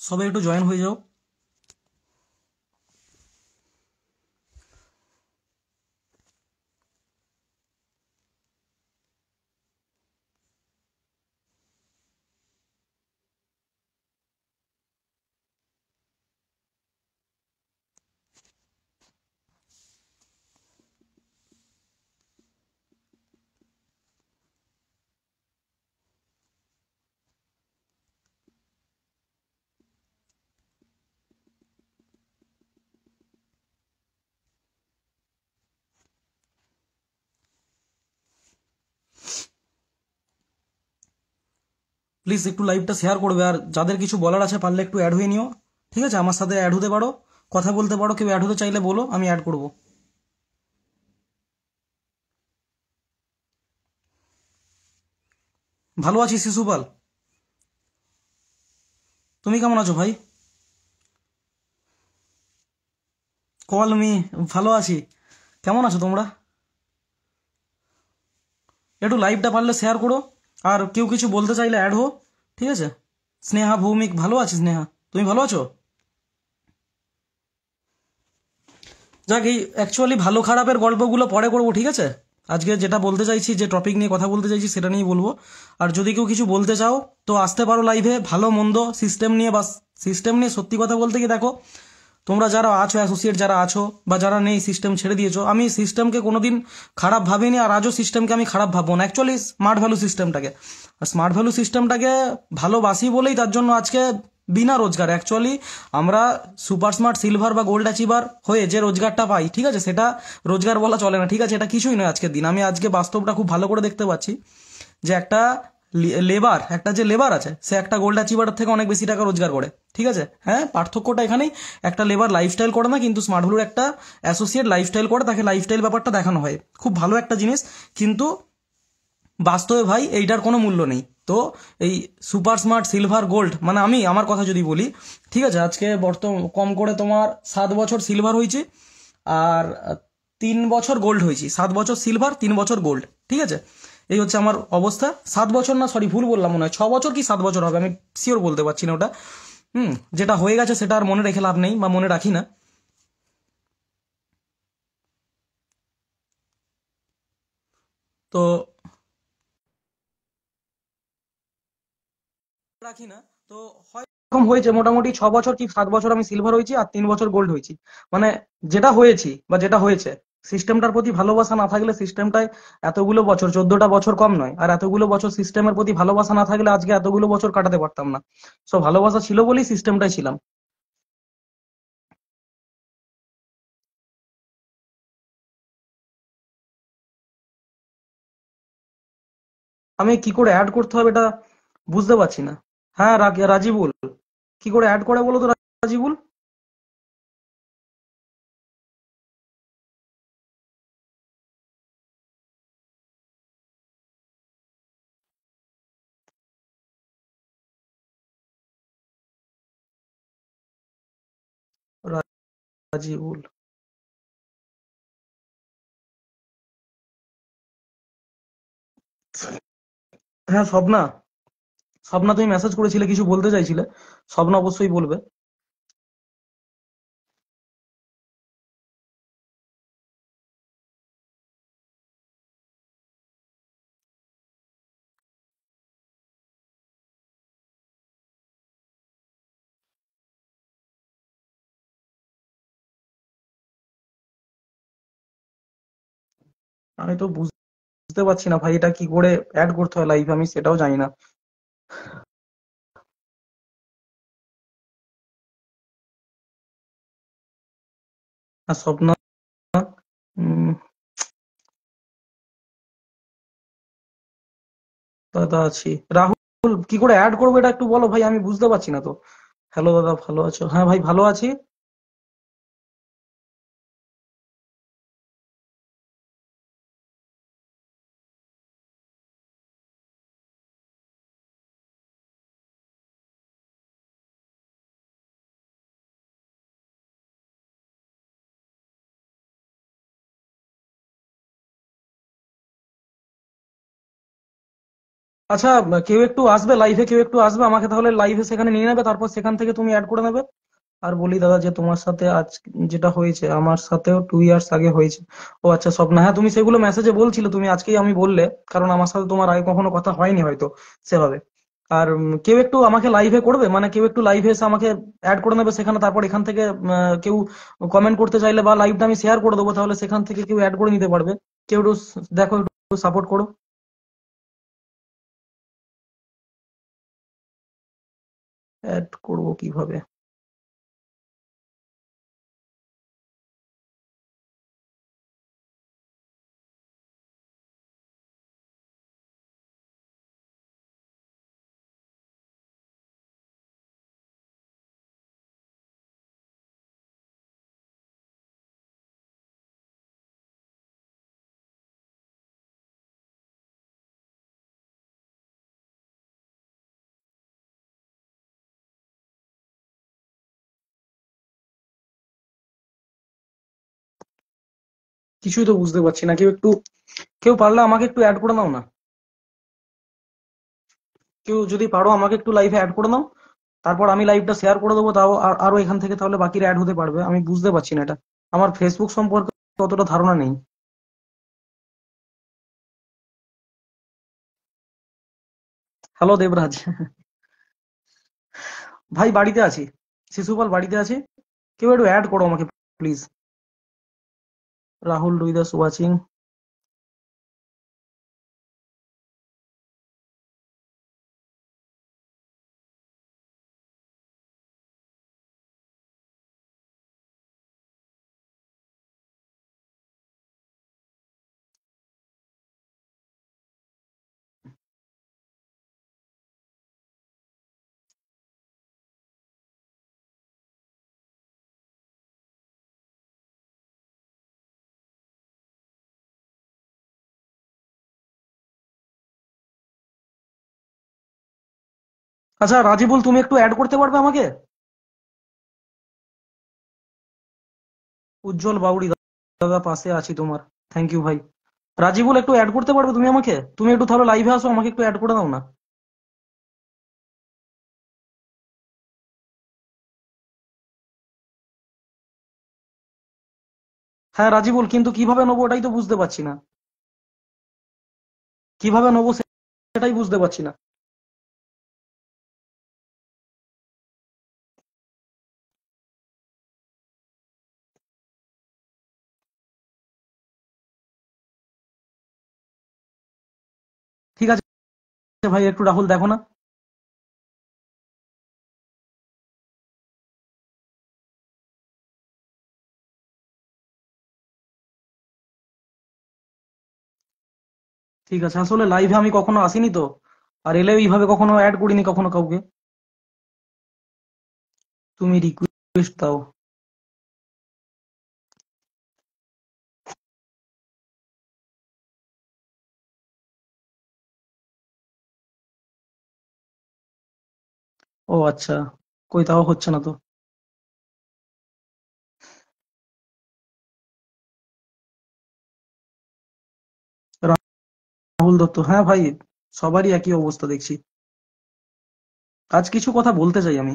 সবাই একটু জয়েন হয়ে যাও। প্লিজ একটু লাইভটা শেয়ার করবে, আর যাদের কিছু বলার আছে পারলে একটু অ্যাড হয়ে নিও। ঠিক আছে, আমার সাথে অ্যাড হতে পারো, কথা বলতে পারো, কেউ অ্যাড হতে চাইলে বলো, আমি অ্যাড করব। ভালো আছি শিশুপাল, তুমি কেমন আছো ভাই? কল মি, ভালো আছি। কেমন আছো তোমরা? একটু লাইভটা পারলে শেয়ার করো, আর কেউ কিছু বলতে চাইলে অ্যাড হো। ঠিক আছে। স্নেহা ভৌমিক, ভালো আছি স্নেহা, তুমি ভালো আছো? যাক, এই অ্যাকচুয়ালি ভালো খারাপের গল্পগুলো পরে করবো, ঠিক আছে? আজকে যেটা বলতে চাইছি, যে টপিক নিয়ে কথা বলতে চাইছি সেটা নিয়েই বলবো। আর যদি কেউ কিছু বলতে চাও তো আসতে পারো লাইভে, ভালো মন্দ সিস্টেম নিয়ে। বাস সিস্টেম নিয়ে সত্যি কথা বলতে কি, দেখো, তোমরা যারা আছো অ্যাসোসিয়েট, যারা আছো বা যারা নেই, সিস্টেম ছেড়ে দিয়েছো, আমি সিস্টেমকে কোনোদিন খারাপ ভাবিনি, আর আজও সিস্টেমকে আমি খারাপ ভাববো না। অ্যাকচুয়ালি স্মার্ট ভ্যালু সিস্টেমটাকে, স্মার্ট ভ্যালু সিস্টেমটাকে ভালোবাসি বলেই তার জন্য আজকে বিনা রোজগার, অ্যাকচুয়ালি আমরা সুপার স্মার্ট সিলভার বা গোল্ড অ্যাচিভার হয়ে যে রোজগারটা পাই, ঠিক আছে, সেটা রোজগার বলা চলে না। ঠিক আছে, এটা কিছুই নয় আজকের দিন। আমি আজকে বাস্তবটা খুব ভালো করে দেখতে পাচ্ছি, যে একটা লেবার, একটা যে লেবার আছে, সে একটা গোল্ড অ্যাচিভারের থেকে অনেক বেশি টাকা রোজগার করে। ঠিক আছে, হ্যাঁ, পার্থক্যটা এখানেই। একটা লেবার লাইফস্টাইল করে না, কিন্তু স্মার্ট ভ্যালুর একটা অ্যাসোসিয়েট লাইফস্টাইল করে, তাকে লাইফস্টাইল ব্যাপারটা দেখানো হয়, খুব ভালো একটা জিনিস। কিন্তু বাস্তবে ভাই এইটার কোনো মূল্য নেই। তো এই সুপার স্মার্ট সিলভার গোল্ড, মানে আমি আমার কথা যদি বলি, ঠিক আছে, আজকে কম করে তোমার 7 বছর সিলভার হয়েছে, আর 3 বছর গোল্ড হয়েছি। 7 বছর সিলভার, 3 বছর গোল্ড। ঠিক আছে, এই হচ্ছে আমার অবস্থা। 7 বছর না, সরি ভুল বললাম, মনে হয় 6 বছর কি 7 বছর হবে, আমি শিওর বলতে পারছি না ওটা। যেটা হয়ে গেছে সেটা আর মনে রেখে লাভ নেই, বা মনে রাখি না। তো রাখি না। তো হয় এরকম হয়েছে, মোটামুটি 6 বছর কি 7 বছর আমি সিলভার হয়েছি, আর 3 বছর গোল্ড হয়েছি। মানে যেটা হয়েছি বা যেটা হয়েছে, সিস্টেমটার প্রতি ভালোবাসা না থাকলে, সিস্টেমটায় এতগুলো বছর, 14টা বছর কম নয়, আর এতগুলো বছর সিস্টেমের প্রতি ভালোবাসা না থাকলে আজকে এতগুলো বছর কাটাতে পারতাম না। সো ভালোবাসা ছিল বলেই সিস্টেমটাই ছিলাম। আমি কি করে অ্যাড করতে হবে এটা বুঝতে পারছি না। হ্যাঁ, রাজিবুল, কি করে অ্যাড করে বলো তো রাজিবুল? রাজিবুল, হ্যাঁ স্বপ্না, স্বপ্না তুমি মেসেজ করেছিলে, কিছু বলতে চাইছিলে, স্বপ্না অবশ্যই বলবে। আমি তো বুঝতে পারছি না ভাই, এটা কি করে অ্যাড করতে হয় লাইভ, আমি সেটাও জানি না। আর স্বপ্না, উম, দাদা আছি। রাহুল, কি করে অ্যাড করবো এটা একটু বলো ভাই, আমি বুঝতে পারছি না তো। হ্যালো দাদা, ভালো আছো? হ্যাঁ ভাই, ভালো আছি। আচ্ছা, কেউ একটু আসবে লাইভে, কেউ একটু আসবে আমাকে তাহলে লাইভে সেখানে নিয়ে নেবে, তারপর সেখান থেকে তুমি অ্যাড করে নেবে। আর বলি দাদা, যে তোমার সাথে আজ যেটা হয়েছে আমার সাথেও 2 ইয়ার্স আগে হয়েছে। ও আচ্ছা, স্বপ্না, হ্যাঁ তুমি সেগুলো মেসেজে বলছিলে, তুমি আজকেই আমি বললে, কারণ আমার সাথে তোমার আগে কখনো কথা হয়নি হয়তো সেভাবে। আর কেউ একটু আমাকে লাইভে করবে, মানে কেউ একটু লাইভে এসে আমাকে অ্যাড করে নেবে সেখানে, তারপর এখান থেকে কেউ কমেন্ট করতে চাইলে বা লাইভটা আমি শেয়ার করে দেবো, তাহলে সেখান থেকে কেউ অ্যাড করে নিতে পারবে। কেউ একটু দেখো, একটু সাপোর্ট করো। অ্যাড করবো কিভাবে? কিছুই তো বুঝতে পারছি না, কেউ পারলে আমাকে একটু অ্যাড করে নাও না। কেউ যদি পারো আমাকে একটু লাইভে অ্যাড করে নাও, তারপর আমি লাইভটা শেয়ার করে দেবো, তাও আরো এখান থেকে তাহলে বাকিরা অ্যাড হতে পারবে। আমি বুঝতে পারছি না এটা, আমার ফেসবুক সম্পর্কে অতটা ধারণা নেই। হ্যালো দেবরাজ। ভাই বাড়িতে আছি, শিশুপাল বাড়িতে আছি। কেউ একটু অ্যাড করো আমাকে প্লিজ। রাহুল রুইদাস ওয়াচিং। আচ্ছা রাজিবুল, তুমি একটু অ্যাড করতে পারবে আমাকে? উজ্জ্বল বাউরি, দাদা পাশে আছি তোমার। থ্যাংক ইউ ভাই। রাজিবুল, একটু অ্যাড করতে পারবে তুমি আমাকে? তুমি একটু তাহলে লাইভে আসো, আমাকে একটু অ্যাড করে দাও না। হ্যাঁ রাজিবুল, কিন্তু কিভাবে নেবো ওটাই তো বুঝতে পারছি না। কিভাবে নেবো সেটাই বুঝতে পারছি না। ঠিক আছে ভাই, একটু রাহুল দেখো না। ঠিক আছে, আসলে লাইভে আমি কখনো আসিনি তো, আর এলেও এইভাবে কখনো অ্যাড করিনি কখনো কাউকে। তুমি রিকোয়েস্ট দাও। ও আচ্ছা, কই তাও হচ্ছে না তো। রাহুল দত্ত, হ্যাঁ ভাই, সবারই একই অবস্থা দেখছি। আজ কিছু কথা বলতে চাই আমি।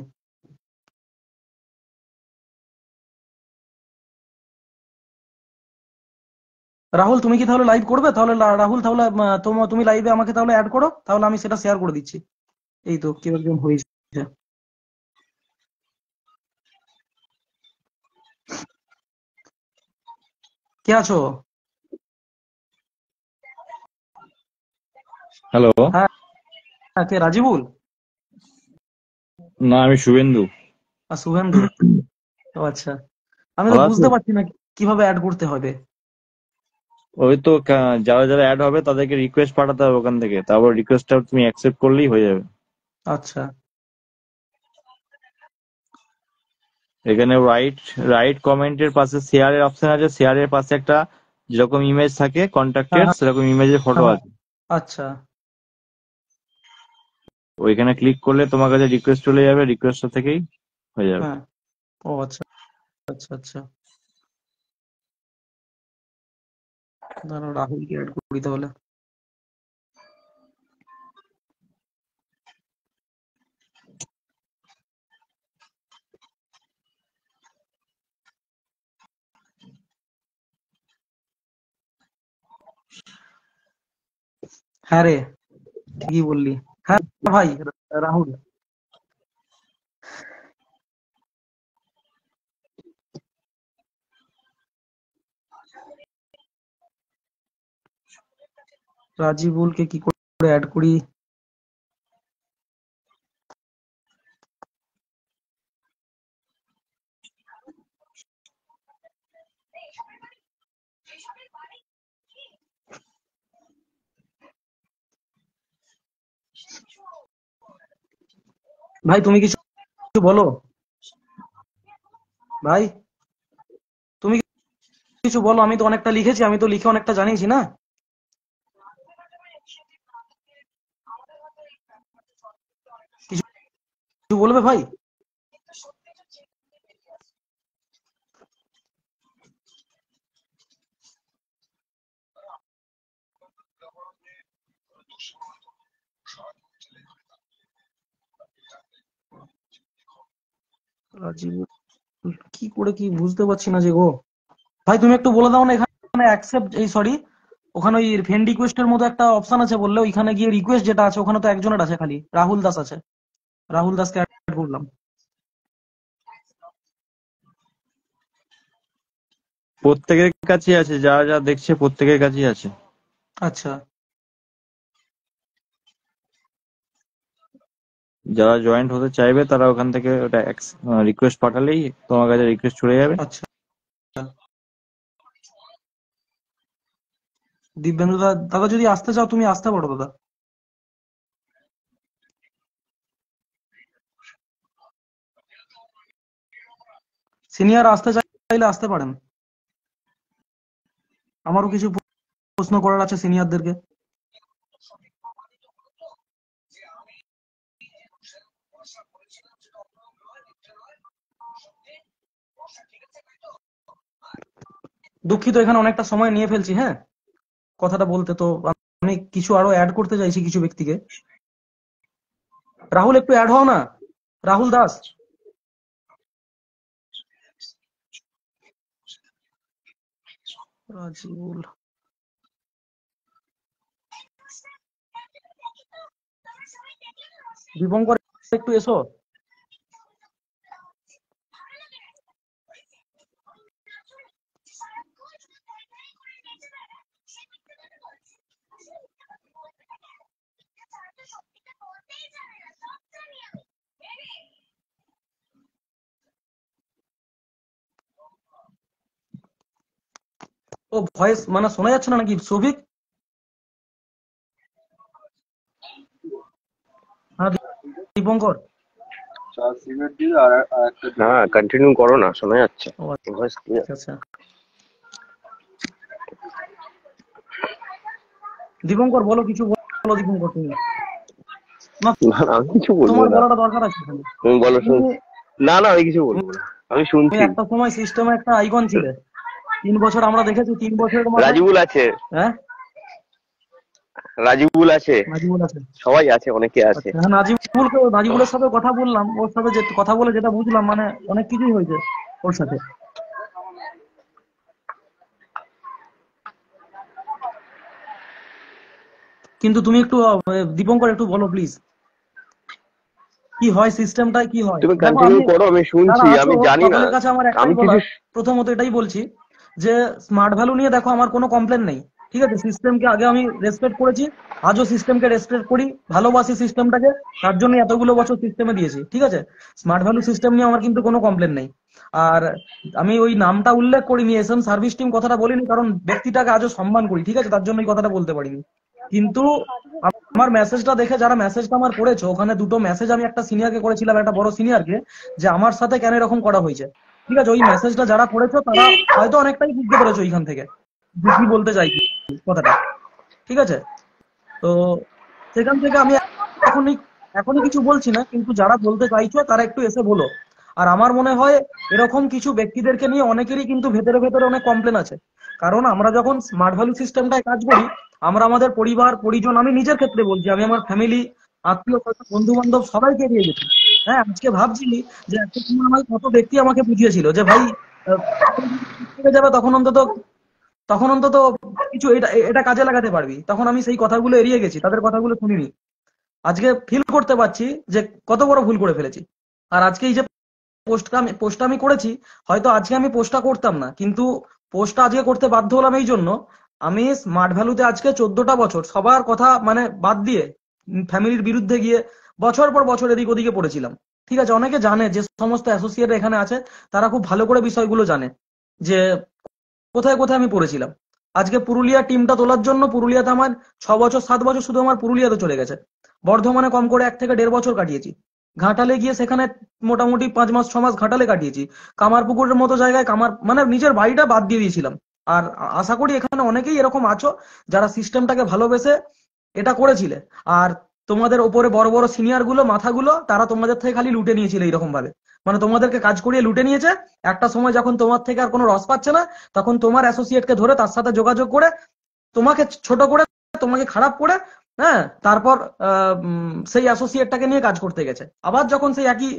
রাহুল, তুমি কি তাহলে লাইভ করবে তাহলে? রাহুল তাহলে তুমি লাইভে আমাকে তাহলে অ্যাড করো, তাহলে আমি সেটা শেয়ার করে দিচ্ছি। এই তো কেউ একজন হয়েছে। কে আছো? হ্যালো। হ্যাঁ। হ্যাঁ, কে, রাজিবুল? না, আমি শুভেন্দু। আর শুভেন্দু? ও আচ্ছা, আমি তো ভালো আছো? বুঝতে পারছি না কিভাবে অ্যাড করতে হবে। ওই তো যারা যারা অ্যাড হবে তাদেরকে রিকোয়েস্ট পাঠাতে হবে ওখান থেকে, তারপর রিকোয়েস্টটা তুমি অ্যাকসেপ্ট করলেই হয়ে যাবে। আচ্ছা। এখানে রাইট রাইট কমেন্টের পাশে শেয়ারের অপশন আছে, শেয়ারের পাশে একটা যেরকম ইমেজ থাকে হ্যাঁ কন্ট্যাক্টের হ্যাঁ সেরকম ইমেজের ফটো হ্যাঁ। আছে। আচ্ছা। ওইখানে ক্লিক করলে তোমার কাছে রিকোয়েস্ট চলে যাবে, রিকোয়েস্টটা থেকেই হয়ে যাবে। হ্যাঁ। ও আচ্ছা আচ্ছা আচ্ছা। দাঁড়াও, রাহুলকে অ্যাড করি তাহলে। হ্যাঁ রে, ঠিকই বললি। হ্যাঁ ভাই, রাহুল। রাজিবুলকে কি করে অ্যাড করি? ভাই তুমি কিছু বলো। ভাই তুমি কিছু বলো, আমি তো অনেকটা লিখেছি, আমি তো লিখে অনেকটা জানিয়েছি না। কিছু বলবে ভাই? রাজিবুল কি করে, কি বুঝতে পারছি না যে গো। ভাই তুমি একটু বলে দাও না, এখানে অ্যাকসেপ্ট, এই সরি, ওখানে ওই ফ্রেন্ড রিকোয়েস্টের মতো একটা অপশন আছে বললে, ওইখানে গিয়ে রিকোয়েস্ট যেটা আছে ওখানে তো একজনের আছে, খালি রাহুল দাস আছে। রাহুল দাসকে অ্যাড করলাম। প্রত্যেকের কাছেই আছে, যারা যা দেখছে প্রত্যেকের কাছেই আছে। আচ্ছা, যারা জয়েন্ট হতে চাইবে তারা ওখান থেকে ওটা রিকোয়েস্ট পাঠালেই তোমার কাছে রিকোয়েস্ট চলে যাবে। আচ্ছা। দিব্যেন্দু দাদা যদি আসতে চাও তুমি আসতে পারো দাদা। সিনিয়র আসতে চাইলে আসতে পারেন। আমারও কিছু প্রশ্ন করার আছে সিনিয়রদেরকে। দুঃখিত, এখানে অনেকটা সময় নিয়ে ফেলছি, হ্যাঁ কথাটা বলতে। তো আমি কিছু আরো অ্যাড করতে চাইছি কিছু ব্যক্তিকে। রাহুল একটু অ্যাড হও না, রাহুল দাস। রাজিবুল, দীপঙ্কর একটু এসো। ও ভয়েস মানে শোনা যাচ্ছে না নাকি সৌভিক? হ্যাঁ দীপঙ্কর। হ্যাঁ, কন্টিনিউ করো না, শোনা যাচ্ছে ও ভয়েস ক্লিয়ার। আচ্ছা আচ্ছা। দীপঙ্কর বলো, কিছু বলো দীপঙ্কর তুমি। না, আমি কিছু বলবো তোমার না, বলাটা দরকার আছে এখানে। তুমি বলো তুমি শুনছি। না না, আমি কিছু বলবো না, আমি তুমি শুনছি। একটা সময় সিস্টেমে একটা আইকন ছিলে। 3 বছর আমরা দেখেছি, 3 বছরের মাথায়। রাজিবুল আছে, হ্যাঁ, রাজিবুল আছে, নাজিবুল আছে। সবাই আছে, অনেকে আছে। আচ্ছা, হ্যাঁ নাজিবুলের সাথে কথা বললাম, ওর সাথে যে কথা বলে যেটা বুঝলাম, মানে অনেক কিছুই হয়েছে ওর সাথে। কিন্তু তুমি একটু দীপঙ্কর একটু বলো প্লিজ, কি হয় সিস্টেমটাই কি হয়। তুমি দেখো কন্টিনিউ আমি, করো, আমি যারা শুনছি, আছো আমি জানি না। সকলের কাছে আমার একটাই আমি কিছু বলার, প্রথমত এটাই বলছি যে স্মার্ট ভ্যালু নিয়ে দেখো আমার কোনো কমপ্লেন নেই। ঠিক আছে, সিস্টেমকে আগে আমি রেসপেক্ট করেছি, আজও সিস্টেমকে রেসপেক্ট করি, ভালোবাসি সিস্টেমটাকে, তার জন্য এতগুলো বছর সিস্টেমে দিয়েছি। ঠিক আছে, স্মার্ট ভ্যালু সিস্টেম নিয়ে আমার কিন্তু কোনো কমপ্লেন নেই। আর আমি ওই নামটা উল্লেখ করিনি, এসএম সার্ভিস টিম কথাটা বলিনি, কারণ ব্যক্তিটাকে আজও সম্মান করি। ঠিক আছে, তার জন্য এই কথাটা বলতে পারিনি। কিন্তু আমার মেসেজটা দেখে, যারা মেসেজটা আমার করেছো, ওখানে দুটো মেসেজ আমি একটা সিনিয়রকে করেছিলাম, একটা বড় সিনিয়রকে, যে আমার সাথে কেন এরকম করা হয়েছে। ঠিক আছে, ওই মেসেজটা যারা করেছো তারা হয়তো অনেকটাই বুঝতে পেরেছো এইখান থেকে যে কি বলতে চাইছি কথাটা। ঠিক আছে, তো সেখান থেকে আমি এখনই এখনই কিছু বলছি না, কিন্তু যারা বলতে চাইছো তারা একটু এসে বলো। আর আমার মনে হয় এরকম কিছু ব্যক্তিদেরকে নিয়ে অনেকেরই কিন্তু ভেতরে ভেতরে অনেক কমপ্লেন আছে। কারণ আমরা যখন স্মার্ট ভ্যালু সিস্টেমটায় কাজ করি, আমরা আমাদের পরিবার পরিজন, আমি নিজের ক্ষেত্রে বলছি, আমি আমার ফ্যামিলি, আত্মীয় স্বজন, বন্ধু বান্ধব সবাইকে এড়িয়ে গেছি। হ্যাঁ, আজকে ভাবছি যে একটা সময় আমায় কত ব্যক্তি আমাকে বুঝিয়েছিল যে ভাই, থেকে যাবে তখন অন্তত তখন অন্তত কিছু এটা এটা কাজে লাগাতে পারবি। তখন আমি সেই কথাগুলো এড়িয়ে গেছি, তাদের কথাগুলো শুনিনি। আজকে ফিল করতে পারছি যে কত বড় ভুল করে ফেলেছি। আর আজকে এই যে পোস্টটা আমি করেছি, হয়তো আজকে আমি পোস্টটা করতাম না, কিন্তু পোস্টটা আজকে করতে বাধ্য হলাম এই জন্য, আমি স্মার্ট ভ্যালুতে আজকে 14টা বছর সবার কথা মানে বাদ দিয়ে ফ্যামিলির বিরুদ্ধে গিয়ে বছর পর বছর এদিক ওদিকে পড়েছিলাম। ঠিক আছে, অনেকে জানে, যে সমস্ত অ্যাসোসিয়েট এখানে আছে তারা খুব ভালো করে বিষয়গুলো জানে যে কোথায় কোথায় আমি পড়েছিলাম। আজকে পুরুলিয়া টিমটা তোলার জন্য পুরুলিয়াতে আমার 6 বছর 7 বছর শুধু আমার পুরুলিয়াতে চলে গেছে। বর্ধমানে কম করে 1 থেকে 1.5 বছর কাটিয়েছি। ঘাটালে গিয়ে সেখানে মোটামুটি 5 মাস 6 মাস ঘাটালে কাটিয়েছি। কামারপুকুরের মতো জায়গায় মানে নিজের বাড়িটা বাদ দিয়ে দিয়েছিলাম। আর আশা করি এখানে অনেকেই এরকম আছো যারা সিস্টেমটাকে ভালোবেসে এটা করেছিলে। আর তোমাদের ওপরে বড় বড় সিনিয়র গুলো, মাথাগুলো, তারা তোমাদের থেকে খালি লুটে নিয়েছিল এইরকম ভাবে, মানে তোমাদেরকে কাজ করিয়ে লুটে নিয়েছে। একটা সময় যখন তোমার থেকে আর কোনো রস পাচ্ছে না, তখন তোমার অ্যাসোসিয়েটকে ধরে তার সাথে যোগাযোগ করে তোমাকে ছোট করে, তোমাকে খারাপ করে, হ্যাঁ, তারপর সেই অ্যাসোসিয়েটটাকে নিয়ে কাজ করতে গেছে। আবার যখন সেই একই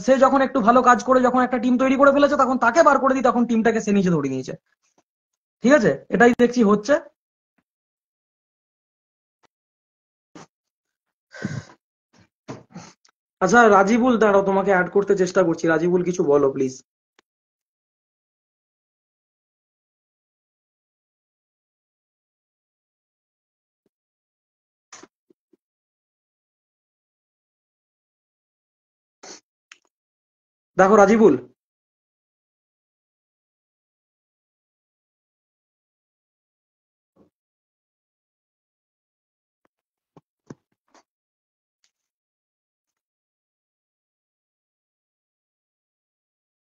সে যখন একটু ভালো কাজ করে যখন একটা টিম তৈরি করে ফেলেছে, তখন তাকে বার করে দিই, তখন টিমটাকে সে নিজে ধরে নিয়েছে। ঠিক আছে, এটাই দেখছি হচ্ছে। আচ্ছা রাজিবুল, দাঁড়াও, তোমাকে অ্যাড করতে চেষ্টা করছি। রাজিবুল, কিছু বলো প্লিজ। দেখো রাজিবুল,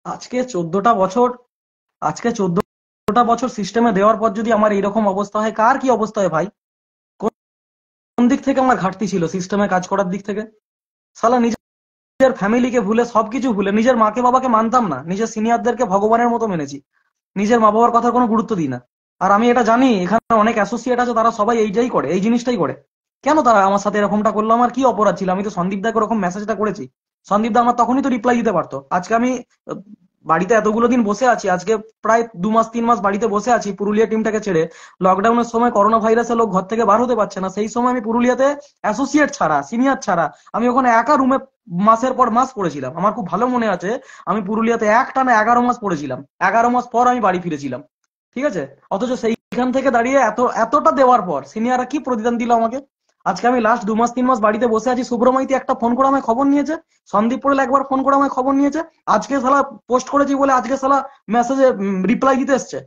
আজকে 14টা বছর, আজকে 14টা বছর সিস্টেমে দেওয়ার পর যদি আমার এইরকম অবস্থা হয়, কার কি অবস্থা হয় ভাই? কোন দিক থেকে আমার ঘাটতি ছিল সিস্টেমে কাজ করার দিক থেকে? সালা নিজের ফ্যামিলিকে ভুলে, সবকিছু ভুলে, নিজের মাকে বাবাকে মানতাম না, নিজের সিনিয়রদেরকে ভগবানের মতো মেনেছি, নিজের মা বাবার কথার কোনো গুরুত্ব দিই না। আর আমি এটা জানি এখানে অনেক অ্যাসোসিয়েট আছে, তারা সবাই এইটাই করে, এই জিনিসটাই করে। কেন তারা আমার সাথে এরকমটা করলো? আমার কি অপরাধ ছিল? আমি তো সন্দীপ দাকে ওরকম মেসেজটা করেছি, সন্দীপ দা আমার তখনই তো রিপ্লাই দিতে পারতো। আজকে আমি বাড়িতে এতগুলো দিন বসে আছি, আজকে প্রায় 2 মাস 3 মাস বাড়িতে বসে আছি পুরুলিয়া টিমটাকে ছেড়ে। লকডাউনের সময় করোনা ভাইরাসে লোক ঘর থেকে বার হতে পারছে না, সেই সময় আমি পুরুলিয়াতে অ্যাসোসিয়েট ছাড়া, সিনিয়র ছাড়া, আমি ওখানে একা রুমে মাসের পর মাস পড়েছিলাম। আমার খুব ভালো মনে আছে, আমি পুরুলিয়াতে একটানা 11 মাস পড়েছিলাম। 11 মাস পর আমি বাড়ি ফিরেছিলাম। ঠিক আছে, অথচ সেইখান থেকে দাঁড়িয়ে এতটা দেওয়ার পর সিনিয়ররা কি প্রতিদান দিল আমাকে? আজকে আমি লাস্ট 2 মাস 3 মাস বাড়িতে বসে আছি, শুভ্রমাইতি একটা ফোন করে আমায় খবর নিয়েছে, সন্দীপ পড়েল একবার ফোন করে আমায় খবর নিয়েছে, আজকে শালা পোস্ট করেছি বলে আজকে শালা মেসেজে রিপ্লাই দিতে এসছে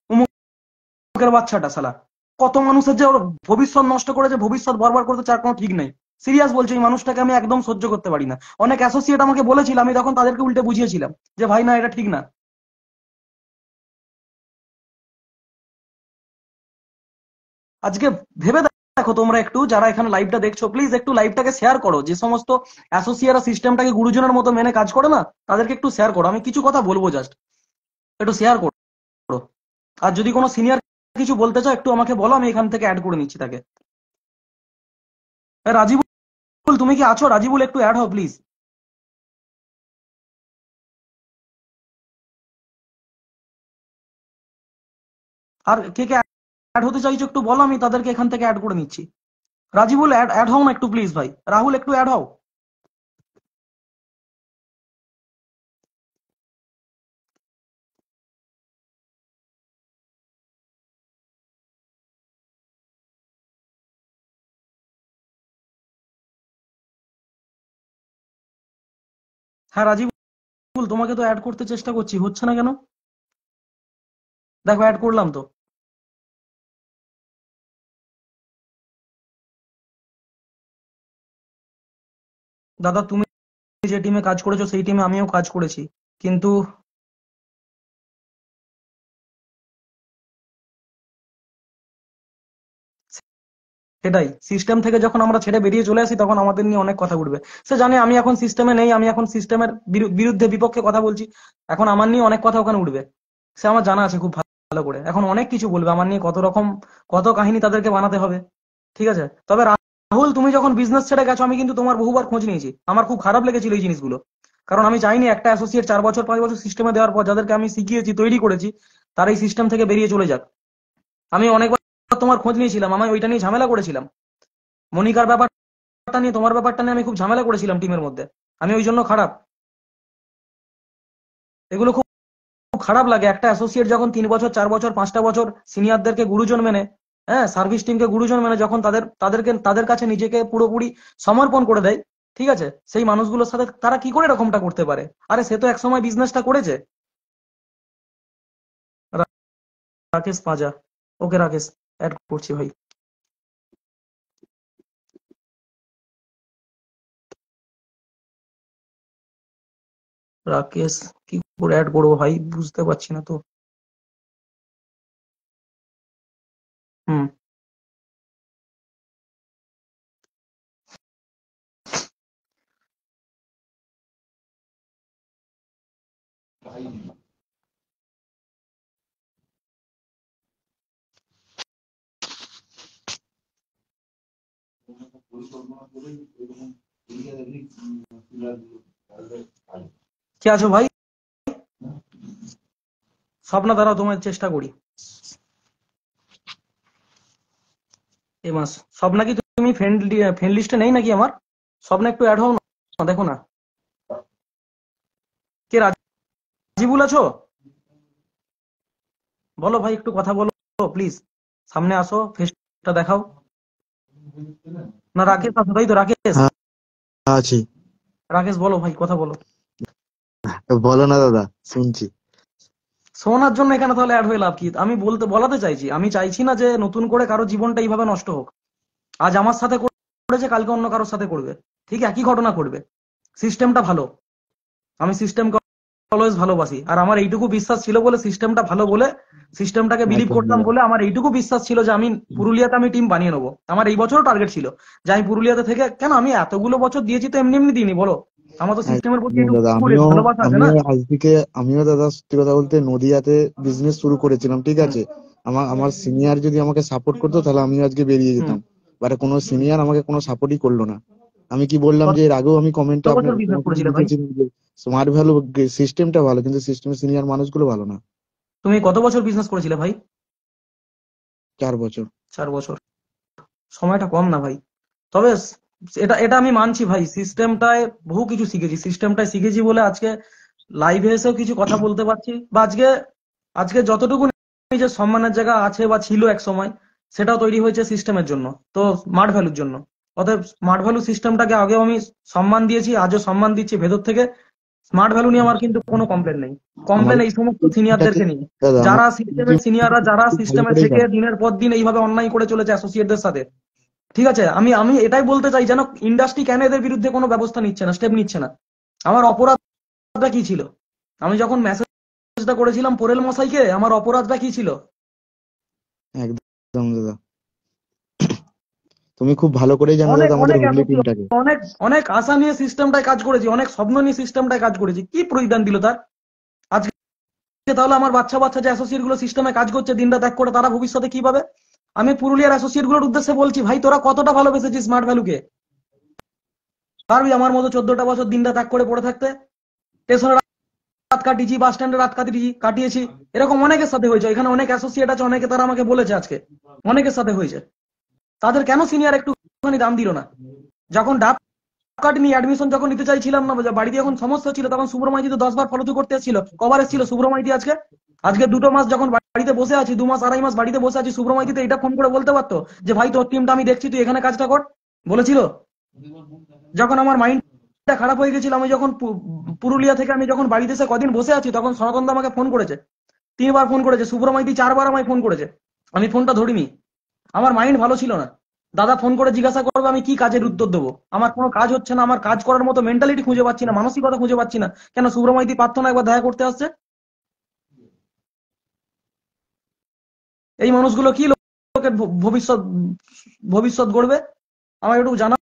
উমুকের বাচ্চাটা। শালা কত মানুষের যে ওর ভবিষ্যৎ নষ্ট করেছে, ভবিষ্যৎ বরবাদ করতে চার কোনো ঠিক নেই। সিরিয়াস বলছি, এই মানুষটাকে আমি একদম সহ্য করতে পারি না। অনেক অ্যাসোসিয়েট আমাকে বলেছিল, আমি তখন তাদেরকে উল্টে বুঝিয়েছিলাম যে ভাই না, এটা ঠিক না। আজকে ভেবে দেখো তোমরা একটু, যারা এখানে লাইভটা দেখছো, প্লিজ একটু লাইভটাকে শেয়ার করো। যে সমস্ত অ্যাসোসিয়েটরা সিস্টেমটাকে গুরুজনের মতো মেনে কাজ করে না, তাদেরকে একটু শেয়ার করো। আমি কিছু কথা বলবো, জাস্ট একটু শেয়ার করো। আর যদি কোনো সিনিয়র কিছু বলতে চাও একটু আমাকে বলো, আমি এখান থেকে অ্যাড করে নিচ্ছি তাকে। রাজিবুল, তুমি কি আছো? রাজিবুল, একটু অ্যাড হও please. R K K add হতে চাইছো একটু বলো, আমি তাদেরকে এখান থেকে অ্যাড করে নিচ্ছি। রাজিবুল, অ্যাড অ্যাড হও না একটু প্লিজ ভাই। রাহুল, একটু অ্যাড হও। হ্যাঁ রাজিবুল, তোমাকে তো অ্যাড করতে চেষ্টা করছি, হচ্ছে না কেন? দেখো অ্যাড করলাম তো। দাদা, তুমি যে টিমে কাজ করেছো সেই টিমে আমিও কাজ করেছি, কিন্তু সেটাই, সিস্টেম থেকে যখন আমরা ছেড়ে বেরিয়ে চলে আসি তখন আমাদের নিয়ে অনেক কথা উঠবে। সে জানে আমি এখন সিস্টেমে নেই, আমি এখন সিস্টেমের বিরুদ্ধে বিপক্ষে কথা বলছি, এখন আমার নিয়ে অনেক কথা ওখানে উঠবে। সে আমার জানা আছে খুব ভালো করে, এখন অনেক কিছু বলবে আমার নিয়ে, কত রকম কত কাহিনী তাদেরকে বানাতে হবে। ঠিক আছে, তবে রাহুল, তুমি যখন বিজনেস ছেড়ে গেছো আমি কিন্তু তোমার বহুবার খোঁজ নিয়েছি, আমার খুব খারাপ লেগেছিল এই জিনিসগুলো। কারণ আমি চাইনি একটা অ্যাসোসিয়েট 4 বছর 5 বছর সিস্টেমে দেওয়ার পর যাদেরকে আমি শিখিয়েছি, তৈরি করেছি, তারা এই সিস্টেম থেকে বেরিয়ে চলে যাক। আমি অনেকবার তোমার খোঁজ নিয়েছিলাম, আমি ওইটা নিয়ে ঝামেলা করেছিলাম। মনিকার ব্যাপারটা নিয়ে, তোমার ব্যাপারটা নিয়ে আমি খুব ঝামেলা করেছিলাম টিমের মধ্যে। আমি ওই জন্য খারাপ, এগুলো খুব খুব খারাপ লাগে। একটা অ্যাসোসিয়েট যখন 3 বছর 4 বছর 5টা বছর সিনিয়রদেরকে গুরুজন মেনে, হ্যাঁ, সার্ভিস টিমকে গুরুজন মেনে যখন তাদের কাছে নিজেকে পুরোপুরি সমর্পণ করে দেয়, ঠিক আছে, সেই মানুষগুলোর সাথে তারা কি করে এরকমটা করতে পারে? আরে সে তো একসময় বিজনেসটা করেছে। রাকেশ পাঁজা, ওকে রাকেশ, অ্যাড করছি ভাই। রাকেশ কি করে অ্যাড করবো ভাই, বুঝতে পারছি না তো। হুম। কে আছো ভাই? স্বপ্না, দাঁড়াও তোমার চেষ্টা করি। এ মাস স্বপ্না, কি তুমি ফ্রেন্ড লিস্টে নেই নাকি আমার? স্বপ্না একটু অ্যাড হও না, দেখো না। কে, রাজিবুল আছো? বলো ভাই, একটু কথা বলো প্লিজ। সামনে আসো, ফেসটা দেখাও। না, রাকেশ আছো তাই তো? রাকেশ, হ্যাঁ, আছি। রাকেশ বলো ভাই, কথা বলো। বলো না দাদা, শুনছি। শোনার জন্য এখানে তাহলে অ্যাড হয়ে লাভ কি? আমি বলাতে চাইছি, আমি চাইছি না যে নতুন করে কারো জীবনটা এইভাবে নষ্ট হোক। আজ আমার সাথে করেছে, কালকে অন্য কারোর সাথে করবে, ঠিক একই ঘটনা করবে। সিস্টেমটা ভালো, আমি সিস্টেমকে অলওয়েজ ভালোবাসি। আর আমার এইটুকু বিশ্বাস ছিল বলে, সিস্টেমটা ভালো বলে, সিস্টেমটাকে বিলিভ একদম করতাম দাদা। বলে আমার এইটুকু বিশ্বাস ছিল যে আমি পুরুলিয়াতে আমি টিম বানিয়ে নেবো। আমার এই বছরও টার্গেট ছিল যে আমি পুরুলিয়াতে থেকে, কেন আমি এতগুলো বছর দিয়েছি তো এমনি এমনি দিইনি বলো। আমার তো সিস্টেমের প্রতি একদম একটু দাদা, আমিও ভালোবাসা আছে না। আমিও আজ থেকে আমিও দাদা সত্যি কথা বলতে নদিয়াতে বিজনেস শুরু করেছিলাম, ঠিক হুম। আছে। আমার আমার সিনিয়র যদি আমাকে সাপোর্ট করতো তাহলে আমিও আজকে বেরিয়ে হুম। যেতাম। বাট কোনো সিনিয়র আমাকে কোনো সাপোর্টই করলো না। আমি কি বললাম কত যে এর আগেও আমি কমেন্টে বছর আপনার বিজনেস তোমাকে করেছিলে ভাই? লিখেছিলাম যে স্মার্ট ভ্যালু সিস্টেমটা ভালো, কিন্তু সিস্টেমের সিনিয়র মানুষগুলো ভালো না। তুমি কত বছর বিজনেস করেছিলে ভাই? 4 বছর। 4 বছর? সময়টা কম না ভাই। তবে এটা এটা আমি মানছি ভাই, সিস্টেমটায় বহু কিছু শিখেছি, সিস্টেমটায় শিখেছি বলে আজকে লাইভে এসেও কিছু কথা বলতে পারছি, বা আজকে আজকে যতটুকু নিজের সম্মানের জায়গা আছে বা ছিল এক সময়, সেটাও তৈরি হয়েছে সিস্টেমের জন্য, তো স্মার্ট ভ্যালুর জন্য। অতএব স্মার্ট ভ্যালু সিস্টেমটাকে আগেও আমি সম্মান দিয়েছি, আজও সম্মান দিচ্ছি ভেতর থেকে। স্মার্ট ভ্যালু নিয়ে আমার কিন্তু কোনো কমপ্লেন নেই। আমার কমপ্লেন এই সমস্ত টিমটাকে সিনিয়রদেরকে নিয়ে, দাদা, আমার যারা সিস্টেমের সিনিয়ররা, যারা খুব ভালো সিস্টেমে করেই থেকে জানে। দিনের পর দিন এইভাবে অন্যায় করে চলেছে অ্যাসোসিয়েটদের সাথে, ঠিক আছে। আমি আমি এটাই বলতে চাই, যেন ইন্ডাস্ট্রি কেন এদের বিরুদ্ধে কোনো ব্যবস্থা নিচ্ছে না, স্টেপ নিচ্ছে না। আমার অপরাধটা কি ছিল? আমি যখন মেসেজটা করেছিলাম পোরেল মশাইকে, আমার অপরাধটা কি ছিল? একদম দাদা, তুমি খুব ভালো করেই জানো অনেক দাদা আমাদের অনেক হুগলি অ্যাসোসিয়েট, টিমটাকে। অনেক অনেক আশা নিয়ে সিস্টেমটায় কাজ করেছি, অনেক স্বপ্ন নিয়ে সিস্টেমটায় কাজ করেছি, কি প্রতিদান দিল তার? আজকে তাহলে আমার বাচ্চা বাচ্চা যে অ্যাসোসিয়েট গুলো সিস্টেমে কাজ করছে দিনরাত এক করে, তারা ভবিষ্যতে কি পাবে? আমি পুরুলিয়ার অ্যাসোসিয়েট গুলোর উদ্দেশ্যে বলছি, ভাই তোরা কতটা ভালোবেসেছিস স্মার্ট ভ্যালুকে? পারবি আমার মতো 14টা বছর দিনরাত এক করে পড়ে থাকতে? স্টেশনে রাত কাটিয়েছি, বাস স্ট্যান্ডে রাত কাটিয়েছি, এরকম অনেকের সাথে হয়েছে। এখানে অনেক অ্যাসোসিয়েট আছে, অনেকে তারা আমাকে বলেছে আজকে, অনেকের সাথে হয়েছে। তাদের কেন সিনিয়র একটুখানি দাম দিল না? যখন ডাব কার্ড নিয়ে অ্যাডমিশন যখন নিতে চাইছিলাম না, বাড়িতে যখন সমস্যা ছিল, তখন সুব্রমাইতি তো 10 বার ফলো করতে এসেছিল, কবার এসেছিল সুব্রমাইতি আজকে? আজকে 2 মাস যখন বাড়িতে বসে আছি, 2 মাস 2.5 মাস বাড়িতে বসে আছি, সুব্রমাইতি তো এটা ফোন করে বলতে পারতো যে ভাই তোর টিমটা আমি দেখছি, তুই এখানে কাজটা কর? বলেছিল? যখন আমার মাইন্ডটা খারাপ হয়ে গেছিল, আমি যখন পুরুলিয়া থেকে আমি যখন বাড়িতে এসে কদিন বসে আছি, তখন সনাতন দা আমাকে ফোন করেছে, 3 বার ফোন করেছে, সুব্রমাইতি 4 বার আমায় ফোন করেছে। আমি ফোনটা ধরিনি, আমার মাইন্ড ভালো ছিল না। দাদা ফোন করে জিজ্ঞাসা করবে আমি কি কাজের উত্তর দেবো? আমার কোনো কাজ হচ্ছে না, আমার কাজ করার মতো মেন্টালিটি খুঁজে পাচ্ছি না, মানসিকতা খুঁজে পাচ্ছি না। কেন সুব্রমাইতি পারতো না একবার দেখা করতে আসছে? এই মানুষগুলো কি লোকের ভবিষ্যৎ ভবিষ্যৎ গড়বে? আমার একটু জানাও।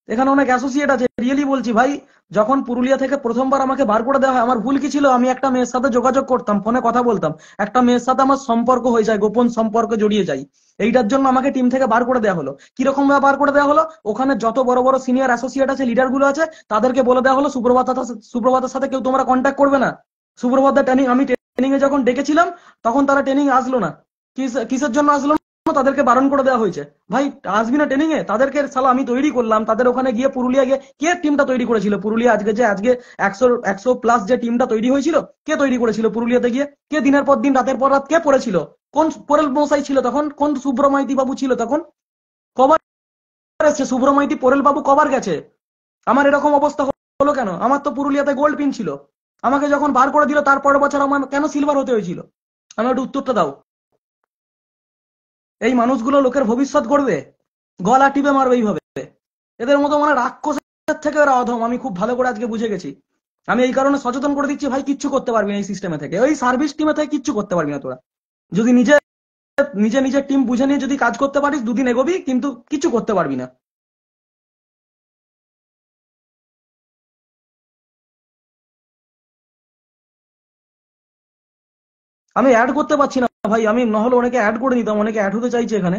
এখানে অনেক অ্যাসোসিয়েট আছে, রিয়েলি বলছি ভাই। যখন পুরুলিয়া থেকে প্রথমবার আমাকে বার করে দেওয়া হয়, আমার ভুল কি ছিল? আমি একটা মেয়ের সাথে যোগাযোগ করতাম, ফোনে কথা বলতাম, একটা মেয়ের সাথে আমার সম্পর্ক হয়ে যায়, গোপন সম্পর্ক জড়িয়ে যায়। এইটার জন্য আমাকে টিম থেকে বার করে দেওয়া হলো। কিরকম ভাবে বার করে দেওয়া হলো? ওখানে যত বড় বড় সিনিয়র অ্যাসোসিয়েট আছে, লিডার গুলো আছে, তাদেরকে বলে দেওয়া হলো সুপ্রভাতের সাথে কেউ তোমরা কন্ট্যাক্ট করবে না। সুপ্রভাত ট্রেনিং আমি ট্রেনিং এ যখন ডেকেছিলাম তখন তারা ট্রেনিং আসলো না। কিসের জন্য আসলো না? তাদেরকে বারণ করে দেওয়া হয়েছে, ভাই আসবি না ট্রেনিং এ। তাদেরকে সালা আমি তৈরি করলাম, তাদের ওখানে গিয়ে পুরুলিয়া গিয়ে কে টিমটা তৈরি করেছিল পুরুলিয়া? আজকে 100 প্লাস যে টিমটা তৈরি হয়েছিল, কে তৈরি করেছিল পুরুলিয়াতে গিয়ে? কে দিনের পর দিন রাতের পর রাত কে পড়েছিল? কোন পোরেল মশাই ছিল তখন? কোন সুব্রমাইতি বাবু ছিল তখন? কবার এসছে সুব্রমাইতি পোরেল বাবু? কবার গেছে? আমার এরকম অবস্থা হলো কেন? আমার তো পুরুলিয়াতে গোল্ড পিন ছিল, আমাকে যখন বার করে দিল তার পরের বছর আমার কেন সিলভার হতে হয়েছিল? আমার একটু উত্তরটা দাও। এই মানুষগুলো লোকের ভবিষ্যৎ গড়বে, গলা টিপে মারবে এইভাবে। এদের মতো মানে রাক্ষসের থেকে এরা অধম, আমি খুব ভালো করে আজকে বুঝে গেছি। আমি এই কারণে সচেতন করে দিচ্ছি, ভাই কিচ্ছু করতে পারবি না এই সিস্টেমে থেকে, ওই সার্ভিস টিমে থেকে কিচ্ছু করতে পারবি না তোরা। যদি নিজে নিজে নিজের টিম বুঝে নিয়ে যদি কাজ করতে পারিস দুদিন এগোবি, কিন্তু কিছু করতে পারবি না। আমি অ্যাড করতে পারছি না ভাই, আমি নহলে অনেকে অ্যাড করে দিতাম, অনেকে অ্যাড হতে চাইছে এখানে।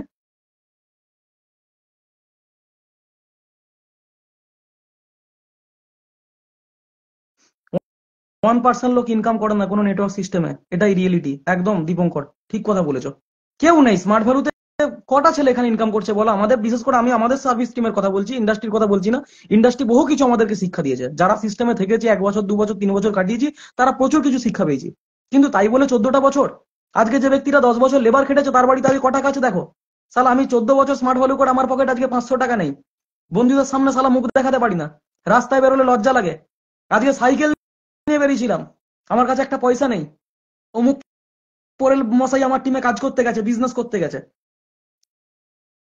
1% লোক ইনকাম করে না কোনো নেটওয়ার্ক সিস্টেমে, এটাই রিয়েলিটি। একদম দীপঙ্কর ঠিক কথা বলেছো। কেউ নেই স্মার্ট ভ্যালুতে। কটা ছেলে এখানে ইনকাম করছে বলো? আমাদের বিশেষ করে আমি আমাদের সার্ভিস টিমের কথা বলছি, ইন্ডাস্ট্রির কথা বলছি না। ইন্ডাস্ট্রি বহু কিছু আমাদেরকে শিক্ষা দিয়েছে, যারা সিস্টেমে থেকেছে 1 বছর 2 বছর 3 বছর কাটিয়েছি, তারা প্রচুর কিছু শিক্ষা পেয়েছি। কিন্তু তাই বলে 14টা বছর, আজকে যে ব্যক্তিরা 10 বছর লেবার খেটেছে তার বাড়িতে আগে কটা আছে দেখো। সালা আমি 14 বছর স্মার্ট ভ্যালু করে আমার পকেট আজকে 500 টাকা নেই, বন্ধুদের সামনে সালা মুখ দেখাতে পারি না, রাস্তায় বেরোলে লজ্জা লাগে। আজকে সাইকেল নিয়ে বেরিয়েছিলাম, আমার কাছে একটা পয়সা নেই। অমুক পোরেল মশাই আমার টিমে কাজ করতে গেছে, বিজনেস করতে গেছে।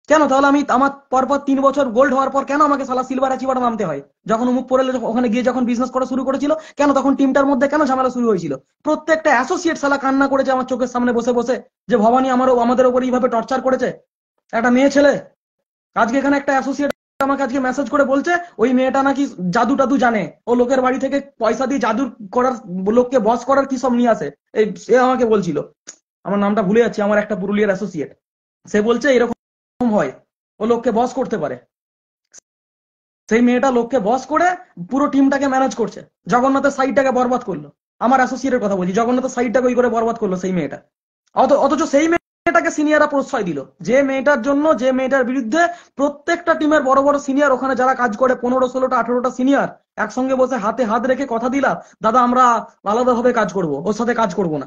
কেন তাহলে আমি আমার পরপর 3 বছর গোল্ড হওয়ার পর কেন আমাকে সালা সিলভার অ্যাচিভার নামতে হয়? যখন অমুক পোরেল ওখানে গিয়ে যখন বিজনেস করা শুরু করেছিল, কেন তখন টিমটার মধ্যে কেন ঝামেলা শুরু হয়েছিল? প্রত্যেকটা অ্যাসোসিয়েট সালা কান্না করেছে আমার চোখের সামনে বসে বসে, যে ভবানী আমাদের উপর এইভাবে টর্চার করেছে। একটা মেয়ে ছেলে, আজকে এখানে একটা অ্যাসোসিয়েট আমাকে আজকে মেসেজ করে বলছে ওই মেয়েটা নাকি জাদু টাদু জানে, ও লোকের বাড়ি থেকে পয়সা দিয়ে জাদু করার, লোককে বস করার কি সব নিয়ে আসে। এই সে আমাকে বলছিল, আমার নামটা ভুলে যাচ্ছি, আমার একটা পুরুলিয়ার অ্যাসোসিয়েট, সে বলছে এরকম হয়, ও লোককে বস করতে পারে। সেই মেয়েটা লোককে বস করে পুরো টিমটাকে ম্যানেজ করছে, জগন্নাথের সাইডটাকে বরবাদ করলো। আমার অ্যাসোসিয়েটের কথা বলছি, জগন্নাথের সাইডটাকে ওই করে বরবাদ করলো সেই মেয়েটা। অথচ সেই মেয়েটাকে সিনিয়ররা প্রশ্রয় দিল, যে মেয়েটার জন্য, যে মেয়েটার বিরুদ্ধে প্রত্যেকটা টিমের বড় বড় সিনিয়র ওখানে যারা কাজ করে 15 16টা 18টা সিনিয়র একসঙ্গে বসে হাতে হাত রেখে কথা দিলা, দাদা আমরা আলাদাভাবে কাজ করব, ওর সাথে কাজ করব না।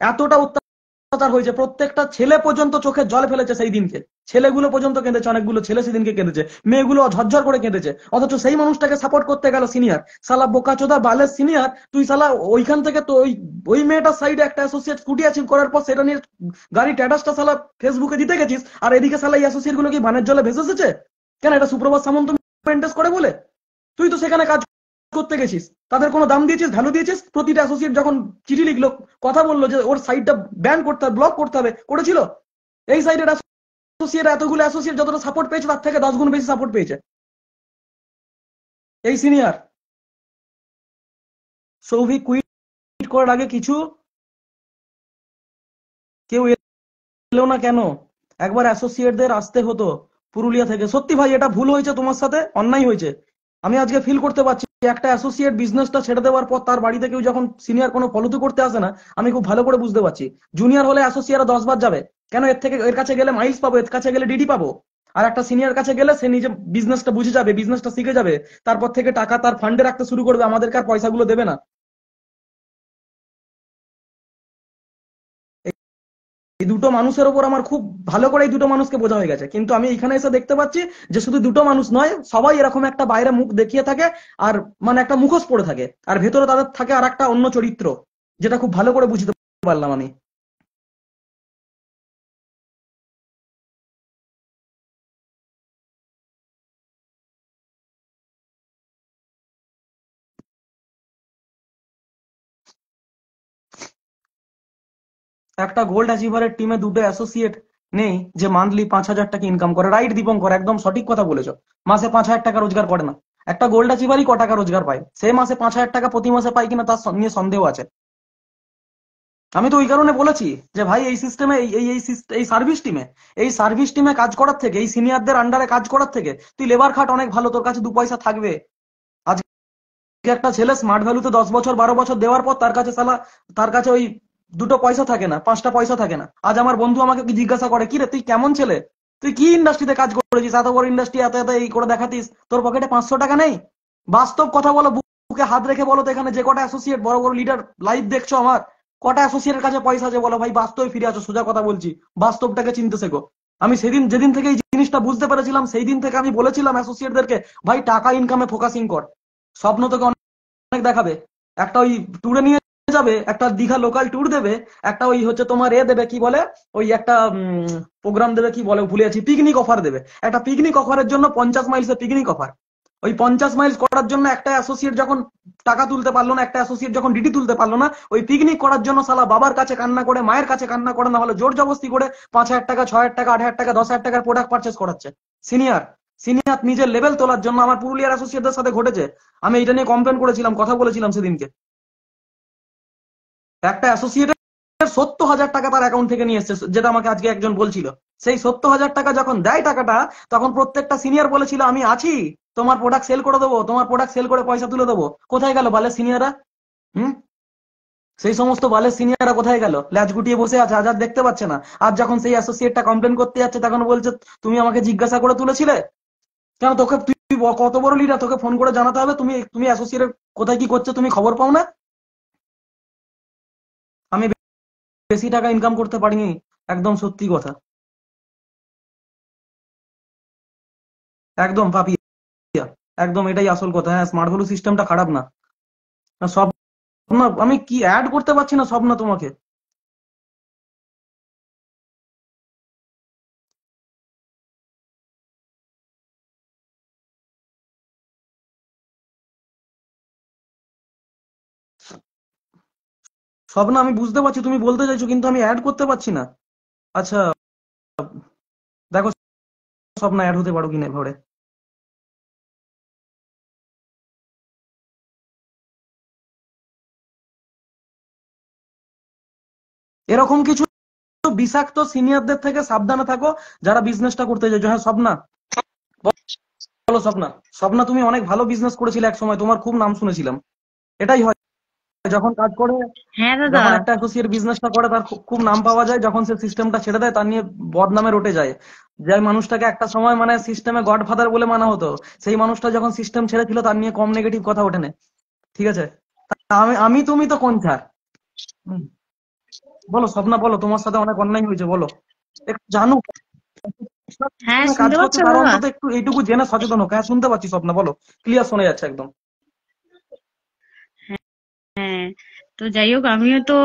এতটা অত্যাচার হয়েছে, প্রত্যেকটা ছেলে পর্যন্ত চোখে জল ফেলেছে সেই দিনকে, ছেলেগুলো পর্যন্ত কেঁদেছে, অনেকগুলো ছেলে সেদিনকে কেঁদেছে, মেয়েগুলো ঝরঝর করে কেঁদেছে। অথচ সেই মানুষটাকে সাপোর্ট করতে গেল সিনিয়র, সালা বোকাচোদা বালের সিনিয়র তুই। সালা ওইখান থেকে তো ওই মেয়েটার সাইডে একটা অ্যাসোসিয়েট স্কুটি অ্যাচিভ করার পর সেটা নিয়ে গাড়ি ট্যাটাসটা সালা ফেসবুকে দিতে গেছিস, আর এদিকে সালা এই অ্যাসোসিয়েট গুলো কি বানের জলে ভেসে এসেছে? কেন এটা সুপ্রভাত সামন্ত মেনটেন করে বলে? তুই তো সেখানে কাজ করতে গেছিস, তাদের কোনো দাম দিয়েছিস, ভ্যালু দিয়েছিস? প্রতিটা অ্যাসোসিয়েট যখন চিঠি লিখলো, কথা বললো যে ওর সাইটটা ব্যান করতে হবে, ব্লক করতে হবে, করেছিল? এই সাইডের অ্যাসোসিয়েট, এতগুলো অ্যাসোসিয়েট যতটা সাপোর্ট পেয়েছে তার থেকে 10 গুণ বেশি সাপোর্ট পেয়েছে এই সিনিয়র। সৌভিক কুইট করার আগে কিছু কেউ এলো না কেন? একবার অ্যাসোসিয়েটদের আসতে হতো পুরুলিয়া থেকে। সত্যি ভাই এটা ভুল হয়েছে, তোমার সাথে অন্যায় হয়েছে। আমি আজকে ফিল করতে পারছি, একটা অ্যাসোসিয়েট বিজনেসটা ছেড়ে দেওয়ার পর তার বাড়িতে কেউ যখন সিনিয়র কোনো ফলোতে করতে আসে না, আমি খুব ভালো করে বুঝতে পারছি। জুনিয়র হলে অ্যাসোসিয়েটরা 10 বার যাবে কেন? এর থেকে এর কাছে গেলে মাইলস পাবো, এর কাছে গেলে ডিডি পাবো। আর একটা সিনিয়র কাছে গেলে সে নিজে বিজনেসটা বুঝে যাবে, বিজনেসটা শিখে যাবে, তারপর থেকে টাকা তার ফান্ডে রাখতে শুরু করবে, আমাদেরকে আর পয়সাগুলো দেবে না। এই দুটো মানুষের উপর আমার খুব ভালো করে এই দুটো মানুষকে বোঝা হয়ে গেছে, কিন্তু আমি এখানে এসে দেখতে পাচ্ছি যে শুধু দুটো মানুষ নয়, সবাই এরকম একটা বাইরে মুখ দেখিয়ে থাকে, আর মানে একটা মুখোশ পড়ে থাকে, আর ভেতরে তাদের থাকে আর একটা অন্য চরিত্র, যেটা খুব ভালো করে বুঝতে পারলাম আমি। একটা গোল্ড অ্যাচিভারের টিমে দুটো অ্যাসোসিয়েট নেই যে মান্থলি 5,000 টাকা ইনকাম করে? রাইট দীপঙ্কর, একদম সঠিক কথা বলেছো। মাসে 5,000 টাকা রোজগার করে না। একটা গোল্ড অ্যাচিভারই ক টাকা রোজগার পায়? সে মাসে 5,000 টাকা প্রতি মাসে পায় কিনা তার নিয়ে সন্দেহ আছে। আমি তো ওই কারণে বলেছি যে ভাই এই সিস্টেমে, এই সার্ভিস টিমে কাজ করার থেকে, এই সিনিয়রদের আন্ডারে কাজ করার থেকে তুই লেবার খাট, অনেক ভালো, তোর কাছে 2 পয়সা থাকবে। আজকে একটা ছেলে স্মার্ট ভ্যালুতে 10 বছর 12 বছর দেওয়ার পর তার কাছে ওই দুটো পয়সা থাকে না, 5টা পয়সা থাকে না। আজ আমার বন্ধু আমাকে জিজ্ঞাসা করে, কি রে তুই কেমন ছেলে, তুই কি ইন্ডাস্ট্রিতে কাজ করেছিস, এত বড় ইন্ডাস্ট্রি, এত এত এই করে দেখাতিস, তোর পকেটে 500 টাকা নেই? বাস্তব কথা বলো, বুকে হাত রেখে বলো তো, এখানে যে কটা অ্যাসোসিয়েট বড় বড় লিডার লাইভ দেখছো আমার, কটা অ্যাসোসিয়েটের কাছে পয়সা আছে বলো ভাই? বাস্তবে ফিরে আসো, সোজা কথা বলছি, বাস্তবটাকে চিনতে শেখো। আমি সেদিন যেদিন থেকে এই জিনিসটা বুঝতে পেরেছিলাম, সেই দিন থেকে আমি বলেছিলাম অ্যাসোসিয়েটদেরকে, ভাই টাকা ইনকামে ফোকাসিং কর। স্বপ্ন তোকে অনেক দেখাবে, একটা ওই ট্যুরে নিয়ে যাবে, একটা দীঘা লোকাল ট্যুর দেবে, একটা ওই হচ্ছে তোমার দেবে, কি বলে, ওই একটা প্রোগ্রাম দেবে, কি বলে ভুলে যাচ্ছি, পিকনিক অফার দেবে। একটা পিকনিক অফারের জন্য 50 মাইলসের পিকনিক অফার। ওই 50 মাইলস করার জন্য একটা অ্যাসোসিয়েট যখন টাকা তুলতে পারলো না, একটা অ্যাসোসিয়েট যখন ডিটি তুলতে পারলো না, ওই পিকনিক করার জন্য শালা বাবার কাছে কান্না করে, মায়ের কাছে কান্না করে, না হলে জোর জবরদস্তি করে 5,000 টাকা, 6,000 টাকা, 8,000 টাকা, 10,000 টাকার প্রোডাক্ট পারচেস করাচ্ছে। সিনিয়র সিনিয়র নিজের লেভেল তোলার জন্য আমার পুরুলিয়ার অ্যাসোসিয়েটদের সাথে ঘটেছে। আমি এটা নিয়ে কমপ্লেন করেছিলাম, কথা বলেছিলাম সেদিনকে। একটা অ্যাসোসিয়েটের 70,000 টাকা তার অ্যাকাউন্ট থেকে নিয়ে এসছে, যেটা আমাকে আজকে একজন বলছিল। সেই 70,000 টাকা যখন দেয় টাকাটা, তখন প্রত্যেকটা সিনিয়র বলেছিল আমি আছি, তোমার প্রোডাক্ট সেল করে দেবো, তোমার প্রোডাক্ট সেল করে পয়সা তুলে দেবো। কোথায় গেল বালের সিনিয়ররা? হুম, সেই সমস্ত বালের সিনিয়ররা কোথায় গেল? ল্যাজ গুটিয়ে বসে আছে, আজ আর দেখতে পাচ্ছে না। আজ যখন সেই অ্যাসোসিয়েটটা কমপ্লেন করতে যাচ্ছে, তখন বলছে তুমি আমাকে জিজ্ঞাসা করে তুলেছিলে কেন? তোকে তুই কত বড় লিডার, তোকে ফোন করে জানাতে হবে তুমি তুমি অ্যাসোসিয়েট কোথায় কি করছে, তুমি খবর পাও না? আমি বেশি টাকা ইনকাম করতে পারিনি, একদম সত্যি কথা, একদম পাপিয়া, একদম এটাই আসল কথা। হ্যাঁ, স্মার্ট ভ্যালু সিস্টেমটা খারাপ না। সব না, আমি কি অ্যাড করতে পারছি না, সব না তোমাকে। সব না, আমি বুঝতে পারছি তুমি বলতে চাইছো, কিন্তু আমি অ্যাড করতে পারছি না। আচ্ছা, দেখো সব না অ্যাড হতে পারো কিনা ঘরে। এরকম কিছু বিষাক্ত সিনিয়রদের থেকে সাবধানে থাকো, যারা বিজনেসটা করতে চাইছো। হ্যাঁ স্বপ্না, বলো স্বপ্না। স্বপ্না, তুমি অনেক ভালো বিজনেস করেছিলে এক সময়, তোমার খুব নাম শুনেছিলাম। এটাই হয়, যখন কাজ করে, হ্যাঁ দাদা। যখন একটা অ্যাসোসিয়েট বিজনেসটা করে, তার খুব খুব নাম পাওয়া যায়। যখন সে সিস্টেমটা ছেড়ে দেয়, তার নিয়ে বদনামে রটে যায়। যে মানুষটাকে একটা সময় মানে সিস্টেমে গডফাদার বলে মানা হতো, সেই মানুষটা যখন সিস্টেম ছেড়েছিল, তার নিয়ে কম নেগেটিভ কথা ওঠে না। ঠিক আছে, আমি আমি তুমি তো কোন ছাড়। হুম, বলো স্বপ্না, বলো, তোমার সাথে অনেক অন্যায় হয়েছে, বলো। একটু জানো, হ্যাঁ, কাজ শুনতে করছে, পাচ্ছ তার দাদা? অন্তত একটু এইটুকু জেনে সচেতন হোক। হ্যাঁ শুনতে পাচ্ছি স্বপ্না, বলো, ক্লিয়ার শোনা যাচ্ছে একদম। হ্যাঁ, তো যাই হোক, আমিও তো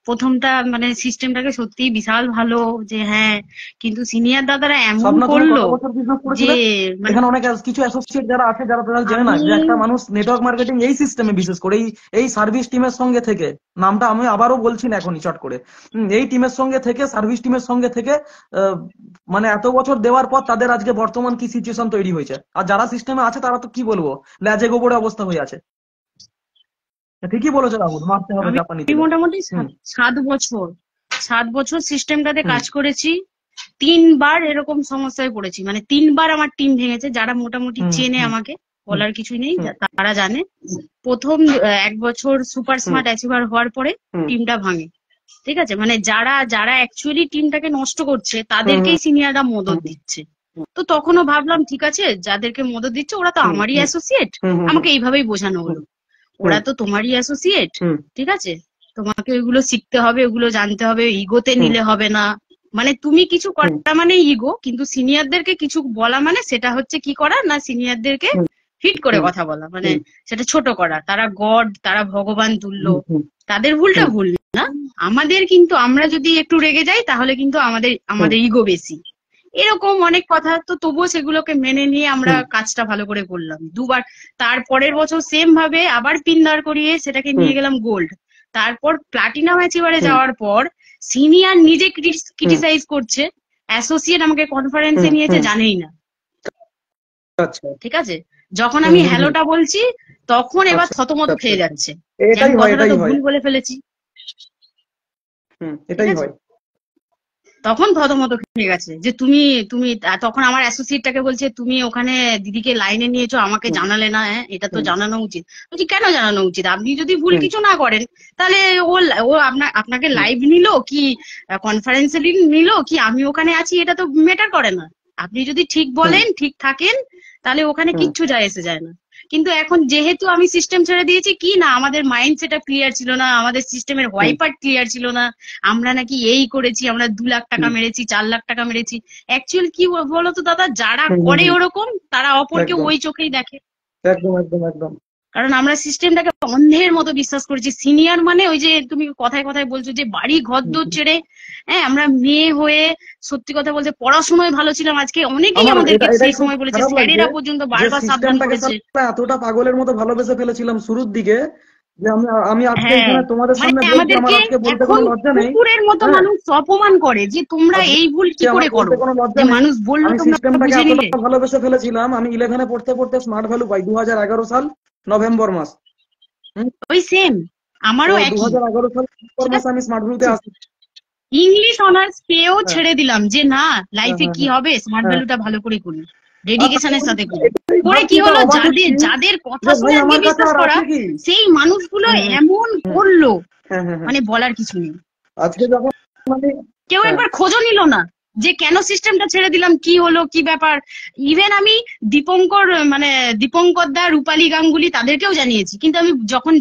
প্রথমটা মানে সিস্টেমটাকে সত্যি বিশাল ভালো, যে হ্যাঁ, কিন্তু সিনিয়র দাদারা এমন স্বপ্না, তুমি করলো কত বছর বিজনেস যে করেছিলে? মানে এখানে অনেক কিছু অ্যাসোসিয়েট যারা আছে, যারা তারা জেনে না আমি যে একটা মানুষ নেটওয়ার্ক মার্কেটিং এই সিস্টেমে, বিশেষ করে এই এই সার্ভিস টিমের সঙ্গে থেকে, নামটা আমি আবারও বলছি না এখনই চট করে, এই টিমের সঙ্গে থেকে, সার্ভিস টিমের সঙ্গে থেকে, আহ, মানে এত বছর দেওয়ার পর তাদের আজকে বর্তমান কি সিচুয়েশন তৈরি হয়েছে। আর যারা সিস্টেমে আছে, তারা তো কি বলবো, ল্যাজে গোবরে অবস্থা হয়ে আছে। ঠিকই বলেছো রাহুল, মারতে হবে আমি জাপানি তেলে। মোটামুটি হুম 7 বছর 7 বছর সিস্টেমটাতে হুম কাজ করেছি। 3বার এরকম সমস্যায় পড়েছি, মানে 3বার আমার টিম ভেঙেছে। যারা মোটামুটি হুম চেনে হুম আমাকে, হুম বলার কিছুই নেই, হুম তারা জানে। প্রথম 1 বছর সুপার হুম স্মার্ট অ্যাচিভার হওয়ার পরে হুম টিমটা ভাঙে। ঠিক আছে, মানে যারা যারা অ্যাকচুয়ালি টিমটাকে নষ্ট করছে, হুম তাদেরকেই সিনিয়ররা মদত হুম দিচ্ছে। তো তখনও ভাবলাম ঠিক আছে, যাদেরকে মদত দিচ্ছে ওরা তো হুম আমারই হুম অ্যাসোসিয়েট। হুম হুম আমাকে এইভাবেই বোঝানো হুম হলো, হুম ওরা তো তোমারই অ্যাসোসিয়েট। হুম ঠিক আছে, তোমাকে ওইগুলো শিখতে হবে, ওগুলো জানতে হবে, ইগোতে হুম নিলে হবে না। মানে তুমি কিছু হুম করা মানে ইগো, কিন্তু সিনিয়রদেরকে কিছু বলা মানে সেটা হচ্ছে কি করা না, সিনিয়রদেরকে হুম হিট করে হুম কথা বলা, মানে হুম সেটা ছোট করা। তারা গড, তারা ভগবান তুল্য, হুম হুম তাদের ভুলটা হুম ভুল না। আমাদের কিন্তু, আমরা যদি একটু রেগে যাই তাহলে কিন্তু আমাদের হুম আমাদের ইগো বেশি। এরকম অনেক কথা, তো তবুও সেগুলোকে মেনে নিয়ে আমরা হুম কাজটা ভালো করে করলাম 2বার। তার পরের বছর সেম ভাবে আবার পিন দাঁড় করিয়ে সেটাকে হুম নিয়ে গেলাম গোল্ড। তারপর প্লাটিনাম অ্যাচিভারে হুম যাওয়ার পর সিনিয়র নিজে হুম ক্রিটিসাইজ করছে, অ্যাসোসিয়েট আমাকে কনফারেন্সে হুম নিয়েছে, হুম জানেই না। আচ্ছা, ঠিক আছে, যখন হুম আমি হুম হুম হ্যালোটা বলছি, তখন এবার আচ্ছা থতমত আচ্ছা খেয়ে আচ্ছা, যাচ্ছে যে এটাই আমি হয়, কথাটা এটাই তো হয়। ভুল বলে ফেলেছি। হুম, ঠিক এটাই আছে, হয়। তখন থতমত খেয়ে গেছে যে তুমি তুমি তখন আমার অ্যাসোসিয়েটটাকে বলছে তুমি ওখানে দিদিকে লাইনে নিয়েছো, আমাকে জানালে না। হ্যাঁ, এটা তো জানানো উচিত। বলছি কেন জানানো উচিত? আপনি যদি ভুল কিছু না করেন তাহলে ও আপনাকে লাইভ নিল কি কনফারেন্সে নিল কি আমি ওখানে আছি, এটা তো ম্যাটার করে না। আপনি যদি ঠিক বলেন, ঠিক থাকেন, তাহলে ওখানে কিচ্ছু যায় এসে যায় না। কিন্তু এখন যেহেতু আমি সিস্টেম ছেড়ে দিয়েছি, কি না আমাদের মাইন্ড সেটআপ ক্লিয়ার ছিল না, আমাদের সিস্টেমের হোয়াইপার ক্লিয়ার ছিল না, আমরা নাকি এই করেছি, আমরা 2 লাখ টাকা মেরেছি, 4 লাখ টাকা মেরেছি। অ্যাকচুয়াল কি বলতো দাদা, যারা করে ওরকম তারা অপরকে ওই চোখেই দেখে। একদম একদম একদম। কারণ আমরা সিস্টেমটাকে অন্ধের মতো বিশ্বাস করেছি। সিনিয়র মানে ওই যে তুমি কথায় কথায় বলছো যে বাড়ি ঘর দূর ছেড়ে, হ্যাঁ আমরা মেয়ে হয়ে, সত্যি কথা বলতে পড়াশোনায় ভালো ছিলাম। আজকে অনেকেই আমাদেরকে সেই সময় বলেছে, স্যারেরা পর্যন্ত বারবার সাবধান করেছে। এতটা পাগলের মতো ভালোবেসে ফেলেছিলাম শুরুর দিকে যে আমি আজকে হ্যাঁ, এখানে তোমাদের সামনে মানে বলছি, আমার আমাদেরকে আজকে বলতে এখন কোনো লজ্জা নেই। কুকুরের মতো হ্যাঁ, মানুষ অপমান করে যে তোমরা এই ভুল কি করে করো, কোনো লজ্জা যে নেই। মানুষ বললো আমি তোমরা সিস্টেমটাকে বুঝে নিলে। এতটা ভালোবেসে ফেলেছিলাম, আমি 11-এ পড়তে পড়তে স্মার্ট ভ্যালু পাই 2011 সাল নভেম্বর মাস। ওই সেম আমারও একই। 2011 সাল নভেম্বর মাসে আমি স্মার্ট ভ্যালুতে আসি। ইংলিশ অনার্স পেয়েও ছেড়ে দিলাম যে না, লাইফে কি হবে, স্মার্ট হ্যাঁ। ভ্যালুটা ভালো করে করি, ডেডিকেশনের সাথে করি। এটাই করে ভাবছি, কি হলো, অবাক যাদের হচ্ছি যাদের কথা যে শুনে ভাই আজকে আমার কাছে বিশ্বাস আর করা, আছে কি। সেই মানুষগুলো এমন করলো, হ্যাঁ হ্যাঁ হ্যাঁ। মানে বলার কিছু নেই। আজকে যখন মানে কেউ একবার খোঁজও নিল না যে কেন সিস্টেমটা ছেড়ে দিলাম, কি হলো, কি ব্যাপার। ইভেন আমি দীপঙ্কর দা, রূপালী গাঙ্গুলি তাদেরকেও জানিয়েছি, কিন্তু আমি যখন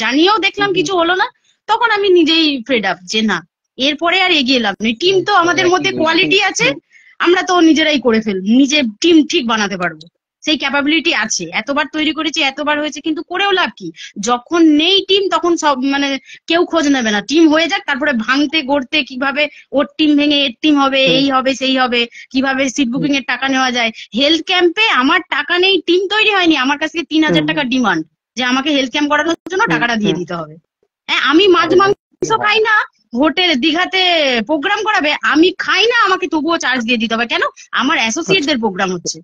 জানিয়েও দেখলাম কিছু হলো না, তখন আমি নিজেই ফেড আপ যে না, এরপরে আর এগিয়ে লাভ নেই। টিম তো আমাদের মধ্যে কোয়ালিটি আছে, আমরা তো নিজেরাই করে ফেলবো, নিজে টিম ঠিক বানাতে পারবো, সেই ক্যাপাবিলিটি আছে। এতবার তৈরি করেছি, এতবার হয়েছে, কিন্তু করেও লাভ কি? যখন নেই টিম তখন সব মানে কেউ খোঁজ নেবে না। টিম হয়ে যাক, তারপরে ভাঙতে গড়তে কিভাবে ওর টিম ভেঙে এর টিম হবে, এই হবে সেই হবে, কিভাবে সিট বুকিং এর টাকা নেওয়া যায়। হেলথ ক্যাম্পে আমার টাকা নেই, টিম তৈরি হয়নি, আমার কাছে 3000 টাকা ডিমান্ড যে আমাকে হেলথ ক্যাম্প করানোর জন্য টাকাটা দিয়ে দিতে হবে। হ্যাঁ, আমি মাছ মাংস খাই না, হোটেল দীঘাতে প্রোগ্রাম করাবে, আমি খাই না, আমাকে তবুও চার্জ দিয়ে দিতে হবে। কেন? আমার অ্যাসোসিয়েটদের প্রোগ্রাম হচ্ছে।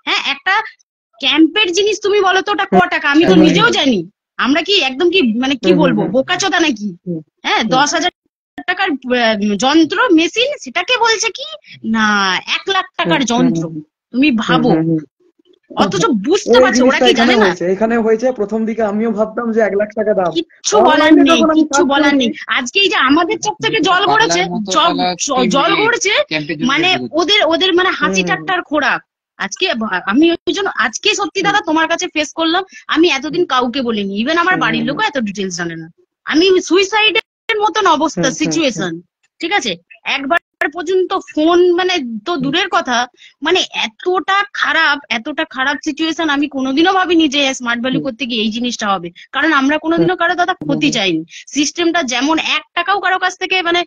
হ্যাঁ, একটা ক্যাম্পের জিনিস তুমি বলো তো ওটা ক টাকা, আমি তো নিজেও জানি। আমরা কি একদম কি মানে কি বলবো, বোকাচোদা নাকি? হ্যাঁ, 10,000 টাকার যন্ত্র মেশিন, সেটাকে বলছে কি না 1 লাখ টাকার যন্ত্র। তুমি ভাবো, অথচ বুঝতে পারছো ওরা কি জানে না। এখানে হয়েছে প্রথম দিকে আমিও ভাবতাম যে 1 লাখ টাকা দাম। কিচ্ছু বলার নেই, কিচ্ছু বলার নেই। আজকে এই যে আমাদের চোখ থেকে জল গড়েছে, জল গড়ছে, মানে ওদের মানে হাসি ঠাট্টার খোরাক। আজকে আমি ওই জন্য আজকে সত্যি দাদা তোমার কাছে ফেস করলাম। আমি এতদিন কাউকে বলিনি, ইভেন আমার বাড়ির লোকও এত ডিটেলস জানে না। আমি সুইসাইডের মতন অবস্থা, সিচুয়েশন, ঠিক আছে। একবার পর্যন্ত ফোন মানে তো দূরের কথা, মানে এতটা খারাপ সিচুয়েশন আমি কোনোদিনও ভাবিনি যে স্মার্ট ভ্যালু করতে গিয়ে এই জিনিসটা হবে। কারণ আমরা কোনোদিনও কারো দাদা ক্ষতি চাইনি। সিস্টেমটা যেমন 1 টাকাও কারো কাছ থেকে মানে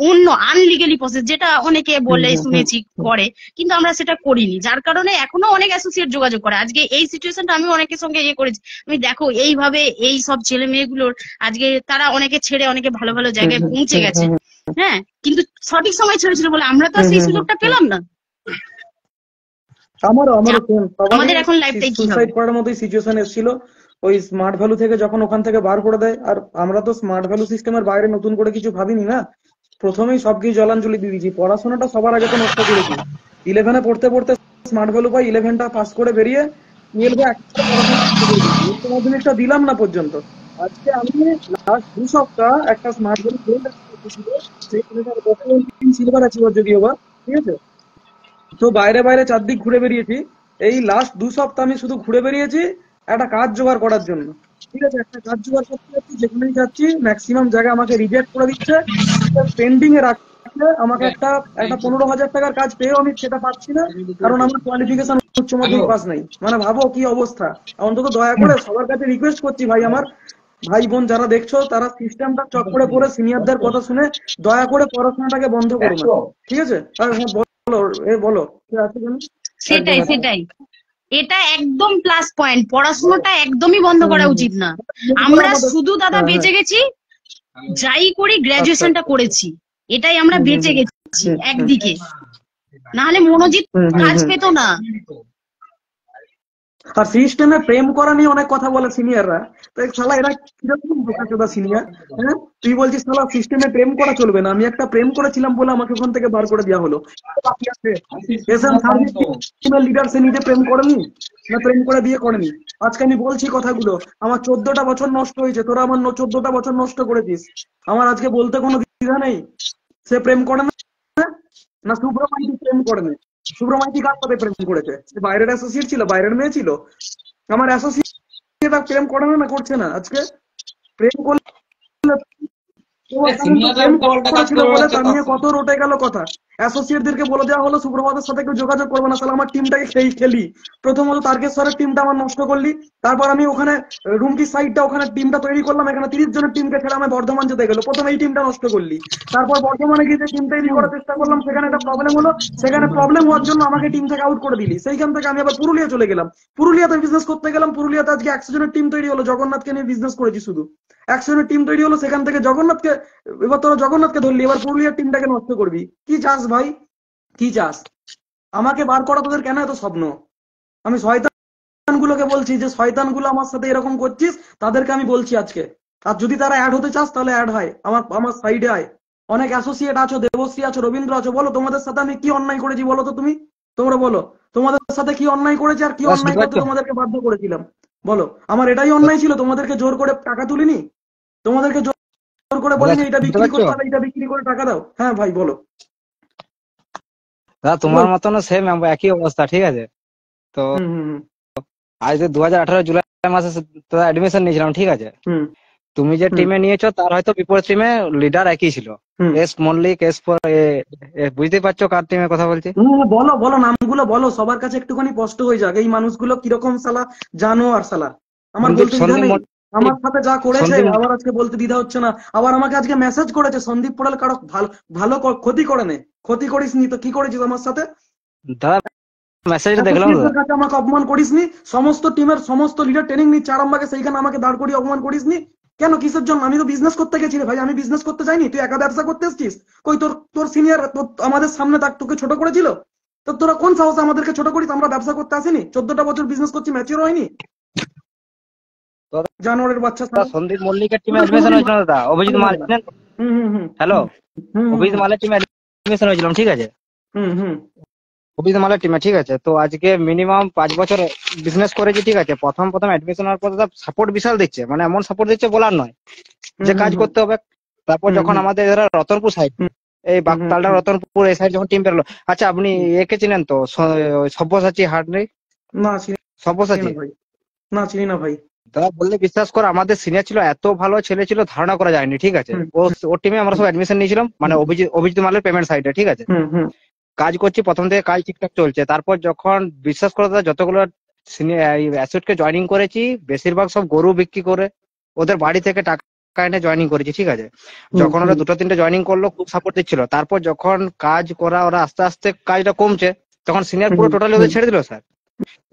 অন্য আনলিগালি প্রসেস, যেটা অনেকে বলে শুনেছি করে, কিন্তু আমরা সেটা করিনি। যার কারণে এখনো অনেক অ্যাসোসিয়েট যোগাযোগ করে। আজকে এই সিচুয়েশনটা আমি অনেকের সঙ্গে করেছি। আমি দেখো এইভাবে এই সব ছেলে মেয়েগুলোর আজকে তারা অনেকে ছেড়ে অনেকে ভালো ভালো জায়গায় পৌঁছে গেছে। হ্যাঁ, কিন্তু সঠিক সময় ছেড়েছিল বলে আমরা তো সেই সুযোগটা পেলাম না। আমাদের এখন লাইফটাই কি হবে, সুইসাইড করার মতোই সিচুয়েশন এসেছিল ওই স্মার্ট ভ্যালু থেকে, যখন ওখান থেকে বার করে দেয়। আর আমরা তো স্মার্ট ভ্যালু সিস্টেমের বাইরে নতুন করে কিছু ভাবিনি না, প্রথমেই সবকিছু জলাঞ্জলি দিয়ে দিয়েছি। পড়াশোনাটা সবার আগে তো নষ্ট করেছি। 11-এ পড়তে পড়তে স্মার্ট ভ্যালু পাই, 11টা পাস করে বেরিয়ে 12-এ উচ্চ মাধ্যমিকটা দিলাম না পর্যন্ত। আজকে আমি লাস্ট 2 সপ্তাহ একটা স্মার্ট ভ্যালু সিলভার অ্যাচিভার যদিও বা, ঠিক আছে। তো বাইরে বাইরে চারদিক ঘুরে বেরিয়েছি। এই লাস্ট 2 সপ্তাহ আমি শুধু ঘুরে বেরিয়েছি একটা কাজ জোগাড় করার জন্য, ঠিক আছে। একটা কাজ জোগাড় করতে যাচ্ছি, যেখানেই যাচ্ছি ম্যাক্সিমাম জায়গায় আমাকে রিজেক্ট করে দিচ্ছে, পেন্ডিং এ রাখছে। আমাকে একটা 15,000 টাকার কাজ পেয়েও আমি সেটা পাচ্ছি না, কারণ আমার কোয়ালিফিকেশন উচ্চ মাধ্যমিক পাস নাই। মানে ভাবো কি অবস্থা। অন্তত দয়া করে সবার কাছে রিকোয়েস্ট করছি, ভাই আমার ভাই বোন যারা দেখছো, তারা সিস্টেমটা চক্করে পড়ে সিনিয়রদের কথা শুনে দয়া করে পড়াশোনাটাকে বন্ধ করো না, ঠিক আছে। বলো কি আছে জানো? সেটাই এটা একদম প্লাস পয়েন্ট। পড়াশোনাটা একদমই বন্ধ করা উচিত না। আমরা শুধু দাদা বেঁচে গেছি, যাই করি গ্রাজুয়েশনটা করেছি, এটাই আমরা বেঁচে গেছি একদিকে, না হলে মনোজিৎ কাজ পেতো না। আর সিস্টেমে প্রেম করা নিয়ে অনেক কথা বলে সিনিয়ররা। তো শালা এরা কিরকম বোকাচোদা সিনিয়র? হ্যাঁ, তুই বলছিস শালা সিস্টেমে প্রেম করা চলবে না, আমি একটা প্রেম করেছিলাম বলে আমাকে ওখান থেকে বার করে দেওয়া হলো। বাকি আছে এসএন সার্ভিস টিমের লিডার, সে নিজে প্রেম করেনি না প্রেম করে বিয়ে করেনি? আজকে আমি বলছি কথাগুলো, আমার 14টা বছর নষ্ট হয়েছে, তোরা আমার 14টা বছর নষ্ট করেছিস। আমার আজকে বলতে কোনো দ্বিধা নেই। সে প্রেম করে না, না শুভ্র মাইতি প্রেম করেনি? শুভ্র মাইতি কার সাথে প্রেম করেছে? সে বাইরের অ্যাসোসিয়েট ছিল, বাইরের মেয়ে ছিল। আমার অ্যাসোসিয়েট প্রেম করে না, না করছে না? আজকে প্রেম করলে প্রেম করেছিল বলে তার নিয়ে কত রটে গেল কথা। অ্যাসোসিয়েটদেরকে বলে দেওয়া হলো সুপ্রভাতের সাথে কেউ যোগাযোগ করবে না, তাহলে আমার টিমটাকে খেলি। প্রথমত তারকেশ্বরের টিমটা আমার নষ্ট করলি, তারপর আমি ওখানে রুমকি সাইডটা ওখানে টিমটা তৈরি করলাম, এখানে 30 জনের টিমকে ছেড়ে আমি বর্ধমান যেতে গেল, প্রথম এই টিমটা নষ্ট করলি। তারপর বর্ধমানে গিয়ে যে টিম তৈরি করার চেষ্টা করলাম, সেখানে একটা প্রবলেম হলো, সেখানে প্রবলেম হওয়ার জন্য আমাকে টিম থেকে আউট করে দিলি। সেইখান থেকে আমি আবার পুরুলিয়া চলে গেলাম, পুরুলিয়াতে বিজনেস করতে গেলাম। পুরুলিয়াতে আজকে 100 জনের টিম তৈরি হলো, জগন্নাথকে নিয়ে বিজনেস করেছি শুধু। 100 জনের টিম তৈরি হলো, সেখান থেকে জগন্নাথকে, এবার তোরা জগন্নাথকে ধরলি, এবার পুরুলিয়ার টিমটাকে নষ্ট করবি। কি চাস ভাই, কি চাস? আমাকে বার করা তোদের কেন এত স্বপ্ন? আমি শয়তানগুলোকে বলছি যে শয়তানগুলো আমার সাথে এরকম করছিস, তাদেরকে আমি বলছি আজকে। আর যদি তারা অ্যাড হতে চাস তাহলে অ্যাড হয়, আমার সাইডে আয়। অনেক অ্যাসোসিয়েট আছো, দেবশ্রী আছো, রবীন্দ্র আছো, বলো তোমাদের সাথে আমি কি অন্যায় করেছি বলো তো তুমি। তোমরা বলো তোমাদের সাথে কি অন্যায় করেছি আর কি অন্যায় করতে তোমাদেরকে বাধ্য করেছিলাম বলো। আমার এটাই অন্যায় ছিল, তোমাদেরকে জোর করে টাকা তুলিনি, তোমাদেরকে জোর করে বলিনি এটা বিক্রি করতে হবে, এটা বিক্রি করে টাকা দাও। হ্যাঁ ভাই বলো। দাদা তোমার মতন সেম একই অবস্থা, ঠিক আছে? তো আজ 2018 জুলাই মাসে অ্যাডমিশন নিয়েছিলাম, ঠিক আছে? তুমি যে টিমে নিয়েছো তার হয়তো বিপরীত টিমে লিডার একই ছিল, এস মল্লিক, বুঝতে পারছো কার টিমের কথা বলছি? বলো বলো নামগুলো বলো, সবার কাছে একটুখানি স্পষ্ট হয়ে যাক এই মানুষগুলো কিরকম শালা জানো। আর শালা আমার বলতে দ্বিধা নেই, আমার সাথে যা করেছে আবার আজকে বলতে দ্বিধা হচ্ছে না। আবার আমাকে আজকে মেসেজ করেছে, সন্দীপ পোড়াল কারো ভালো ক্ষতি করে নে, ক্ষতি করিসনি তো কি করেছিস আমার সাথে? দাদা মেসেজটা দেখলাম, কাছে আমাকে অপমান করিসনি, সমস্ত টিমের সমস্ত লিডার ট্রেনিং নিচ্ছে আরামবাগে, সেইখানে আমাকে দাঁড় করিয়ে অপমান করিসনি কেন? কিসের জন্য? আমি তো বিজনেস করতে গেছি রে ভাই, আমি বিজনেস করতে যাইনি। তুই একা ব্যবসা করতে এসছিস? কই তোর সিনিয়র আমাদের সামনে তোকে ছোট করেছিল? তো তোরা কোন সাহসে আমাদেরকে ছোট করিস? আমরা ব্যবসা করতে আসিনি, 14টা বছর বিজনেস করছি, ম্যাচিওর হয়নি জানোয়ারের বাচ্চা। সন্দীপ মল্লিকের টিমে অ্যাডমিশন হয়েছিল দাদা, অভিজিৎ মাল। হ্যালো, অভিজিৎ মালের টিমে অ্যাডমিশন হয়েছিলাম, ঠিক আছে? অভিজিৎ মালের টিমে, ঠিক আছে? তো আজকে মিনিমাম 5 বছর বিজনেস করেছি, ঠিক আছে? প্রথম অ্যাডমিশন হওয়ার পর সাপোর্ট বিশাল দিচ্ছে, মানে এমন সাপোর্ট দিচ্ছে বলার নয়, যে কাজ করতে হবে। তারপর যখন আমাদের রতনপুর সাইড, এই বাগতালটা রতনপুর এই সাইড যখন টিম বেরোলো, আচ্ছা আপনি একে চিনেন তো, সব্যসাচী হাটনি? না সব্যসাচী না, চিনি না ভাই। দাদা বললে বিশ্বাস করো, আমাদের সিনিয়র ছিল, এত ভালো ছেলে ছিল ধারণা করা যায়নি, ঠিক আছে? ওর টিমে আমরা সব অ্যাডমিশন নিয়েছিলাম, মানে অভিজিৎ মালের পেমেন্ট সাইডে, ঠিক আছে? কাজ করছি, প্রথম থেকে কাজ ঠিকঠাক চলছে। তারপর যখন বিশ্বাস করে দাদা, যতগুলো অ্যাসেটকে জয়েনিং করেছি, বেশিরভাগ সব গরু বিক্রি করে ওদের বাড়ি থেকে টাকা এনে জয়েনিং করেছি, ঠিক আছে? যখন ওরা 2-3টে জয়েনিং করলো, খুব সাপোর্ট দিচ্ছিল। তারপর যখন কাজ করা ওরা আস্তে আস্তে কাজটা কমছে, তখন সিনিয়র পুরো টোটালি ওদের ছেড়ে দিল স্যার।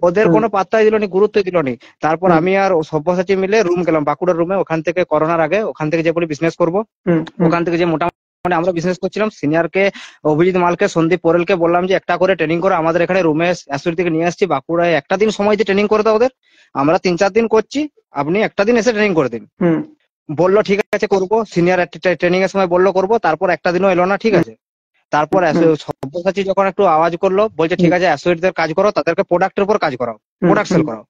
ওদের কোনো পাত্তাই দিল নি, গুরুত্ব দিল নি। তারপর আমি আর সব্যসাচী মিলে রুম গেলাম, বাঁকুড়ার রুমে। ওখান থেকে করোনার আগে ওখান থেকে যে বলি বিজনেস করবো, ওখান থেকে যে মোটামুটি আমরা বিজনেস করছিলাম, সিনিয়রকে, অভিজিৎ মালকে, সন্দীপ পোরেলকে বললাম যে একটা করে ট্রেনিং করে আমাদের এখানে রুমে অ্যাসুরি থেকে নিয়ে আসছি, বাঁকুড়ায় একটা দিন সময় দিয়ে ট্রেনিং করে দাও ওদের, আমরা 3-4 দিন করছি, আপনি একটা দিন এসে ট্রেনিং করে দিন। বললো ঠিক আছে করবো, সিনিয়র ট্রেনিং এর সময় বললো করবো, তারপর একটা দিনও এলো না, ঠিক আছে? তারপর সব্যসাচী যখন একটু আওয়াজ করলো, বলছে ঠিক আছে অ্যাসোসিয়েটদের কাজ করো, তাদেরকে প্রোডাক্টের উপর কাজ করাও, প্রোডাক্ট সেল করাও।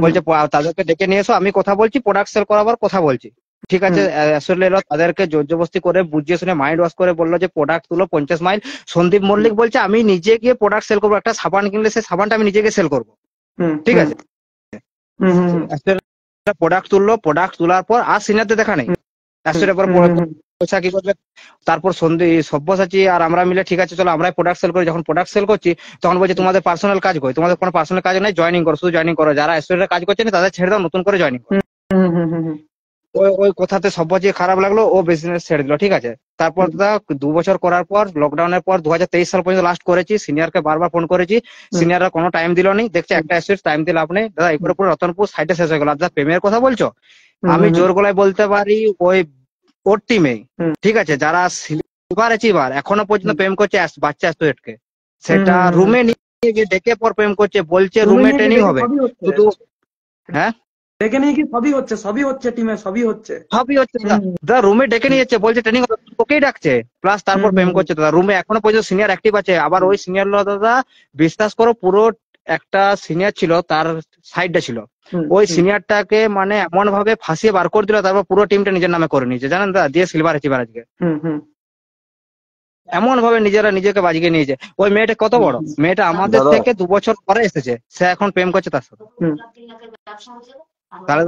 বলছে তাদেরকে ডেকে নিয়ে এসো, আমি কথা বলছি, প্রোডাক্ট সেল করাবার কথা বলছি, ঠিক আছে? অ্যাসোসিয়েট এলো, তাদেরকে জোরজবস্তি করে বুঝিয়ে শুনে মাইন্ড ওয়াশ করে বললো যে প্রোডাক্ট তুলো 50 মাইল। সন্দীপ মল্লিক বলছে আমি নিজে গিয়ে প্রোডাক্ট সেল করবো, একটা সাবান কিনলে সেই সাবানটা আমি নিজে গিয়ে সেল করবো, ঠিক আছে? প্রোডাক্ট তুললো, প্রোডাক্ট তোলার পর আর সিনিয়রদের দেখা নেই, অ্যাসোসিয়েটের পর পয়সা কি করবে। তারপর সব্যসাচী আর আমরা মিলে ঠিক আছে চলো আমরাই প্রোডাক্ট সেল করি। যখন প্রোডাক্ট সেল করছি তখন বলছে তোমাদের পার্সোনাল কাজ করি, তোমাদের কোনো পার্সোনাল কাজ নেই, জয়েনিং করো, শুধু জয়েনিং করো, যারা অ্যাসোসিয়েটের কাজ করছে না তাদের ছেড়ে দাও, নতুন করে জয়েনিং করো। ওই কথাতে সব্যসাচী খারাপ লাগলো, ও বিজনেস ছেড়ে দিল, ঠিক আছে? তারপর 2 বছর করার পর, লকডাউনের পর 2023 সাল পর্যন্ত লাস্ট করেছি। সিনিয়রকে বারবার ফোন করেছি, সিনিয়ররা কোনো টাইম দিল নি। দেখছে একটা অ্যাসোসিয়েট টাইম দিলে আপনি দাদা এই করে পুরো রতনপুর সাইডে শেষ হয়ে গেল। আপনার প্রেমের কথা বলছো, আমি জোর গলায় বলতে পারি ওর টিমে, ঠিক আছে, যারা সিলভার অ্যাচিভার এখনো পর্যন্ত প্রেম করছে বাচ্চা অ্যাসোসিয়েটকে, সেটা রুমে নিয়ে গিয়ে ডেকে পর প্রেম করছে, বলছে রুমে রুমে নিয়ে ট্রেনিং গিয়ে হবে সবই হচ্ছে, শুধু। হ্যাঁ, ডেকে নিয়ে কি সবই হচ্ছে টিমে, সবই হচ্ছে। সবই হচ্ছে দাদা। হুম দাদা রুমে ডেকে নিয়ে যাচ্ছে, বলছে ট্রেনিং হবে, ওকেই ডাকছে, প্লাস হুম তারপর হুম প্রেম হুম করছে দাদা। রুমে এখনো পর্যন্ত সিনিয়র অ্যাক্টিভ আছে। আবার হুম ওই সিনিয়র দাদা, বিশ্বাস করো, পুরো একটা সিনিয়র ছিল, তার সাইডটা ছিল, হুম ওই হুম সিনিয়রটাকে মানে এমন ভাবে ফাঁসিয়ে বার করে দিল, তারপর পুরো টিমটা নিজের নামে করে নিয়েছে, জানেন দাদা, দিয়ে সিলভার অ্যাচিভার আজকে। হুম হুম এমন ভাবে নিজেকে বাজিয়ে নিয়েছে। ওই মেয়েটা কত হুম বড়, মেয়েটা আমাদের দাদা থেকে 2 বছর পরে এসেছে, সে এখন প্রেম করছে তার সাথে। হুম তাহলে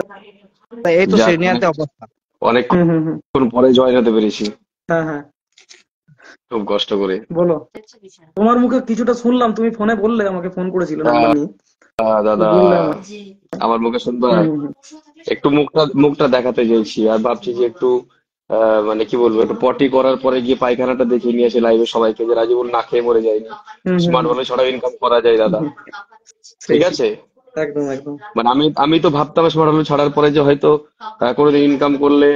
এই তো যাক, সিনিয়রদের অবস্থা। অনেকক্ষণ হুম হুম হুম পরে জয়েন হতে পেরেছি, হ্যাঁ হ্যাঁ, খুব কষ্ট করে। বলো। তোমার মুখে কিছুটা শুনলাম, তুমি ফোনে বললে, আমাকে ফোন করেছিল নাম্বার নিয়ে, তো দাদা, বললে আমার। আমার মুখে শুনবা, হুম হুম একটু মুখটা দেখাতে চাইছি, আর ভাবছি যে একটু মানে কি বলবো, একটু পটি করার পরে গিয়ে পায়খানাটা দেখিয়ে নিয়ে আসে লাইভে সবাইকে, যে রাজীবুল না খেয়ে মরে যায়নি, হুম হুম স্মার্ট হুম ভাবে ছড়া ইনকাম করা যায় হুম দাদা, হুম, সেই ঠিক সেই, আছে। একদম একদম। মানে আমি তো ভাবতাম স্মার্ট ভাবে ছাড়ার পরে যে হয়তো কোনোদিন ইনকাম করলে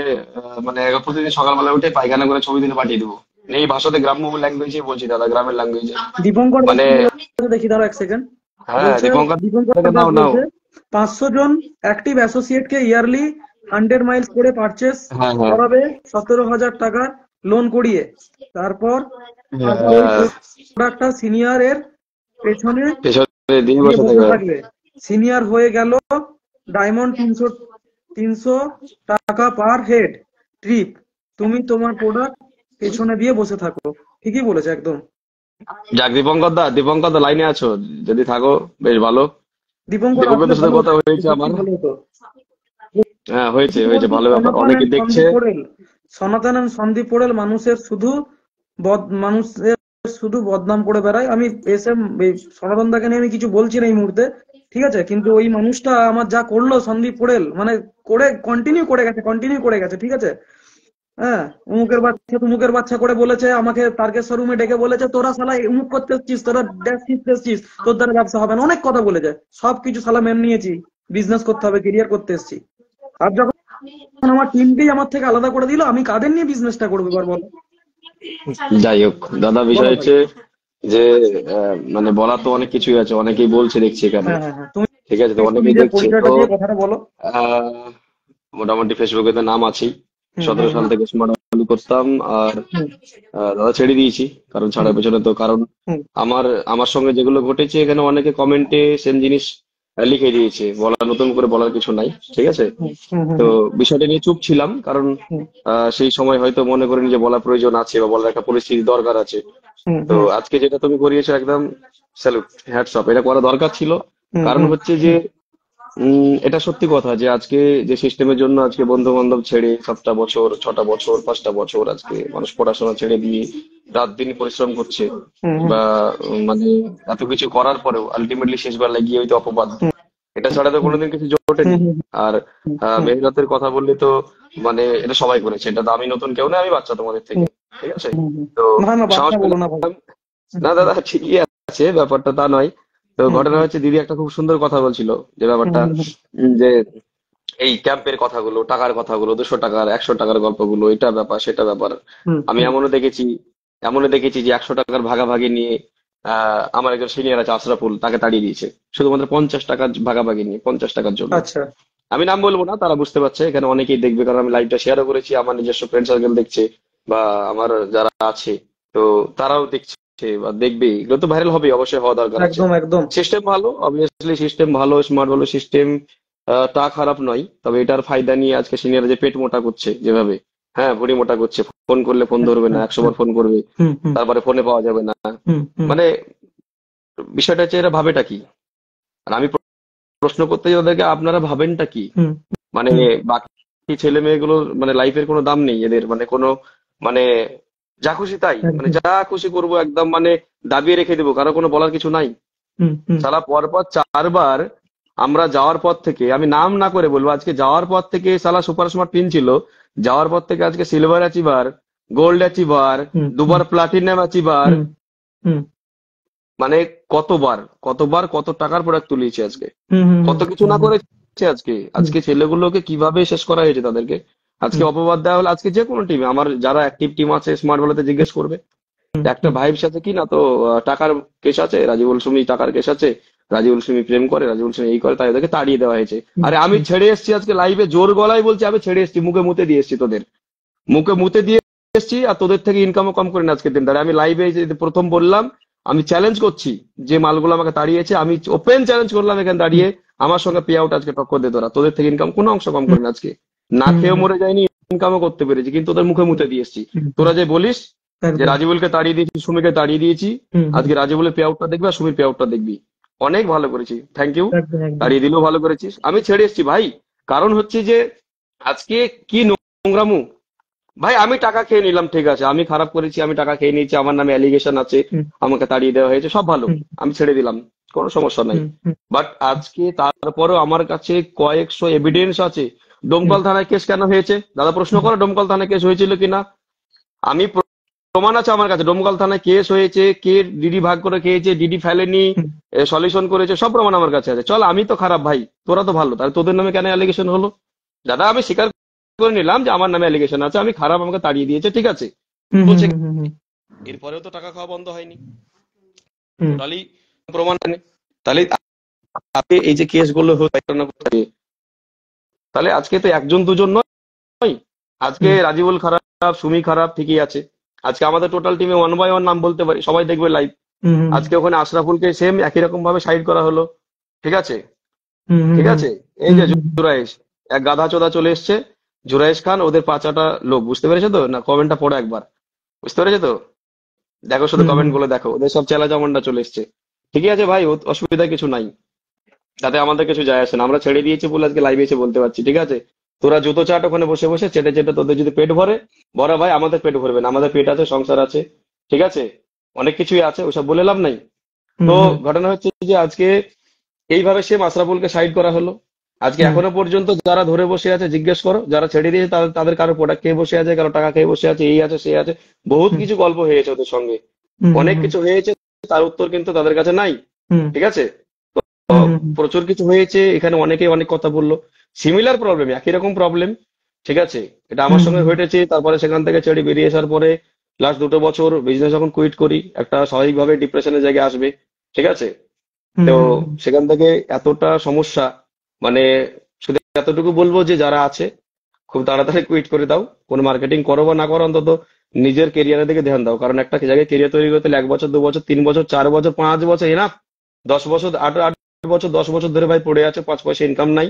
মানে প্রতিদিন সকালবেলা উঠে পায়খানা করে ছবি দিতে পাঠিয়ে দেবো। এই ভাষাতে গ্রাম্য ল্যাঙ্গুয়েজে বলছি দাদা, গ্রামের ল্যাঙ্গুয়েজে। দীপঙ্কর দাস মানে কি বলেছে দেখি, দাঁড়া এক সেকেন্ড। হ্যাঁ, বলছে, দীপঙ্কর দীপঙ্কর থেকে দাস নাও নাও। বলছে 500 জন অ্যাক্টিভ অ্যাসোসিয়েট কে ইয়ারলি 100 মাইলস করে পারচেস হ্যাঁ হ্যাঁ করাবে 17,000 টাকা লোন করিয়ে, তারপর আবার ওই হ্যাঁ, প্রোডাক্টটা সিনিয়র এর পেছনে পেছনে দিয়ে দিয়ে বসে বসে থাকবে। থাকবে। সিনিয়র হয়ে গেল ডায়মন্ড 300 টাকা পার হেড ট্রিপ, তুমি তোমার প্রোডাক্ট পেছনে দিয়ে বসে থাকো। ঠিকই বলেছে একদম। যাক, দীপঙ্কর দা লাইনে আছো, যদি থাকো বেশ ভালো। দীপঙ্কর দীপঙ্কর আসলে দার সাথে ভালো কথা হতো, হয়েছে সত্যি আমার। ভালো হতো। হ্যাঁ, হয়েছে যদি হয়েছে, বলছি ভালো ব্যাপার, সনাতন অনেকে অ্যান্ড দেখছে। সন্দীপ পোড়েল, সনাতন অ্যান্ড সন্দীপ পোড়েল মানুষের শুধু বদনাম করে বেড়ায়। আমি এসে এই সনাতন দাকে নিয়ে আমি কিছু বলছি না এই মুহূর্তে, ঠিক আছে, কিন্তু ওই মানুষটা আমার যা করলো সন্দীপ পোড়েল, মানে করে কন্টিনিউ করে গেছে, ঠিক আছে। হ্যাঁ, উমুকের বাচ্চা তুমুকের বাচ্চা করে বলেছে আমাকে, তারকেশ্বর রুমে ডেকে বলেছে তোরা শালা উমুক করতে এসছিস, তোরা ড্যাশ শিখতে এসছিস, তোর দ্বারা ব্যবসা হবে না, অনেক কথা বলেছে। সবকিছু শালা মেনে নিয়েছি, বিজনেস করতে হবে, কেরিয়ার করতে এসছি। আর যখন আমার টিমকেই আমার থেকে আলাদা করে দিল, আমি কাদের নিয়ে বিজনেসটা করবো এবার বলো। যাই হোক দাদা, বলো বিষয় ভাই। হচ্ছে যে মানে বলার তো অনেক কিছুই আছে, অনেকেই বলছে দেখছি এখানে, হ্যাঁ হ্যাঁ হ্যাঁ, তুমি ঠিক আছে, তো একটু অনেকেই নিজের দেখছে তো। পরিচয়টা দিয়ে কথাটা বলো। আহ, মোটামুটি ফেসবুকে তো নাম আছেই, হুম 17 হুম সাল থেকে স্মার্ট চালু করতাম, আর হুম দাদা ছেড়ে দিয়েছি, কারণ হুম ছাড়ার পেছনে তো কারণ হুম আমার আমার সঙ্গে যেগুলো ঘটেছে, এখানে অনেকে কমেন্টে সেম জিনিস লিখে দিয়েছে, নতুন করে বলার কিছু নাই, ঠিক আছে। হুম হুম হুম তো হুম বিষয়টা নিয়ে চুপ ছিলাম, কারণ হুম সেই সময় হয়তো মনে করিনি যে বলার প্রয়োজন আছে বা বলার একটা পরিস্থিতি দরকার আছে। হুম তো হুম আজকে যেটা তুমি করিয়েছো, একদম স্যালুট, হ্যাটস অফ, এটা করা দরকার ছিল। হুম কারণ হুম হচ্ছে যে এটা সত্যি কথা যে আজকে যে সিস্টেমের জন্য আজকে বন্ধু বান্ধব ছেড়ে 7টা বছর, 6টা বছর, 5টা বছর আজকে মানুষ পড়াশোনা ছেড়ে দিয়ে রাত দিন পরিশ্রম করছে, হুম হুম বা মানে এত কিছু করার পরেও আলটিমেটলি শেষ বেলায় গিয়ে হয়তো অপবাদ, এটা ছাড়া তো কোনোদিন কিছু জোটেনি। হুম আর হুম মেহনতের কথা বললে তো মানে এটা সবাই করেছে, এটা তো আমি নতুন কেউ না, আমি বাচ্চা তোমাদের থেকে, হুম ঠিক আছে। হুম হুম। তো না না, সাহস বাচ্চা বলো পেলাম। না ভাই। হুম না হুম দাদা, ঠিকই আছে, ব্যাপারটা তা নয়। তো হুম ঘটনা হুম হচ্ছে, দিদি একটা খুব সুন্দর কথা বলছিল, যে হুম ব্যাপারটা হুম যে এই ক্যাম্পের কথাগুলো, টাকার কথাগুলো, 200 টাকার 100 টাকার গল্পগুলো, এটা ব্যাপার সেটা ব্যাপার। হুম আমি হুম। এমনও দেখেছি যে 100 টাকার ভাগাভাগি নিয়ে আমার একজন সিনিয়র আছে আশরাফুল, তাকে তাড়িয়ে দিয়েছে শুধুমাত্র 50 টাকার ভাগাভাগি নিয়ে, 50 টাকার জন্য। আচ্ছা। আমি নাম বলবো না, তারা বুঝতে পারছে, এখানে অনেকেই দেখবে, কারণ আমি লাইভটা শেয়ারও করেছি, আমার নিজস্ব ফ্রেন্ড সার্কেল দেখছে, বা আমার যারা আছে, তো তারাও দেখছে বা দেখবে, এগুলো তো ভাইরাল হবে, অবশ্যই হওয়া দরকার আছে। একদম একদম। সিস্টেম ভালো, অবভিয়াসলি সিস্টেম ভালো, স্মার্ট ভালো সিস্টেম, তা খারাপ নয়, তবে এটার ফায়দা নিয়ে আজকে সিনিয়ররা যে পেট মোটা করছে যেভাবে, হ্যাঁ ভুঁড়ি মোটা করছে, ফোন করলে ফোন হুম ধরবে না, হুম 100 বার ফোন করবে, হুম হুম তারপরে ফোনে পাওয়া যাবে না, হুম হুম মানে বিষয়টা হচ্ছে এরা ভাবেটা কি। আর আমি প্রশ্ন করতে যাই ওদেরকে, আপনারা ভাবেনটা কি? হুম মানে হুম, বাকি ছেলে মেয়েগুলোর মানে লাইফের কোনো দাম নেই এদের, মানে কোনো মানে যা খুশি তাই, মানে একদম। যা খুশি করবো, একদম মানে দাবিয়ে রেখে দেবো, কারো কোনো বলার কিছু নাই। হুম হুম সালা পরপর 4 বার আমরা যাওয়ার পর থেকে, আমি নাম না করে বলবো, আজকে যাওয়ার পর থেকে সালা সুপার স্মার্ট টিম ছিল, যাওয়ার পর থেকে আজকে সিলভার অ্যাচিভার, গোল্ড অ্যাচিভার, হুম হুম 2বার প্লাটিনাম অ্যাচিভার, হুম হুম মানে কতবার কতবার কত টাকার প্রোডাক্ট তুলিয়েছে আজকে, হুম হুম কত কিছু না করেছে আজকে। হুম আজকে ছেলেগুলোকে কিভাবে শেষ করা হয়েছে তাদেরকে, আজকে হুম অপবাদ দেওয়া হলে, আজকে যে কোনো টিমে আমার যারা অ্যাক্টিভ টিম আছে স্মার্ট বলাতে জিজ্ঞেস করবে, একটা ভাইয়ের সাথে কি না তো টাকার কেস আছে, রাজিবুল সুমি টাকার কেস আছে, রাজিবুল সুমি প্রেম করে, রাজিবুল সুমি এই করে, তাই ওদেরকে তাড়িয়ে দেওয়া হয়েছে। আরে আমি ছেড়ে এসেছি আজকে লাইভে, জোর গলায় বলছি আমি ছেড়ে এসেছি, মুখে মুতে দিয়ে এসেছি, তোদের মুখে মুতে দিয়ে এসেছি, আর তোদের থেকে ইনকামও কম করে না আজকের দিন ধরে। আমি লাইভে প্রথম বললাম, আমি চ্যালেঞ্জ করছি যে মালগুলো আমাকে তাড়িয়েছে, আমি ওপেন চ্যালেঞ্জ করলাম এখানে দাঁড়িয়ে, আমার সঙ্গে পে আউট আজকে টক্কর দে তোরা, তোদের থেকে ইনকাম কোনো অংশ কম করে না আজকে, না খেয়েও মরে যায়নি, ইনকামও করতে পেরেছি, কিন্তু তোদের মুখে মুতে দিয়ে এসেছি। তোরা যে বলিস যে রাজিবুলকে তাড়িয়ে দিয়েছি, সুমিকে তাড়িয়ে দিয়েছি, আজকে রাজিবুলের পে আউটটা দেখবি আর সুমির পে আউটটা দেখবি, অনেক ভালো করেছি, থ্যাংক ইউ। তাড়িয়ে দিলেও ভালো করেছিস, আমি ছেড়ে এসেছি ভাই। কারণ হচ্ছে যে আজকে কি নোংরামু ভাই, আমি টাকা খেয়ে নিলাম, ঠিক আছে, আমি খারাপ করেছি, আমি টাকা খেয়ে নিয়েছি, আমার নামে অ্যালিগেশন আছে, আমাকে তাড়িয়ে দেওয়া হয়েছে, সব ভালো, আমি ছেড়ে দিলাম, কোনো সমস্যা নাই। বাট আজকে তারপরেও আমার কাছে কয়েকশো এভিডেন্স আছে। ডোমকল থানায় কেস কেন হয়েছে দাদা, প্রশ্ন করো ডোমকল থানায় কেস হয়েছিল কিনা, আমি প্রমাণ আছে আমার কাছে, ডোমকল থানায় কেস হয়েছে, কে ডিডি ভাগ করে খেয়েছে, ডিডি ফেলেনি, সলিউশন করেছে, সব প্রমাণ আমার কাছে আছে। চল আমি তো খারাপ ভাই, তোরা তো ভালো, তাহলে তোদের নামে কেন অ্যালিগেশন হলো? দাদা আমি স্বীকার করে নিলাম যে আমার নামে অ্যালিগেশন আছে, আমি খারাপ, আমাকে তাড়িয়ে দিয়েছে, ঠিক আছে, বলছে এরপরেও তো টাকা খাওয়া বন্ধ হয়নি, টোটালি প্রমাণ নেই। তাহলে আপনি এই যে কেসগুলো হচ্ছে, তাহলে আজকে তো একজন দুজন নয়, আজকে রাজিবুল খারাপ, সুমি খারাপ, ঠিকই আছে, আজকে আমাদের টোটাল টিমে 1 by 1 নাম বলতে পারি, সবাই দেখবে লাইভ। আজকে ওখানে আশরাফুলকে সেম একই রকম ভাবে সাইড করা হলো, ঠিক আছে, ঠিক আছে। এই যে জুরাইশ, এক গাধা চোদা চলে এসছে, জুরাইশ খান, ওদের 5-6টা লোক, বুঝতে পেরেছো তো না? কমেন্টটা পড়ো একবার, বুঝতে পেরেছো তো? দেখো শুধু কমেন্ট গুলো দেখো, ওদের সব চেলা চামুন্ডা চলে এসছে, ঠিকই আছে ভাই, অসুবিধা কিছু নাই, তাতে আমাদের কিছু যায় আসে না, আমরা ছেড়ে দিয়েছি বলে আজকে লাইভে এসে বলতে পারছি, ঠিক আছে। তোরা জুতো চাট ওখানে বসে বসে চেটে চেটে, তোদের যদি পেট ভরে ভরা ভাই, আমাদের পেট ভরবে না, আমাদের পেট আছে, সংসার আছে, ঠিক আছে, অনেক কিছুই আছে, ওসব বলে লাভ নাই। তো ঘটনা হচ্ছে যে আজকে এইভাবে সে আশরাফুলকে সাইড করা হলো। আজকে এখনো পর্যন্ত যারা ধরে বসে আছে জিজ্ঞেস করো, যারা ছেড়ে দিয়েছে তাদের কারো প্রোডাক্ট খেয়ে বসে আছে, কারো টাকা খেয়ে বসে আছে, এই আছে সে আছে, বহুত কিছু গল্প হয়েছে ওদের সঙ্গে, অনেক কিছু হয়েছে, তার উত্তর কিন্তু তাদের কাছে নাই, ঠিক আছে। প্রচুর কিছু হয়েছে, এখানে অনেকেই অনেক কথা বললো, সিমিলার প্রবলেম, একই রকম প্রবলেম, ঠিক আছে। এটা আমার সঙ্গে ঘটেছে, তারপরে সেখান থেকে ছেড়ে বেরিয়ে আসার পরে লাস্ট 2 বছর বিজনেস যখন কুইট করি, একটা স্বাভাবিকভাবে ডিপ্রেশনের জায়গায় আসবে, ঠিক আছে। তো সেখান থেকে এতটা সমস্যা, মানে শুধু এতটুকু বলবো যে যারা আছে খুব তাড়াতাড়ি কুইট করে দাও, কোনো মার্কেটিং করো বা না করো, অন্তত নিজের কেরিয়ারের দিকে ধ্যান দাও, কারণ একটা জায়গায় কেরিয়ার তৈরি করতে 1 বছর 2 বছর 3 বছর 4 বছর 5 বছর এনাফ, 10 বছর 8 বছর 10 বছর ধরে ভাই পড়ে আছে, 5 পয়সা ইনকাম নাই,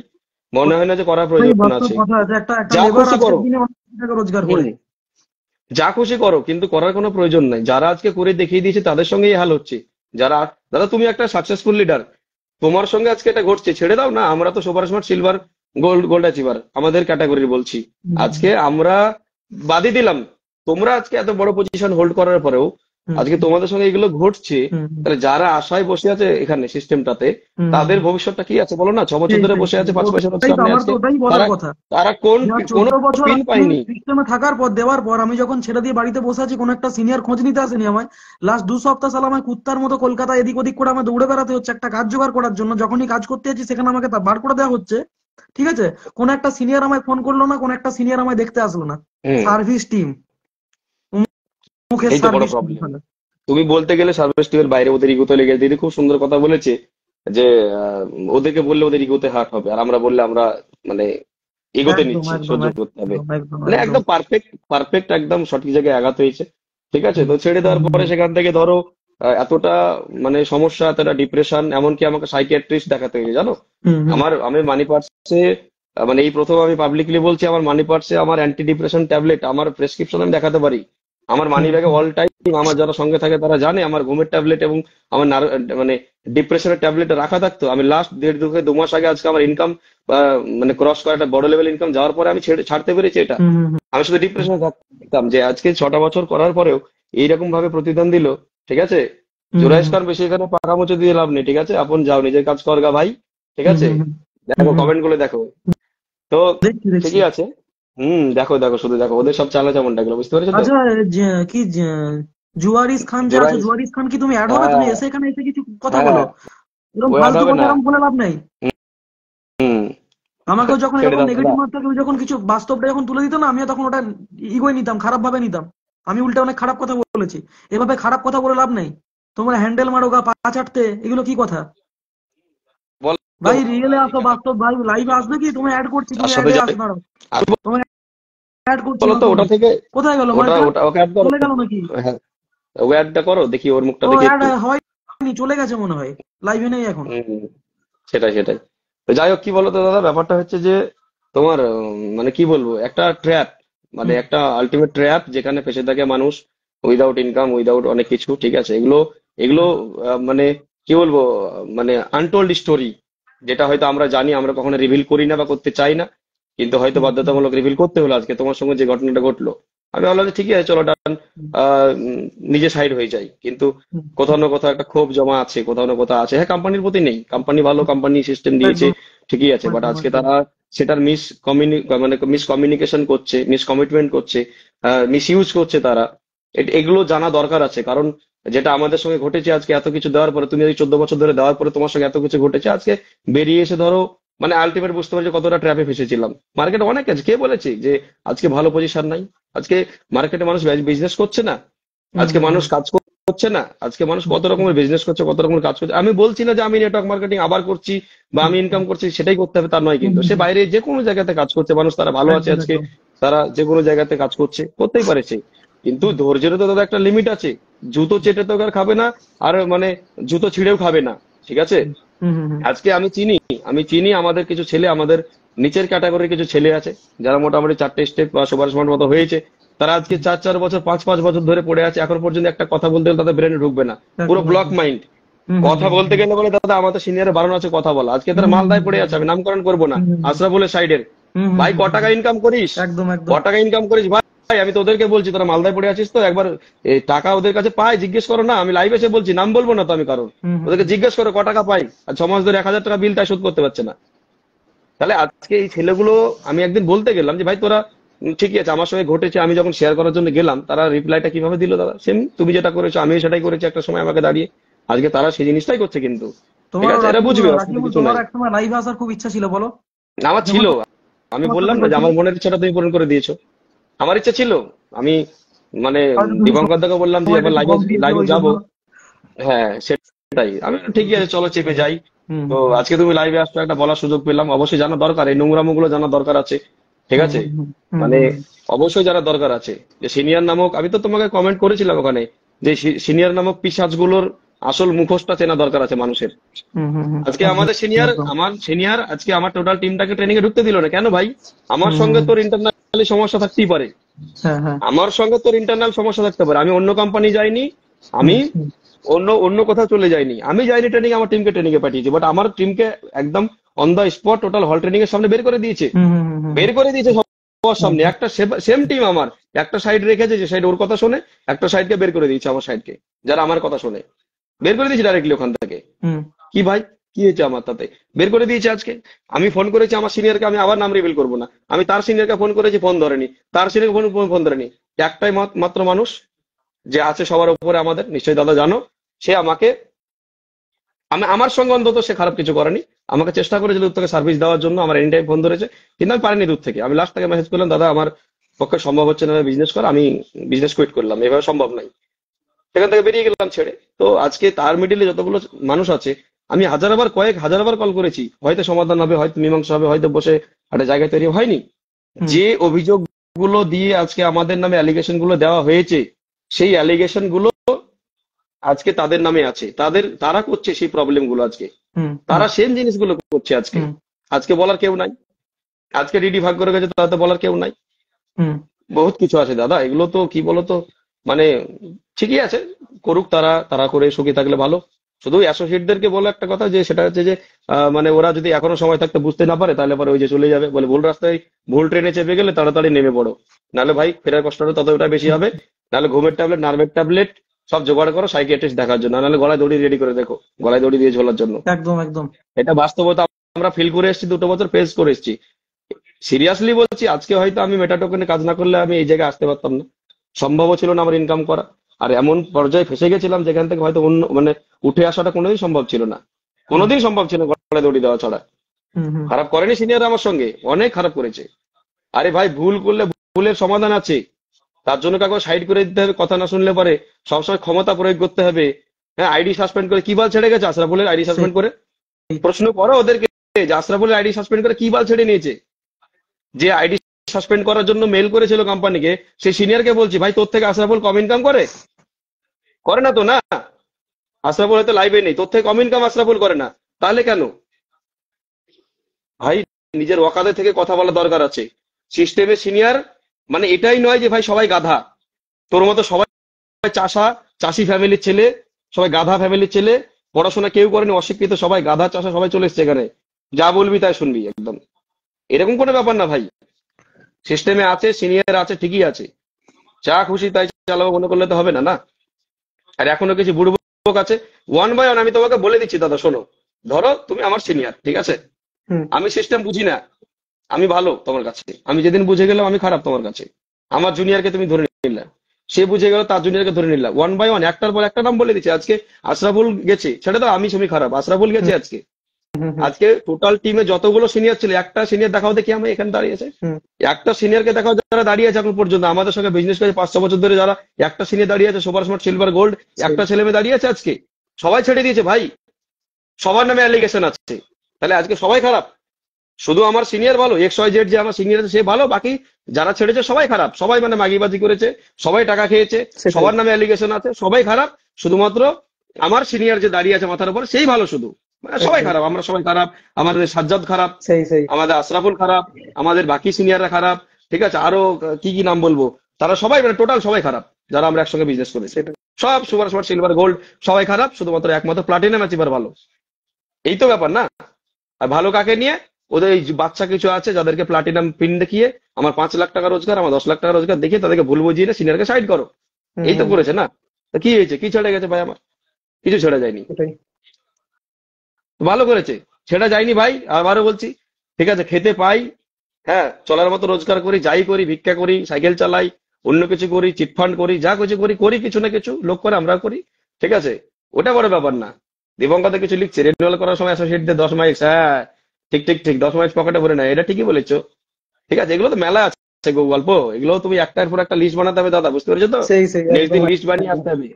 মনে হয় না যে করার প্রয়োজন আছে। যা খুশি করো, যা খুশি করো, কিন্তু করার কোনো প্রয়োজন নাই। যারা আজকে করে দেখিয়ে দিয়েছে তাদের সঙ্গে এই হাল হচ্ছে। যারা, দাদা তুমি একটা সাকসেসফুল লিডার, তোমার সঙ্গে আজকে এটা ঘটছে, ছেড়ে দাও না। আমরা তো super smart silver gold achiever, আমাদের ক্যাটাগরির বলছি, আজকে আমরা বাদই দিলাম, তোমরা আজকে এত বড় পজিশন হোল্ড করার পরেও আজকে তোমাদের সঙ্গে এগুলো ঘটছে, তাহলে যারা আশায় বসে আছে এখানে সিস্টেমটাতে, তাদের ভবিষ্যৎটা কি আছে বলো না? 6 বছর ধরে বসে আছে, 5 পয়সা সামনে আছে, তারা কোন পিন পায়নি। সিস্টেমে থাকার পর, দেওয়ার পর, আমি যখন ছেড়ে দিয়ে বাড়িতে বসে আছি, কোন একটা সিনিয়র খোঁজ নিতে আসেনি আমায়। লাস্ট 2 সপ্তাহ সাল আমায় কুত্তার মতো কলকাতা এদিক ওদিক করে আমায় দৌড়ে বেড়াতে হচ্ছে একটা কাজ জোগাড় করার জন্য। যখনই কাজ করতে যাচ্ছি সেখানে আমাকে তা বার করে দেওয়া হচ্ছে, ঠিক আছে। কোন একটা সিনিয়র আমায় ফোন করলো না, কোন একটা সিনিয়র আমায় দেখতে আসলো না। সার্ভিস টিম, এই তো বড় প্রবলেম। তুমি বলতে গেলে সার্ভিস টিমের বাইরে ওদের ইগোতে লেগে, দিদি খুব সুন্দর কথা বলেছে যে ওদেরকে বললে ওদের ইগোতে হার্ট হবে, আর আমরা বললে আমরা মানে ইগোতে নিচ্ছি, সহ্য করতে হবে, মানে একদম পারফেক্ট একদম সঠিক জায়গায় আঘাত হয়েছে, ঠিক আছে। তো ছেড়ে দেওয়ার পরে সেখান থেকে ধরো এতটা মানে সমস্যা, এতটা ডিপ্রেশন, এমনকি আমাকে সাইকিয়াট্রিস্ট দেখাতে হয়েছে, জানো। আমি মানি পার্সে, মানে এই প্রথম আমি পাবলিকলি বলছি, আমার মানি পার্সে আমার অ্যান্টি ডিপ্রেশন ট্যাবলেট, আমার প্রেসক্রিপশন আমি দেখাতে পারি, আমার মানি ব্যাগে অল টাইম, আমার যারা সঙ্গে থাকে তারা জানে আমার ঘুমের ট্যাবলেট এবং আমার মানে ডিপ্রেশনের ট্যাবলেট রাখা থাকতো। আমি লাস্ট 1.5 মাস আগে আজকে আমার ইনকাম মানে ক্রস করা একটা বড় লেভেল ইনকাম যাওয়ার পরে আমি ছাড়তে পেরেছি এটা। আমি শুধু ডিপ্রেশনে থাকতাম, যে আজকে 6টা বছর করার পরেও এইরকম ভাবে প্রতিদান দিল, ঠিক আছে। জুরাইশ খান বেশি এখানে পাকা মুচে দিয়ে লাভ নেই, ঠিক আছে, আপন যাও, নিজের কাজ করগা ভাই, ঠিক আছে। দেখো কমেন্ট গুলো দেখো, তো ঠিকই আছে। দেখো দেখো, শুধু দেখো ওদের সব চালা চামুন্ডা গুলো, বুঝতে পেরেছো তো? আচ্ছা, কি জুয়ারিস খান যে আছে, জুয়ারিস খান কি তুমি অ্যাড হবে? তুমি এসে এখানে এসে কিছু কথা বলো, এরকম ফালতু কথা এরকম বলে লাভ নাই। আমাকেও যখন এরকম নেগেটিভ মাত্রা কেউ যখন কিছু বাস্তবটা যখন তুলে দিত না, আমিও তখন ওটা ইগোয় নিতাম, খারাপ ভাবে নিতাম, আমি উল্টে অনেক খারাপ কথা বলেছি। এভাবে খারাপ কথা বলে লাভ নেই। তোমরা হ্যান্ডেল মারো গা, পা চাটতে, এগুলো কি কথা? বল ভাই রিয়েলে আসো, বাস্তব ভাই, লাইভে আসবে কি? তুমি অ্যাড করছি, তার তুমি সাথে অ্যাডে যাবে। আসো, দাঁড়াও, আর তোমায় অ্যাড করছি বলো তো নতুন। ওটা থেকে, কোথায় গেল ওটা মাইটা? ওটা ওকে অ্যাড করো। চলে গেল নাকি? হ্যাঁ, ওকে অ্যাডটা করো, দেখি ওর মুখটা ও দেখি অ্যাড একটু। হয়নি, চলে গেছে মনে হয়, লাইভে নেই এখন। হুম, সেটাই সেটাই। তো যাই হোক, কি বলতো দাদা, ব্যাপারটা হচ্ছে যে তোমার মানে কি বলবো, একটা ট্র্যাপ, মানে হুম একটা আলটিমেট ট্র্যাপ, যেখানে ফেসে থাকে মানুষ উইদাউট ইনকাম, উইদাউট অনেক কিছু, ঠিক আছে। এগুলো এগুলো হুম মানে কি বলবো, মানে আনটোল্ড স্টোরি, যেটা হয়তো আমরা জানি, আমরা কখনো রিভিল করি না বা করতে চাই না, কিন্তু হয়তো হুম হুম বাধ্যতামূলক রিভিল করতে হলো আজকে তোমার সঙ্গে যে ঘটনাটা ঘটলো। আমি ভাবলাম যে ঠিকই আছে, চলো ডান, হুম নিজে সাইড হয়ে যাই, কিন্তু হুম, কোথাও না কোথাও একটা ক্ষোভ জমা আছে, কোথাও না কোথাও আছে। হ্যাঁ, কোম্পানির প্রতি নেই, কোম্পানি ভালো, হুম, কোম্পানি সিস্টেম দিয়েছে, একদম ঠিকই আছে, বাট একদম আজকে একদম। তারা সেটার মিস কমিউনিকেশন করছে, মিস কমিটমেন্ট করছে, মিস ইউজ করছে তারা। এগুলো জানা দরকার আছে, কারণ যেটা আমাদের সঙ্গে ঘটেছে আজকে, এত কিছু দেওয়ার পরে, তুমি এই 14 বছর ধরে দেওয়ার পরে তোমার সঙ্গে এত কিছু ঘটেছে, আজকে বেরিয়ে এসে ধরো মানে আলটিমেট বুঝতে পারছি কতটা ট্র্যাপে ফেসেছিলাম। মার্কেটে অনেক আছে, কে বলেছে যে আজকে ভালো পজিশন নাই? আজকে মার্কেটে মানুষ বিজনেস করছে না, হুম আজকে হুম মানুষ হুম কাজ করছে না, আজকে মানুষ হুম কত হুম রকমের বিজনেস করছে, কত রকমের কাজ করছে। আমি বলছি না যে আমি নেটওয়ার্ক মার্কেটিং আবার করছি বা হুম আমি হুম ইনকাম করছি সেটাই করতে হবে, তার নয়, হুম কিন্তু হুম সে হুম, বাইরে যে কোনো জায়গাতে কাজ করছে মানুষ, তারা ভালো আছে একদম আজকে, একদম। তারা যে কোনো জায়গাতে কাজ করছে, করতেই পারেছে, কিন্তু হুম ধৈর্যেরও তো তাদের একটা লিমিট আছে। জুতো চেটে তো আর খাবে না, আর মানে জুতো ছিঁড়েও খাবে না, ঠিক আছে। হুম হুম হুম হুম, আজকে আমি চিনি আমাদের কিছু ছেলে, আমাদের নিচের ক্যাটাগরির কিছু ছেলে আছে, যারা মোটামুটি 4টে স্টেপ বা সুপার স্মার্ট মতো হয়েছে, তারা আজকে 4 4 বছর, 5 5 বছর ধরে পড়ে আছে, এখন পর্যন্ত একটা কথা বলতে গেলে তাদের ব্রেনে ঢুকবে না, পুরো একদম ব্লক একদম। মাইন্ড। হুম হুম কথা হুম বলতে গেলে বলে দাদা আমাদের সিনিয়রের বারণ আছে কথা বলা, আজকে হুম তারা হুম মালদায় পড়ে আছে, আমি নামকরণ করবো না, হুম হুম হুম আশরাফুলের সাইডের। হুম হুম ভাই হুম ক হুম টাকা হুম, ইনকাম করিস? একদম ক একদম। টাকা ইনকাম করিস ভাই? আমি তো ওদেরকে বলছি, তোরা মালদায় পড়ে আছিস তো, একবার এই টাকা ওদের কাছে পায় জিজ্ঞেস করো না। আমি লাইভে এসে বলছি, নাম বলবো না তো আমি কারণ, হুম হুম ওদেরকে হুম জিজ্ঞেস করো ক টাকা পাই, আর 6 মাস ধরে 1,000 টাকা বিল তাই শোধ করতে পারছে না। তাহলে আজকে এই ছেলেগুলো, আমি একদিন বলতে গেলাম যে ভাই তোরা ঠিকই আছে, আমার সঙ্গে ঘটেছে, আমি যখন শেয়ার করার জন্য গেলাম, তারা রিপ্লাইটা কিভাবে দিল দাদা, সেম তুমি যেটা করেছো আমিও সেটাই করেছি একটা সময় আমাকে দাঁড়িয়ে, আজকে তারা সেই জিনিসটাই করছে কিন্তু, ঠিক তোমারও আছে, এরা রাকিবুল, বুঝবে, অসুবিধা রাকিবুল কিছু নাই। তোমার একসময় লাইভে আসার খুব ইচ্ছা ছিল, বলো? আমার যখন ছিল, আমি তোমার বললাম সাথে না যে হয়েছিল, আমার মনের ইচ্ছাটা তুমি পূরণ করে দিয়েছো। আমার ইচ্ছা ছিল, আমি মানে হয়তো তুমি দীপঙ্কর দাকে বললাম যে সময়টা এবার একটু লাইভে কম দিয়েছো লাইভে ওই জন্য। যাবো। হ্যাঁ সেটাই, আমি বললাম, ঠিকই আছে চলো চেপে যাই। হুম তো হুম হুম আজকে তুমি লাইভে আসছো, একটা বলার সুযোগ পেলাম, অবশ্যই জানা দরকার, এই নোংরামো গুলো জানা দরকার আছে, ঠিক হুম আছে। হুম হুম মানে হুম অবশ্যই জানা দরকার আছে যে সিনিয়র নামক, আমি তো তোমাকে কমেন্ট করেছিলাম ওখানে, যে সিনিয়র নামক পিশাচগুলোর আসল মুখোশটা চেনা দরকার আছে মানুষের। হুম হুম হুম, আজকে একদম আমাদের সিনিয়র, একদম। আজকে আমার টোটাল টিমটাকে ট্রেনিং এ ঢুকতে দিল না কেন ভাই? আমার হুম হুম সঙ্গে হুম, তোর ইন্টারনালি সমস্যা থাকতেই পারে, হ্যাঁ হ্যাঁ। আমার সঙ্গে তোর ইন্টারনাল সমস্যা থাকতে পারে, আমি অন্য কোম্পানি যাইনি, হুম আমি হুম অন্য অন্য কোথাও চলে যাইনি, আমি যাইনি ট্রেনিং, আমার টিমকে ট্রেনিং এ পাঠিয়েছি, বাট আমার টিমকে একদম অন দ্য স্পট টোটাল হল ট্রেনিং এর সামনে বের করে দিয়েছে, হুম হুম হুম হুম হুম, বের করে দিয়েছে সবার সামনে। একদম। একটা সেম টিম আমার, একটা সাইড রেখেছে যে সাইড ওর কথা শোনে, একটা সাইডকে বের করে দিয়েছে, আমার সাইডকে যারা আমার কথা শোনে বের করে দিয়েছে ডাইরেক্টলি ওখান থেকে। হুম কি ভাই, কি হয়েছে আমার তাতে? বের করে দিয়েছে আজকে। আমি ফোন করেছি আমার সিনিয়রকে, আমি আবার নাম রিভিল করবো না, আমি তার সিনিয়রকে ফোন করেছি, ফোন ধরেনি, তার সিনিয়রকে ফোন ধরেনি। একটাই মাত্র মানুষ যে আছে সবার উপরে, আমাদের নিশ্চয়ই দাদা জানো, সে আমাকে, আমার সঙ্গে অন্তত সে খারাপ কিছু করেনি, আমাকে চেষ্টা করেছে দূর থেকে সার্ভিস দেওয়ার জন্য, আমার এনি টাইম ফোন ধরেছে, কিন্তু আমি পারিনি দূর থেকে। আমি লাস্ট থেকে মেসেজ করলাম, দাদা আমার পক্ষে সম্ভব হচ্ছে না বিজনেস করা, আমি বিজনেস কুইট করলাম, এভাবে সম্ভব নাই, সেখান থেকে বেরিয়ে গেলাম ছেড়ে। তো আজকে তার মিডিলে যতগুলো মানুষ আছে, আমি কয়েক হাজারবার কল করেছি, হয়তো সমাধান হবে, হয়তো মীমাংসা হবে, হয়তো বসে একটা জায়গায় তৈরি হয়নি। হুম যে অভিযোগগুলো দিয়ে আজকে আমাদের নামে অ্যালিগেশন গুলো দেওয়া হয়েছে, সেই অ্যালিগেশন গুলো আজকে তাদের নামে আছে, তারা করছে সেই প্রবলেম গুলো আজকে, হুম হুম তারা সেম জিনিসগুলো করছে আজকে। হুম আজকে বলার কেউ নাই, আজকে ডিডি ভাগ করে গেছে, তাতে বলার কেউ নাই। হুম বহুত কিছু আছে দাদা, এগুলো তো কি বলতো, মানে ঠিকই আছে, করুক তারা, তারা করে সুখী থাকলে ভালো। শুধু অ্যাসোসিয়েটদেরকে বলে একটা কথা, যে সেটা হচ্ছে যে মানে ওরা যদি এখনো সময় থাকতে বুঝতে না পারে, তাহলে পরে ওই যে চলে যাবে বলে, ভুল রাস্তায় ভুল ট্রেনে চেপে গেলে তাড়াতাড়ি নেমে পড়ো, নাহলে ভাই ফেরার কষ্টটা ততটা বেশি হবে। নাহলে ঘুমের ট্যাবলেট, নার্ভের ট্যাবলেট সব জোগাড় করো সাইকিয়াট্রিস্ট দেখার জন্য, নাহলে গলায় দড়ি রেডি করে দেখো, গলায় দড়ি দিয়ে ঝোলার জন্য। একদম একদম। এটা বাস্তবতা, আমরা ফিল করে এসেছি, 2 বছর ফেস করে এসেছি। সিরিয়াসলি বলছি, আজকে হয়তো আমি মেটা টোকেনে কাজ না করলে আমি এই জায়গায় আসতে পারতাম না, সম্ভবও ছিল না আমার ইনকাম করা। আর এমন পর্যায়ে ফেসে গেছিলাম যেখান থেকে হয়তো অন্য মানে উঠে আসাটা কোনোদিন সম্ভব ছিল না, হুম কোনোদিন সম্ভব ছিল না, গলায় দড়ি দেওয়া ছাড়া। হুম হুম খারাপ করেনি সিনিয়র আমার সঙ্গে, অনেক খারাপ করেছে। আরে ভাই ভুল করলে ভুলের সমাধান আছে, তার জন্য কাউকে সাইড করে দিতে হবে, কথা না শুনলে পরে সবসময় ক্ষমতা প্রয়োগ করতে হবে। হ্যাঁ, আইডি সাসপেন্ড করে কি বাল ছেড়ে গেছে আশরাফুলের আইডি সাসপেন্ড করে? প্রশ্ন করো ওদেরকে যে আশরাফুলের আইডি সাসপেন্ড করে কি বাল ছেড়ে নিয়েছে? যে আইডি সাসপেন্ড করার জন্য মেল করেছিল কোম্পানিকে, সেই সিনিয়রকে বলছি ভাই তোর থেকে আশরাফুল কম ইনকাম করে? করে না তো, না? আশরাফুল হয়তো লাইভে নেই, তোর থেকে কম ইনকাম আশরাফুল করে না, তাহলে কেন? ভাই নিজের ওয়াকাতে থেকে কথা বলা দরকার আছে। সিস্টেমে সিনিয়র মানে এটাই নয় যে ভাই সবাই গাধা, তোর মতো সবাই চাষি ফ্যামিলির ছেলে, সবাই গাধা ফ্যামিলির ছেলে, পড়াশোনা কেউ করেনি, অশিক্ষিত সবাই, গাধা চাষা সবাই চলে এসছে এখানে, যা বলবি তাই শুনবি একদম। এরকম কোনো ব্যাপার না ভাই, সিস্টেমে আছে, সিনিয়র আছে, ঠিকই আছে, যা খুশি তাই চালাবো মনে করলে তো হবে না, না? আর এখনো কিছু বুড়বক আছে। ওয়ান বাই ওয়ান আমি তোমাকে বলে দিচ্ছি দাদা, শোনো, ধরো তুমি আমার সিনিয়র, ঠিক আছে, আমি সিস্টেম বুঝি না, আমি ভালো তোমার কাছে, আমি যেদিন বুঝে গেলাম আমি খারাপ তোমার কাছে, আমার জুনিয়রকে তুমি ধরে নিলে, সে বুঝে গেল তার জুনিয়রকে ধরে নিলাম, ওয়ান বাই ওয়ান একটার পর একটা নাম বলে দিচ্ছে। আজকে আশরাফুল গেছে, সেটা তো আমি তুমি খারাপ, আশরাফুল গেছে আজকে, আজকে টোটাল টিমে যতগুলো সিনিয়র ছিল, একটা সিনিয়র দেখাও দেখি আমি এখানে দাঁড়িয়েছে, একটা সিনিয়রকে দেখাও যারা দাঁড়িয়ে আছে এখন পর্যন্ত আমাদের সঙ্গে বিজনেস করে 5-6 বছর ধরে, যারা একটা সিনিয়র দাঁড়িয়ে আছে, সুপার স্মার্ট, সিলভার, গোল্ড, একটা ছেলে মেয়ে দাঁড়িয়ে আছে আজকে, সবাই ছেড়ে দিয়েছে ভাই, সবার নামে অ্যালিগেশন আছে, তাহলে আজকে সবাই খারাপ? শুধু আমার সিনিয়র ভালো, XYZ যে আমার সিনিয়র আছে সে ভালো, বাকি যারা ছেড়েছে সবাই খারাপ, সবাই মানে মাগিবাজি করেছে, সবাই টাকা খেয়েছে, সবার নামে অ্যালিগেশন আছে, সবাই খারাপ, শুধুমাত্র আমার সিনিয়র যে দাঁড়িয়ে আছে মাথার উপর সেই ভালো শুধু, মানে সবাই খারাপ, আমরা সবাই খারাপ, আমাদের সাজ্জাদ খারাপ, আমাদের আশরাফুল খারাপ, আমাদের বাকি সিনিয়ররা খারাপ, ঠিক আছে, আরো কি কি নাম বলবো, তারা সবাই মানে টোটাল সবাই খারাপ, যারা আমরা একসঙ্গে বিজনেস করেছি, সব সুপার স্মার্ট, সিলভার, গোল্ড সবাই খারাপ, শুধুমাত্র একমাত্র প্লাটিনাম অ্যাচিভার ভালো। এই তো ব্যাপার না? আর ভালো কাকে নিয়ে? ওদের এই যে বাচ্চা কিছু আছে যাদেরকে প্লাটিনাম পিন দেখিয়ে আমার 5 লাখ টাকা রোজগার, আমার 10 লাখ টাকা রোজগার দেখিয়ে তাদেরকে ভুল বুঝিয়ে সিনিয়রকে সাইড করো, এই তো করেছে না? তো কি হয়েছে, কি ছেড়ে গেছে ভাই? আমার কিছু ছেড়ে যায়নি, ভালো করেছে, ছেড়ে যায়নি ভাই। আবারও বলছি, ঠিক আছে, খেতে পাই, হ্যাঁ, চলার মতো রোজগার করি, যাই করি, ভিক্ষা করি, সাইকেল চালাই, অন্য কিছু করি, চিটফান্ড করি, যা কিছু করি করি কিছু না কিছু, লোক করে আমরা করি, ঠিক আছে, ওটা বড় ব্যাপার না। দিবঙ্গতে কিছু লিখছে, রেনুয়াল করার সময় অ্যাসোসিয়েটদের 10 মাইক্স, হ্যাঁ ঠিক ঠিক ঠিক, 10 মাইক্স পকেটে ভরে নেয়, এটা ঠিকই বলেছো, ঠিক আছে, এগুলো তো মেলা আছে গো গল্প, এগুলো তুমি একটার পর একটা লিস্ট বানাতে হবে দাদা, বুঝতে পেরেছো তো? নেক্সট দিন লিস্ট বানিয়ে আসতে হবে।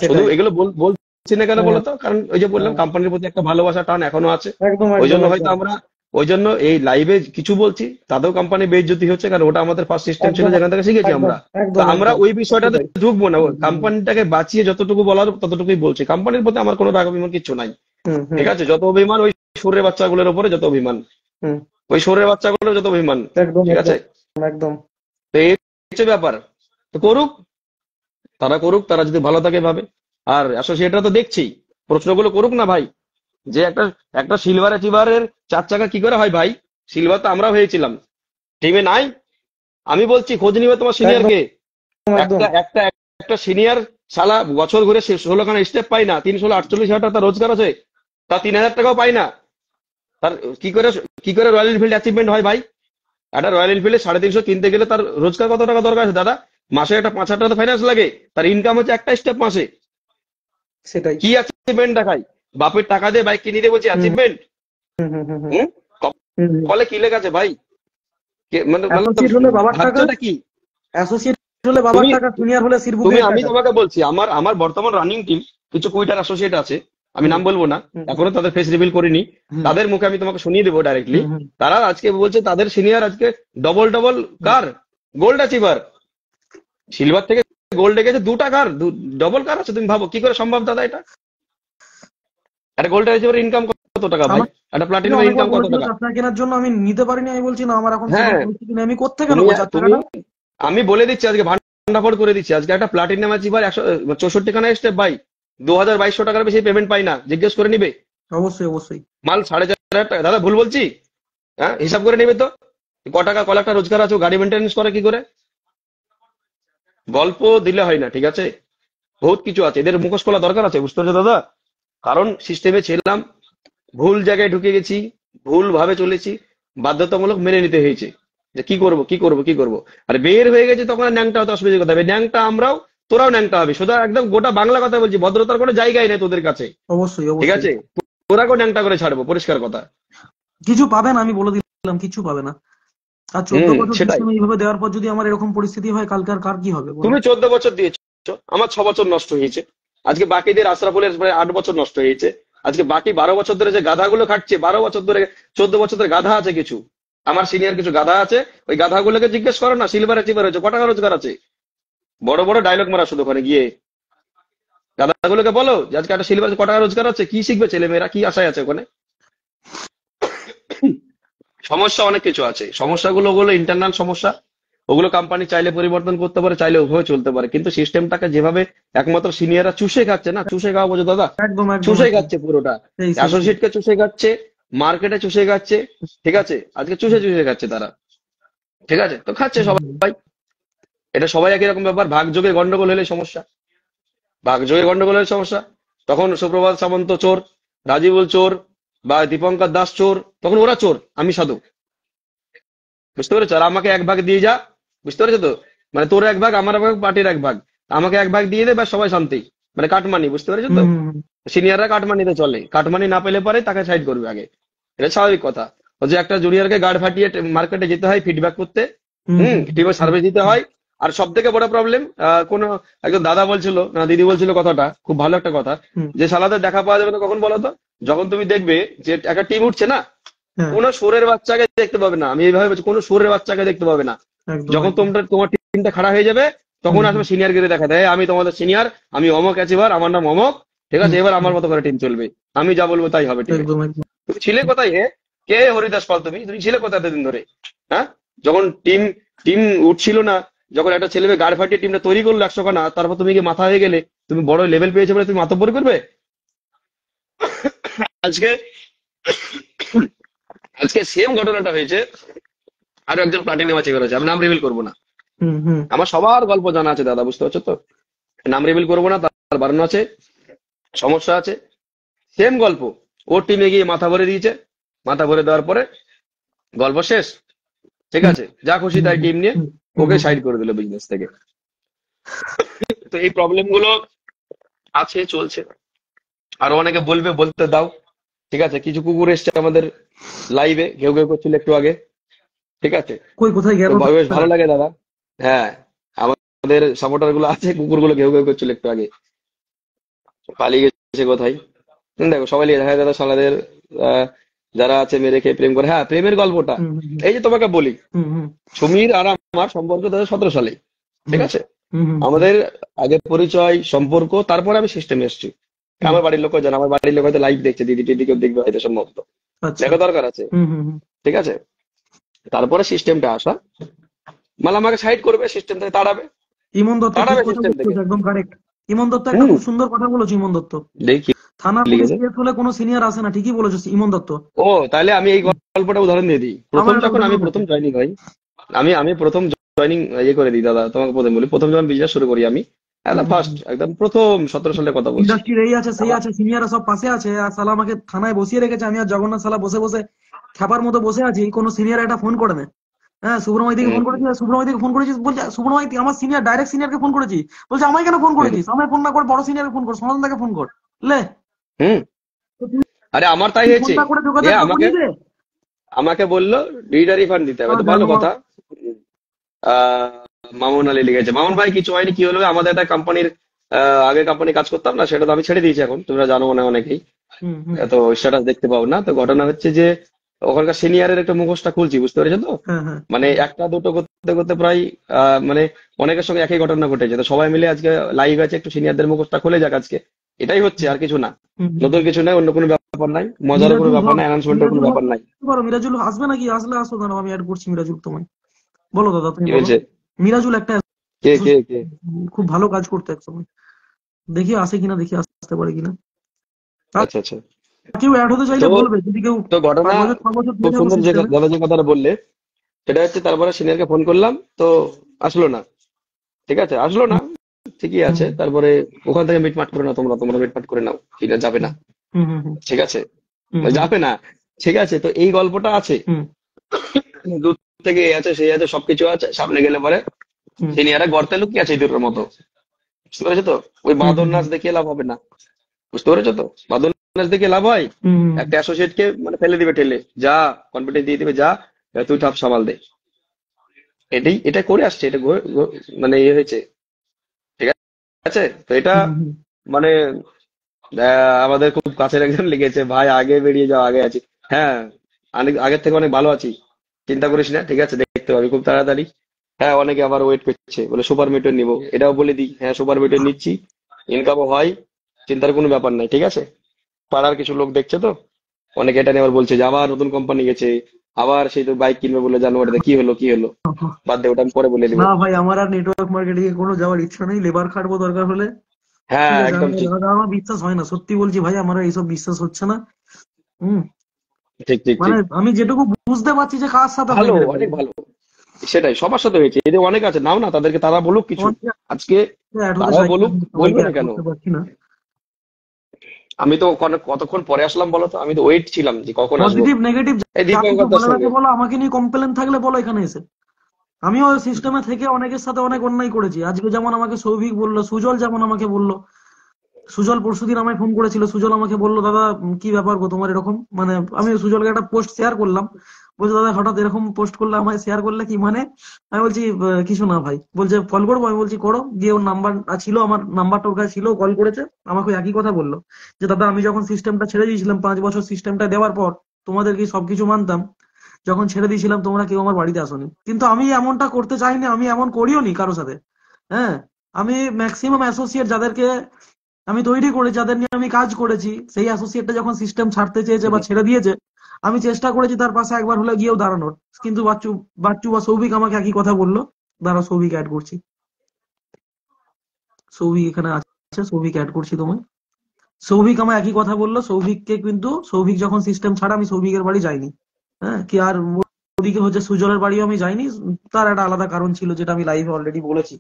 শুধু এগুলো বলছি না কেন বলো তো, কারণ ওই যে বললাম কোম্পানির প্রতি একটা ভালোবাসা টান এখনো আছে, ওই জন্য হয়তো আমরা, ওই জন্য এই লাইভে কিছু বলছি তাতেও কোম্পানি বেইজ্জতি হচ্ছে, কারণ ওটা আমাদের ফার্স্ট সিস্টেম ছিল যেখান থেকে শিখেছি আমরা, তো আমরা ওই বিষয়টাতে ঢুকবো না, কোম্পানিটাকে বাঁচিয়ে যতটুকু বলার ততটুকুই বলছি, কোম্পানির প্রতি আমার কোনো রাগ অভিমান কিছু নাই, ঠিক আছে, যত অভিমান ওই সুরের বাচ্চাগুলোর উপরে, যত অভিমান ওই সুরের বাচ্চাগুলোর যত অভিমান, ঠিক আছে, একদম। তো এই হচ্ছে ব্যাপার, তো করুক, তারা করুক, তারা যদি ভালো থাকে ভাবে, আর অ্যাসোসিয়েটরা তো দেখছি প্রশ্নগুলো করুক না ভাই, যে একটা একটা সিলভার অ্যাচিভারের 4 চাকা কি করে হয় ভাই? সিলভার তো আমরা হয়েছিলাম, টিমে নাই, আমি বলছি খোঁজ নিবে তোমার সিনিয়রকে, একটা একটা একটা সিনিয়র সালা বছর ঘুরে 16খানা স্টেপ পাই না, 348,000 টাকা তার রোজগার আছে, তার 3,000 টাকাও পাই না, তার কি করে রয়্যাল এনফিল্ড অ্যাচিভমেন্ট হয় ভাই? একটা রয়্যাল এনফিল্ডে 350 কিনতে গেলে তার রোজগার কত টাকা দরকার আছে দাদা? মাসে একটা 5,000 টাকা ফাইন্যান্স লাগে, তার ইনকাম হচ্ছে একটা স্টেপ মাসে, সেটাই কি অ্যাচিভমেন্ট দেখায়? বাপের টাকা দিয়ে বাইক কিনে দিয়ে বলছি অ্যাচিভমেন্ট, ফলে কি লেখা আছে ভাই? মানে ভাবছোটা কি? আমি তোমাকে বলছি, আমার বর্তমান রানিং টিম কিছু কুইটার অ্যাসোসিয়েট আছে, আমি নাম বলবো না, এখনো তাদের ফেস রিভিল করিনি, তাদের মুখে আমি তোমাকে শুনিয়ে দেবো ডাইরেক্টলি, তারা আজকে বলছে তাদের সিনিয়র আজকে ডবল কার গোল্ড অ্যাচিভার, সিলভার থেকে গোল্ডে গেছে, 2টা কার, ডবল কার আছে, তুমি ভাবো কি করে সম্ভব দাদা? এটা একটা গোল্ড অ্যাচিভার ইনকাম কত টাকা ভাই? একটা প্লাটিনাম ইনকাম কত টাকা? আপনার কেনার জন্য আমি নিতে পারিনি, আমি বলছি না আমার এখন পরিস্থিতি নেই, আমি কোত্থেকে নেবো? আমি বলে দিচ্ছি আজকে ভান্ডাফোড় করে দিচ্ছি, আজকে একটা প্লাটিনাম অ্যাচিভার 164খানা স্টেপ ভাই 2,200 টাকার বেশি পেমেন্ট পাই না, জিজ্ঞেস করে নিবে, অবশ্যই অবশ্যই, মাল 4,500 টাকা, দাদা ভুল বলছি? হ্যাঁ, হিসাব করে নেবে তো, ক টাকা ক লাখ টাকা রোজগার আছে, গাড়ি মেনটেন্স করে কি করে? গল্প দিলে হয় না, ঠিক আছে, বহুত কিছু আছে, এদের মুখোশ খোলা দরকার আছে, বুঝতে পারছো দাদা? কারণ সিস্টেমে ছিলাম, ভুল জায়গায় ঢুকে গেছি, ভুল ভাবে চলেছি, বাধ্যতামূলক মেনে নিতে হয়েছে, যে কি করব, আর বের হয়ে গেছে তখন ন্যাংটা হতে অসুবিধা কথা হবে, ন্যাংটা আমরাও, তোরাও ন্যাংটা হবে, সোজা একদম গোটা বাংলা কথা বলছি, ভদ্রতার কোনো জায়গায় নেই তোদের কাছে, অবশ্যই ঠিক আছে, তোরাকেও ন্যাংটা করে ছাড়বো, পরিষ্কার কথা। কিছু পাবে না, আমি বলে দিলাম, কিছু পাবে না। আর 14 বছর সেটাই। সিস্টেম এইভাবে দেওয়ার পর যদি আমার এরকম পরিস্থিতি হয়, কালকে আর কার কি হবে বলো? তুমি 14 বছর দিয়েছো, আমার 6 বছর নষ্ট হয়েছে। আজকে বাকিদের আশরাফুলের প্রায় 8 বছর নষ্ট হয়েছে। আজকে বাকি 12 বছর ধরে যে গাধাগুলো খাটছে, 12 বছর ধরে 14 বছর ধরে গাধা আছে কিছু, আমার সিনিয়র কিছু গাধা আছে, ওই গাধাগুলোকে জিজ্ঞেস করো না সিলভার অ্যাচিভার হয়েছে, কত টাকা রোজগার আছে। বড় বড় ডায়লগ মারা শুধু ওখানে গিয়ে। গাধাগুলোকে বলো যে আজকে একটা সিলভার কত টাকা রোজগার আছে, কি শিখবে ছেলে মেয়েরা, কি আশায় আছে ওখানে। সমস্যা অনেক কিছু আছে, সমস্যাগুলো ওগুলো ইন্টারনাল সমস্যা, ওগুলো কোম্পানি চাইলে পরিবর্তন করতে পারে, চাইলে ওভাবে চলতে পারে, কিন্তু সিস্টেমটাকে যেভাবে একমাত্র সিনিয়ররা চুষে খাচ্ছে না, চুষে খাওয়া বোঝো দাদা, একদম একদম চুষে একদম। খাচ্ছে পুরোটা। সেই সেই সেই। অ্যাসোসিয়েটকে চুষে খাচ্ছে, মার্কেটে চুষে খাচ্ছে, ঠিক আছে, আজকে চুষে চুষে খাচ্ছে তারা, ঠিক আছে, তো খাচ্ছে সবাই। এটা সবাই একই রকম ব্যাপার, ভাগযোগে গন্ডগোল হলে সমস্যা, ভাগযোগে গন্ডগোল হলে সমস্যা। তখন সুপ্রভাত সামন্ত চোর, রাজীবুল চোর, বা দীপঙ্কর দাস চোর, তখন ওরা চোর, আমি সাধু, বুঝতে পেরেছো? আর আমাকে 1 ভাগ দিয়ে যা, বুঝতে পেরেছো তো, মানে তোর 1 ভাগ, আমার 1 ভাগ, পার্টির 1 ভাগ, আমাকে 1 ভাগ দিয়ে দে, বা সবাই শান্তি, মানে কাটমানি, বুঝতে পেরেছো তো। সিনিয়ররা কাটমানিতে চলে, কাটমানি না পেলে পরে তাকে সাইড করবে আগে, এটা স্বাভাবিক কথা। ও যে একটা জুনিয়রকে গার্ড ফাটিয়ে মার্কেটে যেতে হয় ফিডব্যাক করতে, টিমে সার্ভিস দিতে হয়। আর সব থেকে বড় প্রবলেম, কোন একজন দাদা বলছিল না দিদি বলছিল কথাটা, খুব ভালো একটা কথা, যে সালাদের দেখা পাওয়া যাবে না কখন বলো তো, যখন তুমি দেখবে যে একটা টিম উঠছে না, কোনো সুরের বাচ্চাকে দেখতে পাবে না, আমি এইভাবে বলছি, কোনো সুরের বাচ্চাকে দেখতে পাবে না। একদম যখন একদম। তোমার টিমটা খাড়া হয়ে যাবে, তখন আসবে সিনিয়র গিরে দেখা দেয়, আমি তোমাদের সিনিয়র, আমি অমক অ্যাচিভার, আমার নাম অমক, ঠিক আছে, এবার আমার মতো করে টিম চলবে, আমি যা বলবো তাই হবে টিমে। একদম একদম। তুমি ছিলে কোথায় হে, কে হরিদাস পাল, তুমি তুমি ছিলে কোথায় এতদিন ধরে, হ্যাঁ? যখন টিম টিম উঠছিল না, যখন একটা ছেলে গাড় ফাটিয়ে টিমটা তৈরি করলো 100 খানা, তারপর তুমি কি মাথা হয়ে গেলে, তুমি বড় লেভেল পেয়েছো বলে তুমি মাতব্বরি করবে? আজকে আজকে সেম ঘটনাটা হয়েছে, আরো একজন প্লাটিনাম অ্যাচিভার আছে, আমি নাম রিভিল করবো না, আমার সবার গল্প জানা আছে দাদা, বুঝতে পারছো তো, নাম রিভিল করবো না, তার বারণ আছে, সমস্যা আছে। সেম গল্প, ওর টিমে গিয়ে মাথা ভরে দিয়েছে, মাথা ভরে দেওয়ার পরে গল্প শেষ, ঠিক আছে, যা খুশি তাই টিম নিয়ে ওকে সাইড করে দিল বিজনেস থেকে। তো এই প্রবলেম গুলো আছে, চলছে, আরো অনেকে বলবে, বলতে দাও, ঠিক আছে। কিছু কুকুর এসছে আমাদের লাইভে, ঘেউ ঘেউ করছিল একটু আগে, ঠিক আছে, কই কোথায় তো গেল? বেশ ভালো লাগে দাদা। হ্যাঁ, আমাদের সাপোর্টার গুলো আছে, কুকুর গুলো ঘেউ ঘেউ করছিল একটু আগে, পালিয়ে গেছে কোথায়। দেখো সবাই লিখে দেখা দাদা সালাদের যারা আছে মেরে খেয়ে প্রেম করে। হ্যাঁ, প্রেমের গল্পটা, এই যে তোমাকে বলি, সুমির আর আমার সম্পর্ক 2017 সালে, ঠিক আছে, আমাদের আগে পরিচয় সম্পর্ক, তারপরে আমি সিস্টেমে এসেছি। আমার বাড়ির লোক জানে, আমার বাড়ির লোক হয়তো লাইভ দেখছে, দিদি টিদি কেউ দেখবে হয়তো সম্ভবত, আচ্ছা। দেখা দরকার আছে, ঠিক আছে। তারপরে সিস্টেমটা আসা, মানে আমাকে সাইড করবে, সিস্টেম থেকে তাড়াবে, ইমন দত্ত ঠিক তাড়াবে কথা সিস্টেম থেকে। বলেছো, একদম কারেক্ট। ইমন দত্ত একটা খুব সুন্দর কথা বলেছো, ইমন দত্ত। দেখি থানা পুলিশ লিখেছে। কেস হলে কোনো সিনিয়র আসে না, ঠিকই বলেছো ইমন দত্ত। ও তাহলে আমি এই গল্পটা উদাহরণ দিয়ে দিই। প্রথম আমার একটা যখন আমি উদাহরণ প্রথম আছে। জয়নিং হই, আমি প্রথম জয়নিং ইয়ে করে দিই দাদা, তোমাকে প্রথম বলি, প্রথম যখন বিজনেস শুরু করি আমি, একদম ফার্স্ট, একদম প্রথম 17 সালের কথা বলছি। ইন্ডাস্ট্রির এই আছে সেই আছে, সিনিয়ররা সব পাশে আছে, আর সালা আমাকে থানায় বসিয়ে রেখেছে, আমি আর জগন্নাথ সালা বসে বসে খ্যাপার মতো বসে আছি, কোনো সিনিয়র একটা ফোন করে দেয়। হ্যাঁ, সুব্রময় দিকে ফোন করেছি, সুব্রময় দিকে ফোন করেছিস, বলছে সুব্রময় আমার সিনিয়র, ডাইরেক্ট সিনিয়রকে ফোন করেছি, বলছে আমায় কেন ফোন করেছিস, আমায় ফোন না করে বড় সিনিয়রকে ফোন কর, সনাতন দাকে ফোন কর, লে হুম আরে আমার তাই হয়েছে, ফোনটা করে যে যোগাযোগ আমাকে করিয়ে দে। আমাকে বললো ডিটা রিফান্ড দিতে হবে, তো ভালো কথা। আহ মামুন আলী লিখেছে, মামুন ভাই কিছু হয়নি, কি হলো, আমাদের একটা কোম্পানির, আগে কোম্পানি কাজ করতাম না, সেটা তো আমি ছেড়ে দিয়েছি এখন, তোমরা জানো মনে হয় অনেকেই, তো স্ট্যাটাস দেখতে পাও না। তো ঘটনা হচ্ছে যে ওখানকার সিনিয়রের একটা মুখোশটা খুলছি, বুঝতে পেরেছো তো, মানে একটা দুটো করতে করতে প্রায় মানে অনেকের সঙ্গে একই ঘটনা ঘটেছে, তো সবাই মিলে আজকে লাইভ আছে, একটু সিনিয়রদের মুখোশটা খুলে যাক আজকে, এটাই হচ্ছে, আর কিছু না, নতুন কিছু নাই, অন্য কোনো ব্যাপার নাই, মজার কোনো ব্যাপার নাই, অ্যানাউন্সমেন্টের কোনো ব্যাপার নাই। মিরাজুল আসবে নাকি? আসলে আসো, দাঁড়াও আমি অ্যাড করছি মিরাজুল তোমায়। বলো দাদা, তুমি কি বলো। বলছে? মিরাজুল একটা কে কে কে? খুব ভালো কাজ করতে এক সময়, দেখি আসে কিনা, দেখি আসতে পারে কিনা। আচ্ছা আচ্ছা। কেউ অ্যাড হতে চাইলে তো বলবে, যদি কেউ তো ঘটনা 5 বছর 6 বছর খুব থেকে যাবো সুন্দর, যে সিস্টেমে। দাদা যে কথাটা বললে সেটা হচ্ছে, তারপরে সিনিয়রকে ফোন করলাম, তো আসলো না, ঠিক আছে, আসলো না, ঠিকই আছে। তারপরে ওখান থেকে মিটমাট করে নাও, তোমরা তোমরা মিটমাট করে নাও, সিনিয়র যাবে না, ঠিক আছে, যাবে না, ঠিক আছে। তো এই গল্পটা আছে, দূর থেকে এ আছে সেই আছে সবকিছু আছে, সামনে গেলে পরে সিনিয়ররা গর্তে লুকিয়ে আছে ইঁদুরের মতো, বুঝতে পেরেছো তো। ওই বাঁদর নাচ দেখিয়ে লাভ হবে না, বুঝতে পেরেছো তো, বাঁদর নাচ দেখিয়ে লাভ হয়, একটা অ্যাসোসিয়েটকে মানে ফেলে দিবে ঠেলে, যা কনফিডেন্স দিয়ে দিবে, যা তুই ঠাপ সামাল দে, এটা করে আসছে, এটা মানে ইয়ে হয়েছে, ঠিক আছে। তো এটা মানে আমাদের খুব কাছের একজন লিখেছে, ভাই আগে বেরিয়ে যাও, আগে আছি। হ্যাঁ, অনেক আগের থেকে অনেক ভালো আছি, চিন্তা করিস না, ঠিক আছে, দেখতে পাবি খুব তাড়াতাড়ি। হ্যাঁ, অনেকে আবার ওয়েট করছে, বলে সুপার মিটর নিবো, এটাও বলে দিই, হ্যাঁ সুপার মিটর নিচ্ছি, ইনকামও হয়, চিন্তার কোনো ব্যাপার নাই, ঠিক আছে। পাড়ার কিছু লোক দেখছে তো, অনেকে এটা নিয়ে আবার বলছে যে আবার নতুন কোম্পানি গেছে, আবার সেই তো বাইক কিনবে বলে জানুয়ারিতে, কি হলো কি হলো, বাদ দে, ওটা আমি পরে বলে দিব। না ভাই, আমার আর নেটওয়ার্ক মার্কেটিং এ কোনো যাওয়ার ইচ্ছা নেই, লেবার খাটবো দরকার হলে। হ্যাঁ, ঠিক আছে, একদম ঠিক। আমার বিশ্বাস হয় না, সত্যি বলছি ভাই, আমার এইসব বিশ্বাস হচ্ছে না। হুম। ঠিক ঠিক মানে ঠিক। আমি যেটুকু বুঝতে পারছি যে কার সাথে হয় ভালো, মেরে অনেক ফেলবো। ভালো। সেটাই, সবার সাথে হয়েছে, এদের অনেক আছে, নাও না তাদেরকে, তারা বলুক কিছু অনেকে আজকে, অ্যাড হতে তারাও চাইছে, বলুক, আমি বলবে সবাইকে না অ্যাড কেন। করতে পারছি না। আমি তো কতক্ষণ পরে আসলাম বলো তো, আমি তো ওয়েট ছিলাম যে কখন আসবো। পজিটিভ নেগেটিভ এই যা কিছু দীপঙ্কর দার বলার আছে সঙ্গে। বলো, আমাকে নিয়ে কমপ্লেন থাকলে বলো এখানে এসে। আমিও সিস্টেমে থেকে অনেকের সাথে অনেক অন্যায় করেছি। আজকে যেমন আমাকে সৌভিক বললো, সুজল যেমন আমাকে বললো, সুজল পরশুদিন আমায় ফোন করেছিল, সুজল আমাকে বললো, দাদা কি ব্যাপার গো তোমার এরকম, মানে আমি সুজলকে একটা পোস্ট শেয়ার করলাম, বলছে দাদা হঠাৎ এরকম পোস্ট করলে, আমায় শেয়ার করলে কি মানে? আমি বলছি কিছু না ভাই, বলছে কল করবো, আমি বলছি করো, দিয়ে ওর নাম্বার ছিল, আমার নাম্বারটা ওর কাছে ছিল, কল করেছে, আমাকে একই কথা বললো, যে দাদা আমি যখন সিস্টেমটা ছেড়ে দিয়েছিলাম 5 বছর সিস্টেমটা দেওয়ার পর, তোমাদের কি সবকিছু মানতাম, যখন ছেড়ে দিয়েছিলাম তোমরা কেউ আমার বাড়িতে আসোনি। কিন্তু আমি এমনটা করতে চাইনি, আমি এমন করিও নি কারোর সাথে। হ্যাঁ, আমি ম্যাক্সিমাম অ্যাসোসিয়েট যাদেরকে আমি তৈরি করে, যাদের নিয়ে আমি কাজ করেছি, সেই অ্যাসোসিয়েটটা যখন সিস্টেম ছাড়তে চেয়েছে বা ছেড়ে দিয়েছে, আমি চেষ্টা করেছি তার পাশে একবার হলে গিয়েও দাঁড়ানোর। কিন্তু বাচ্চু বাচ্চু বা সৌভিক আমাকে একই কথা বললো। দাঁড়া, সৌভিক অ্যাড করছি, সৌভিক এখানে আছে, সৌভিক অ্যাড করছি তোমায়। সৌভিক আমায় একই কথা বললো, সৌভিককে কিন্তু, সৌভিক যখন সিস্টেম ছাড়া আমি সৌভিকের বাড়ি যাইনি। হ্যাঁ, কি আর ওদিকে হচ্ছে সুজলের বাড়িও আমি যাইনি, তার একটা আলাদা কারণ ছিল যেটা আমি লাইভে অলরেডি বলেছি।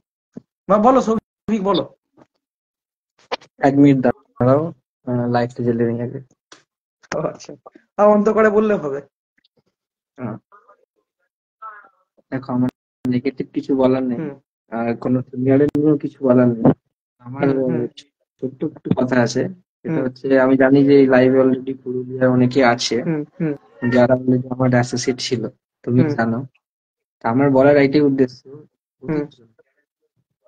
বা বলো সৌভিক, বলো। 1 মিনিট দাঁড়াও, লাইটটা জ্বেলে নিই আগে। ও আচ্ছা, অন্ত করে বললে হবে। হ্যাঁ, দেখো আমার নেগেটিভ কিছু বলার নেই, হুম আর কোনো সিনিয়রের নিয়েও কিছু বলার নেই। আমার হুম হুম ছোট্ট একটু কথা আছে, সেটা হুম হচ্ছে আমি জানি যে এই লাইভে অলরেডি পুরুলিয়ার অনেকে আছে হুম হুম যারা অলরেডি আমার অ্যাসোসিয়েট ছিল, তুমি হুম জানো। তা আমার বলার এইটাই উদ্দেশ্য, হুম বুঝেছো?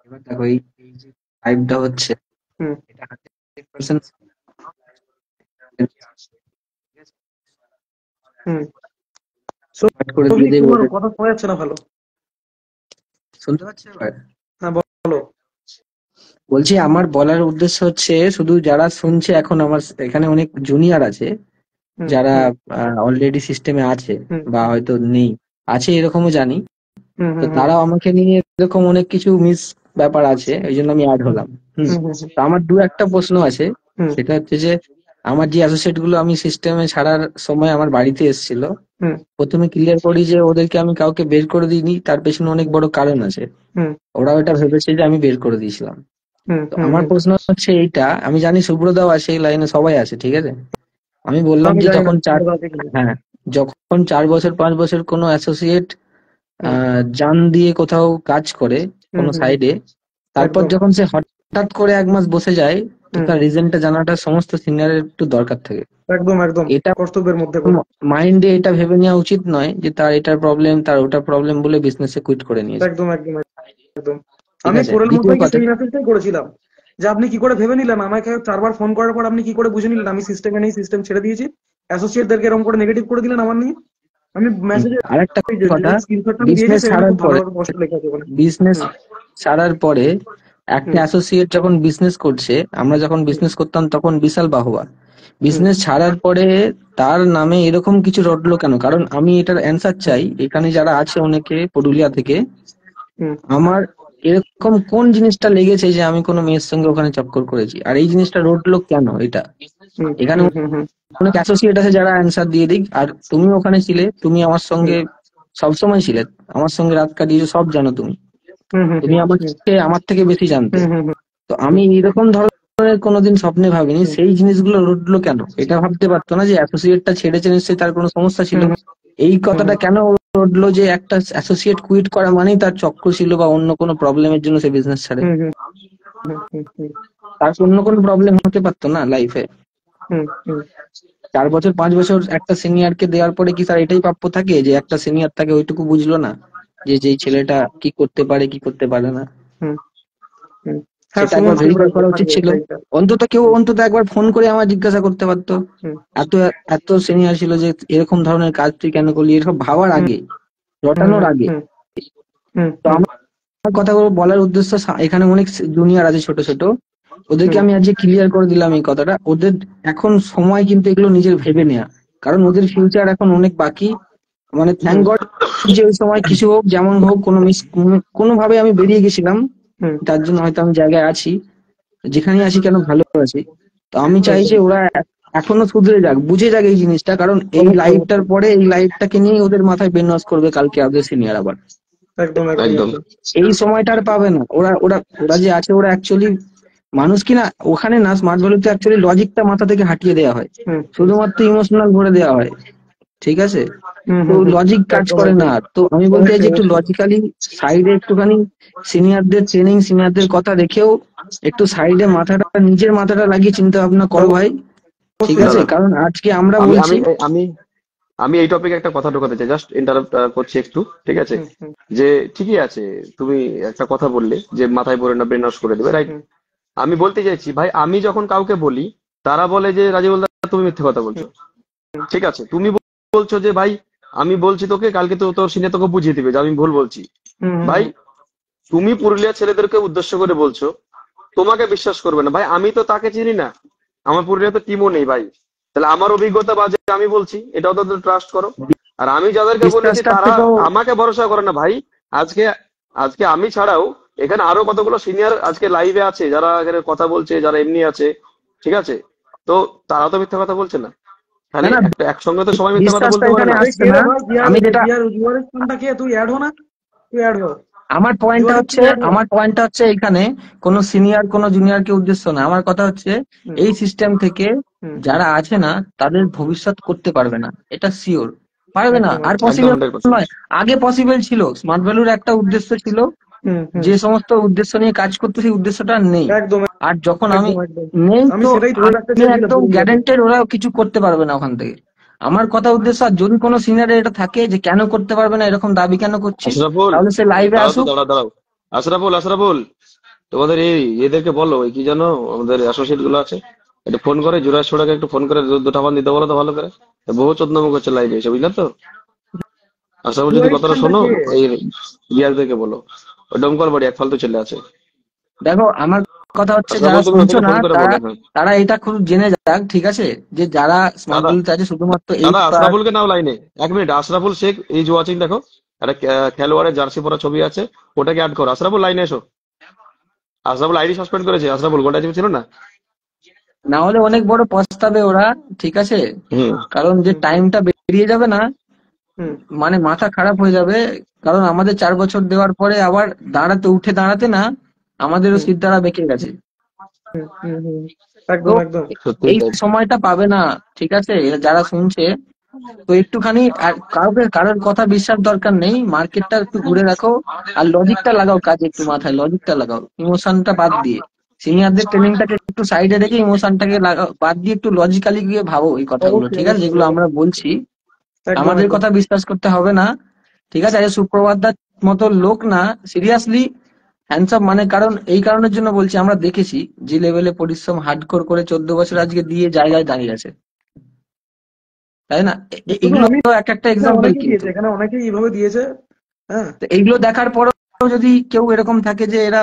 এবার দেখো এই এই যে লাইভটা হচ্ছে, হুম এটা 100% হুম। করে দিয়ে সৌভিক, দেবো তোমার ওদের। কথা শোনা যাচ্ছে না ভালো। শুনতে পাচ্ছ এবার? হ্যাঁ বলো। বলছি আমার বলার উদ্দেশ্য হচ্ছে, শুধু যারা শুনছে, এখন আমার এখানে অনেক জুনিয়র আছে হুম যারা হুম অলরেডি সিস্টেমে আছে হুম বা হয়তো নেই, আছে এরকমও জানি। হুম তো হুম হুম তারাও আমাকে নিয়ে এরকম অনেক কিছু মিস ব্যাপার আছে, এই জন্য আমি অ্যাড হলাম। হুম। হুম হুম তো আমার দু একটা প্রশ্ন আছে, হুম সেটা হচ্ছে যে আমার যে অ্যাসোসিয়েট গুলো আমি সিস্টেমে ছাড়ার সময় আমার বাড়িতে এসেছিল, হুম প্রথমে ক্লিয়ার করি যে ওদেরকে আমি কাউকে বের করে দিইনি, তার পেছনে অনেক বড় কারণ আছে। হুম ওরা ওটা ভেবেছে যে আমি বের করে দিয়েছিলাম। হুম তো হুম আমার হুম। প্রশ্ন হচ্ছে এইটা, আমি জানি সুব্রতাও আছে এই লাইনে, সবাই আছে, ঠিক আছে। আমি বললাম আমি যে জানি না যখন তোমরা কাউকে কিনে। হ্যাঁ, যখন 4 বছর 5 বছর কোনো অ্যাসোসিয়েট হুম জান দিয়ে কোথাও কাজ করে হুম কোনো হুম হুম, সাইডে, তারপর একদম। যখন সে হঠাৎ করে 1 মাস বসে যায়, তো হুম, তার রিজনটা জানাটা সমস্ত সিনিয়রের একটু দরকার থাকে। একদম একদম, এটা কর্তব্যের মধ্যে পড়ে। মাইন্ডে এটা ভেবে নেওয়া উচিত নয় যে তার এটার প্রবলেম, তার ওটা প্রবলেম বলে বিজনেসে কুইট করে নিয়েছে, একদম একদম একদম। ঠিক আমি আছে। কোরেল দ্বিতীয় মশাইকে কথা, সেই মেসেজটাই করেছিলাম, যে আপনি কি করে ভেবে নিলেন, আমাকে 4বার ফোন করার পর আপনি কি করে বুঝে নিলেন আমি সিস্টেমে নেই, সিস্টেম ছেড়ে দিয়েছি, অ্যাসোসিয়েটদেরকে এরকম করে নেগেটিভ করে দিলেন আমার নিয়ে। আমি মেসেজে আরেকটা কথা, স্ক্রিনশটটা আমি দিয়েছি, বিজনেস সেখানে ছাড়ার খুব পরে ভালোভাবে স্পষ্ট লেখা আছে ওখানে। বিজনেস হুম ছাড়ার পরে একটা হুম অ্যাসোসিয়েট যখন বিজনেস করছে, আমরা যখন হুম বিজনেস করতাম তখন বিশাল বাহবা, হুম বিজনেস ছাড়ার পরে তার নামে এরকম কিছু রটলো কেন? কারণ আমি এটার অ্যান্সার চাই, এখানে যারা আছে অনেকে পুরুলিয়া থেকে, হুম আমার এরকম কোন জিনিসটা লেগেছে যে আমি কোনো মেয়ের সঙ্গে ওখানে চক্কর করেছি, আর এই জিনিসটা রটলো কেন? এটা হুম এখানে হুম হুম হুম অনেক অ্যাসোসিয়েট আছে যারা অ্যান্সার দিয়ে দিক। আর তুমি ওখানে ছিলে, তুমি আমার সঙ্গে সবসময় ছিলে, আমার সঙ্গে রাত কাটিয়েছো, সব জানো তুমি, হুম হুম তুমি হুম আমাকে আমার থেকে বেশি জানতে। হুম হুম হুম তো আমি এরকম ধরনের কোনোদিন স্বপ্নে ভাবিনি, হুম সেই জিনিসগুলো রটলো কেন? এটা ভাবতে পারতো না যে অ্যাসোসিয়েটটা ছেড়েছে, নিশ্চয়ই তার কোনো সমস্যা ছিল। হুম এই কথাটা কেন রটলো যে একটা অ্যাসোসিয়েট কুইট করা মানেই তার চক্র ছিল বা অন্য কোনো প্রবলেমের জন্য সে বিজনেস ছাড়ে? হুম হুম হুম হুম তার অন্য কোনো প্রবলেম হতে পারতো না লাইফে? হুম হুম 4 বছর 5 বছর একটা সিনিয়রকে দেওয়ার পরে কি তার এটাই প্রাপ্য থাকে যে একটা সিনিয়র তাকে ওইটুকু বুঝলো না? যে যেই ছেলেটা কি করতে পারে কি করতে পারে না, হুম হুম হ্যাঁ, সেটা সুমন একবার ছিল ভেরিফাই করা উচিত ওখানে ছিল। এসআইটা। অন্তত একবার ফোন করে আমার জিজ্ঞাসা করতে পারতো। হুম এত এত সিনিয়র ছিল যে এরকম ধরনের কাজ তুই কেন করলি, এসব ভাবার হুম আগে, হুম রটানোর হুম আগে। হুম হুম তো হুম আমার কথাগুলো বলার উদ্দেশ্য, এখানে অনেক জুনিয়র আছে ছোট ছোট, ওদেরকে হুম আমি আজকে ক্লিয়ার করে দিলাম এই কথাটা। ওদের এখন সময় কিন্তু এগুলো নিজের ভেবে নেয়া, কারণ ওদের ফিউচার এখন অনেক বাকি। মানে থ্যাংক হুম গড যে ওই সময় কিছু হোক যেমন হোক কোনোভাবে আমি বেরিয়ে গেছিলাম, হুম তার জন্য হয়তো আমি জায়গায় আছি, যেখানে আছি কেন ভালো আছি। তো আমি চাই যে একদম ওরা এখনো শুধরে যাক, বুঝে যাক এই জিনিসটা, কারণ এই অবশ্যই লাইফটার অবশ্যই পরে এই লাইফটাকে নিয়ে ওদের মাথায় ব্রেন ওয়াশ করবে কালকে ওদের সিনিয়র আবার। একদম একদম একদম একদম এই সময়টা আর পাবে না। ওরা ওরা ওরা যে আছে, ওরা অ্যাকচুয়ালি মানুষ কিনা ওখানে না, স্মার্ট ভ্যালুতে অ্যাকচুয়ালি লজিকটা মাথা থেকে হাঁটিয়ে দেওয়া হয়, হুম শুধুমাত্র ইমোশনাল ভরে দেওয়া হয়, ঠিক আছে? হুম তো হুম হুম লজিক কাজ একদম করে একদম না। তো আমি বলতে চাই যে অবশ্যই একটু অবশ্যই লজিক্যালি সাইডে একটুখানি সিনিয়রদের ট্রেনিং, সিনিয়রদের কথা রেখেও একটু সাইডে নিজের মাথাটা লাগিয়ে চিন্তা ভাবনা করো ভাই, ঠিক অবশ্যই আছে? দাদা, কারণ আজকে আমরা আমি বলছি। আমি আমি আমি এই টপিকে একটা কথা ঢোকাতে চাই, জাস্ট ইন্টারাপ্ট করছি একটু, ঠিক আছে? হুম হুম যে ঠিকই আছে, তুমি একটা কথা বললে যে মাথায় পড়ে না, ব্রেন ওয়াশ করে দেবে, রাইট? হুম আমি বলতে চাইছি ভাই, আমি যখন কাউকে বলি, তারা বলে যে রাজীবুল দা তুমি মিথ্যে কথা বলছো। হুম ঠিক আছে, তুমি বলছো যে ভাই আমি বলছি তোকে, কালকে তো তোর সিনে তোকে বুঝিয়ে দিবে যে আমি ভুল বলছি। হুম হুম ভাই হুম তুমি পুরুলিয়া ছেলেদেরকে উদ্দেশ্য করে বলছো, তোমাকে বিশ্বাস করবে না ভাই, আমি তো তাকে চিনি না, আমার পুরুলিয়া তো টিমও নেই ভাই। তাহলে আমার অভিজ্ঞতা বাজে, আমি বলছি, এটাও তো ট্রাস্ট করো। আর আমি যাদেরকে বলেছি বিশ্বাসটার তারা থেকেও আমাকে ভরসা করে না ভাই। আজকে আজকে আমি ছাড়াও এখানে আরো কতগুলো সিনিয়র আজকে লাইভে আছে, যারা এখানে কথা বলছে, যারা এমনি আছে, ঠিক আছে? তো তারা তো মিথ্যা কথা বলছে না। না তাহলে না, একসঙ্গে তো সবাই মিথ্যা কথা বিশ্বাসটা বলতে পারে এখানে না। আরে আসছে কে না। রে ভাই, আমি যেটা জিয়ারের ফোনটা কে? তুই অ্যাড হ না, তুই অ্যাড হ, আমার পয়েন্টটা জিওয়ারের তুই হচ্ছে, অ্যাড হ। এখানে কোনো সিনিয়র কোনো জুনিয়রকে উদ্দেশ্য না। আমার কথা হচ্ছে হুম এই সিস্টেম থেকে হুম যারা আছে না, তাদের ভবিষ্যৎ করতে পারবে না, এটা শিওর। পারবে না, একদম আর একদম একদম পসিবল 100%। নয়। আগে পসিবল ছিল, স্মার্ট ভ্যালুর একটা উদ্দেশ্য ছিল, হুম হুম যে সমস্ত উদ্দেশ্য নিয়ে কাজ করতে, সেই উদ্দেশ্যটা আর নেই। একদম আর যখন আমি একদম একদম নেই, আমি তো সেটাই ধরে রাখতে আমি চেয়েছিলাম একদম পুরুলিয়াতে। গ্যারান্টেড ওরা কিছু করতে পারবে না ওখান থেকে। আমার কথা উদ্দেশ্য, আর যদি কোনো সিনিয়র এটা থাকে যে কেন করতে পারবে না, এরকম দাবি কেন করছিস, আশরাফুল, তাহলে সে লাইভে দাঁড়াও তো, আসুক। দাঁড়াও। আশরাফুল, আশরাফুল, তোমাদের এই এদেরকে বলো, ওই কি জানো, আমাদের অ্যাসোসিয়েট গুলো আছে, একটু ফোন করে জুরাজ ছোড়াকে একটু ফোন করে দুটা মান দিতে বলো তো ভালো করে। বহু চোদনামো করছে লাইভে এসে, বুঝলে তো? আশরাফুল যদি জুয়ারির কথাটা ফোনটা শোনো, কে? ওই রিয়াজদেরকে বলো, ওই ডমকল বাড়ি এক ফালতু ছেলে আছে। দেখো আমার কথা হচ্ছে, যারা আশরাফুল তুমি শুনছো ওদেরকে না, ফোন করে তারা বলো, হ্যাঁ। তারা এটা খুব জেনে যাক, ঠিক আছে? যে যারা স্মার্ট দাদা, ভ্যালুতে আছে শুধুমাত্র এই দাদা আশরাফুলকে নাও লাইনে, 1 minute. Ashraful Sheikh is watching, দেখো একটা খেলোয়াড়ের জার্সি পরা ছবি আছে, ওটাকে অ্যাড করো। আশরাফুল লাইনে এসো। আশরাফুল আইডি সাসপেন্ড করেছে, আশরাফুল গোটা ছিল না। না হলে অনেক বড় পস্তাবে ওরা, ঠিক আছে? হুম। কারণ যে হুম টাইমটা বেরিয়ে যাবে না, হুম মানে মাথা খারাপ হয়ে যাবে। কারণ আমাদের 4 বছর দেওয়ার পরে আবার উঠে দাঁড়াতে না, আমাদেরও হুম সিট দ্বারা বেঁকে গেছে। হুম হুম হুম তো একদম একদম সত্যি এই তাই। সময়টা পাবে না, ঠিক আছে? যারা শুনছে, তো একটুখানি, আর কারোর কথা বিশ্বাস দরকার নেই, মার্কেটটা একটু ঘুরে রাখো, আর লজিকটা লাগাও কাজে, একটু মাথায় লজিকটা লাগাও, ইমোশনটা বাদ দিয়ে। সিনিয়রদের ট্রেনিংটাকে একটু সাইডে রেখে ইমোশনটাকে বাদ দিয়ে একটু লজিক্যালি গিয়ে ভাবো এই কথাগুলো, অবশ্যই ঠিক আছে? অবশ্যই যেগুলো দাদা, আমরা বলছি, একদম আমাদের একদম কথা বিশ্বাস করতে হবে না, ঠিক আছে? আরে সুপ্রভাত দার মতো লোক না, সিরিয়াসলি হ্যান্ডসাম, মানে কারণ এই কারণের জন্য বলছি, আমরা দেখেছি যে লেভেলে পরিশ্রম হার্ডকোর করে 14 বছর আজকে দিয়ে জায়গায় দাঁড়িয়ে আছে, তাই না? শুধু এগুলো আমি এক একটা না, এক্সাম্পল অনেকেই কিন্তু। দিয়েছে এখানে, অনেকেই এইভাবে দিয়েছে। হ্যাঁ তো এইগুলো দেখার পরেও যদি কেউ এরকম থাকে যে এরা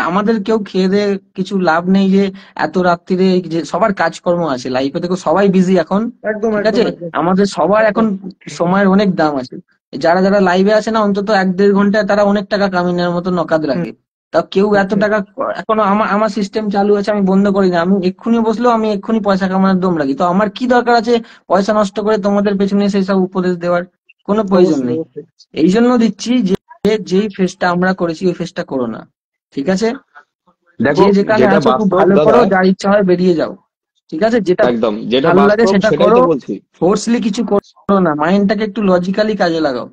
আমাদের কেউ খেয়ে দিয়ে কিছু লাভ নেই, যে এত রাত্রিরে, যে সবার কাজকর্ম আছে লাইফে, দেখো সবাই বিজি এখন, একদম ঠিক একদম আছে? একদম আমাদের সবার এখন একদম সময়ের অনেক দাম আছে। যারা যারা লাইভে আছে না, অন্তত 1-1.5 ঘন্টায় তারা অনেক টাকা কামিনের মতো নকাদ হুম রাখে। তা কেউ হুম এত হুম টাকা, এখনো আমার আমার সিস্টেম চালু আছে, আমি বন্ধ করি না। আমি এক্ষুনি বসলেও আমি এক্ষুনি পয়সা কামানোর দম রাখি। তো আমার কি দরকার আছে পয়সা নষ্ট করে তোমাদের পেছনে সেই সব উপদেশ দেওয়ার? কোনো প্রয়োজন অবশ্যই নেই। অবশ্যই এই জন্য দিচ্ছি যে যেই ফেসটা আমরা করেছি ওই ফেসটা করো না, ঠিক আছে? দেখো, যে যেখানে যেটা আছো খুব বাস্তব ভালো দাদা, করো, যা ইচ্ছা হয় বেরিয়ে যাও, ঠিক আছে? যেটা একদম যেটা ভালো লাগে বাস্তব সেটা সেটাই করো, তো বলছি। ফোর্সলি কিছু করো না, মাইন্ডটাকে একটু লজিক্যালি কাজে লাগাও।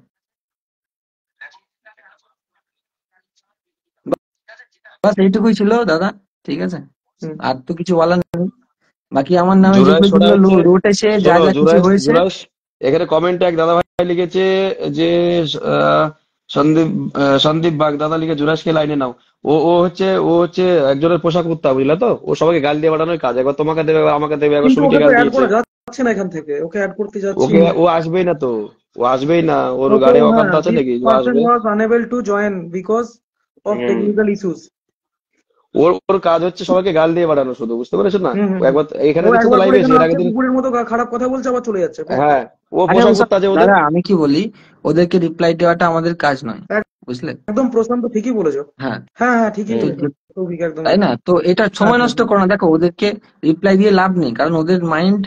বাস এইটুকুই ছিল দাদা, ঠিক আছে? হুম আর তো কিছু বলার নেই। বাকি আমার নামে জুরাইশ যেগুলো ছোড়া যেগুলো হচ্ছে, রোট এসে যা শোনো যা কিছু জুরাইশ, হয়েছে। এখানে কমেন্টে এক দাদা ভাই লিখেছে যে সন্দীপ সন্দীপ বাগ দাদা লিখে যুবরাজকে লাইনে নাও। ও হচ্ছে একজনের পোষা কুত্তা, বুঝলে তো? ও সবাইকে গাল দিয়ে বাড়ানোর কাজ, একবার তোমাকে দেবে, একবার আমাকে দেবে, একবার কিন্তু সুমিকে ওকে তো গাল অ্যাড দিয়েছে। করা যাচ্ছে না এখান থেকে, ওকে অ্যাড করতে যাচ্ছি। ও আসবেই না তো, ও আসবেই না, ওর ও তো গাড়ি হ্যাঁ, অকান্ত আছে দিস নাকি যে ও পারসন আসবে? Was unable to join because of hmm. Technical issues. ওর ওর কাজ হচ্ছে সবাইকে গাল দিয়ে বাড়ানো শুধু, বুঝতে পেরেছো না? হুম ও হুম হুম। একবার এখানে ও দিচ্ছে তো একবার করে লাইভে, এখানে এর আসছে, আগের দিন। কুকুরের মতো খারাপ কথা বলছে, আবার চলে যাচ্ছে। হ্যাঁ, ও আরে পোষা ওসব কুত্তা যে ওদের। দাদা, আমি কি বলি, ওদেরকে রিপ্লাই দেওয়াটা আমাদের কাজ নয়, বুঝলে? একদম প্রশান্ত ঠিকই বলেছো। হ্যাঁ। হ্যাঁ হ্যাঁ ঠিকই তো হুম। বলেছো, সৌভিক, একদম তাই না? একদম। তো এটা হ্যাঁ সময় হ্যাঁ নষ্ট করো না। দেখো, ওদেরকে রিপ্লাই দিয়ে লাভ নেই, কারণ ওদের মাইন্ড,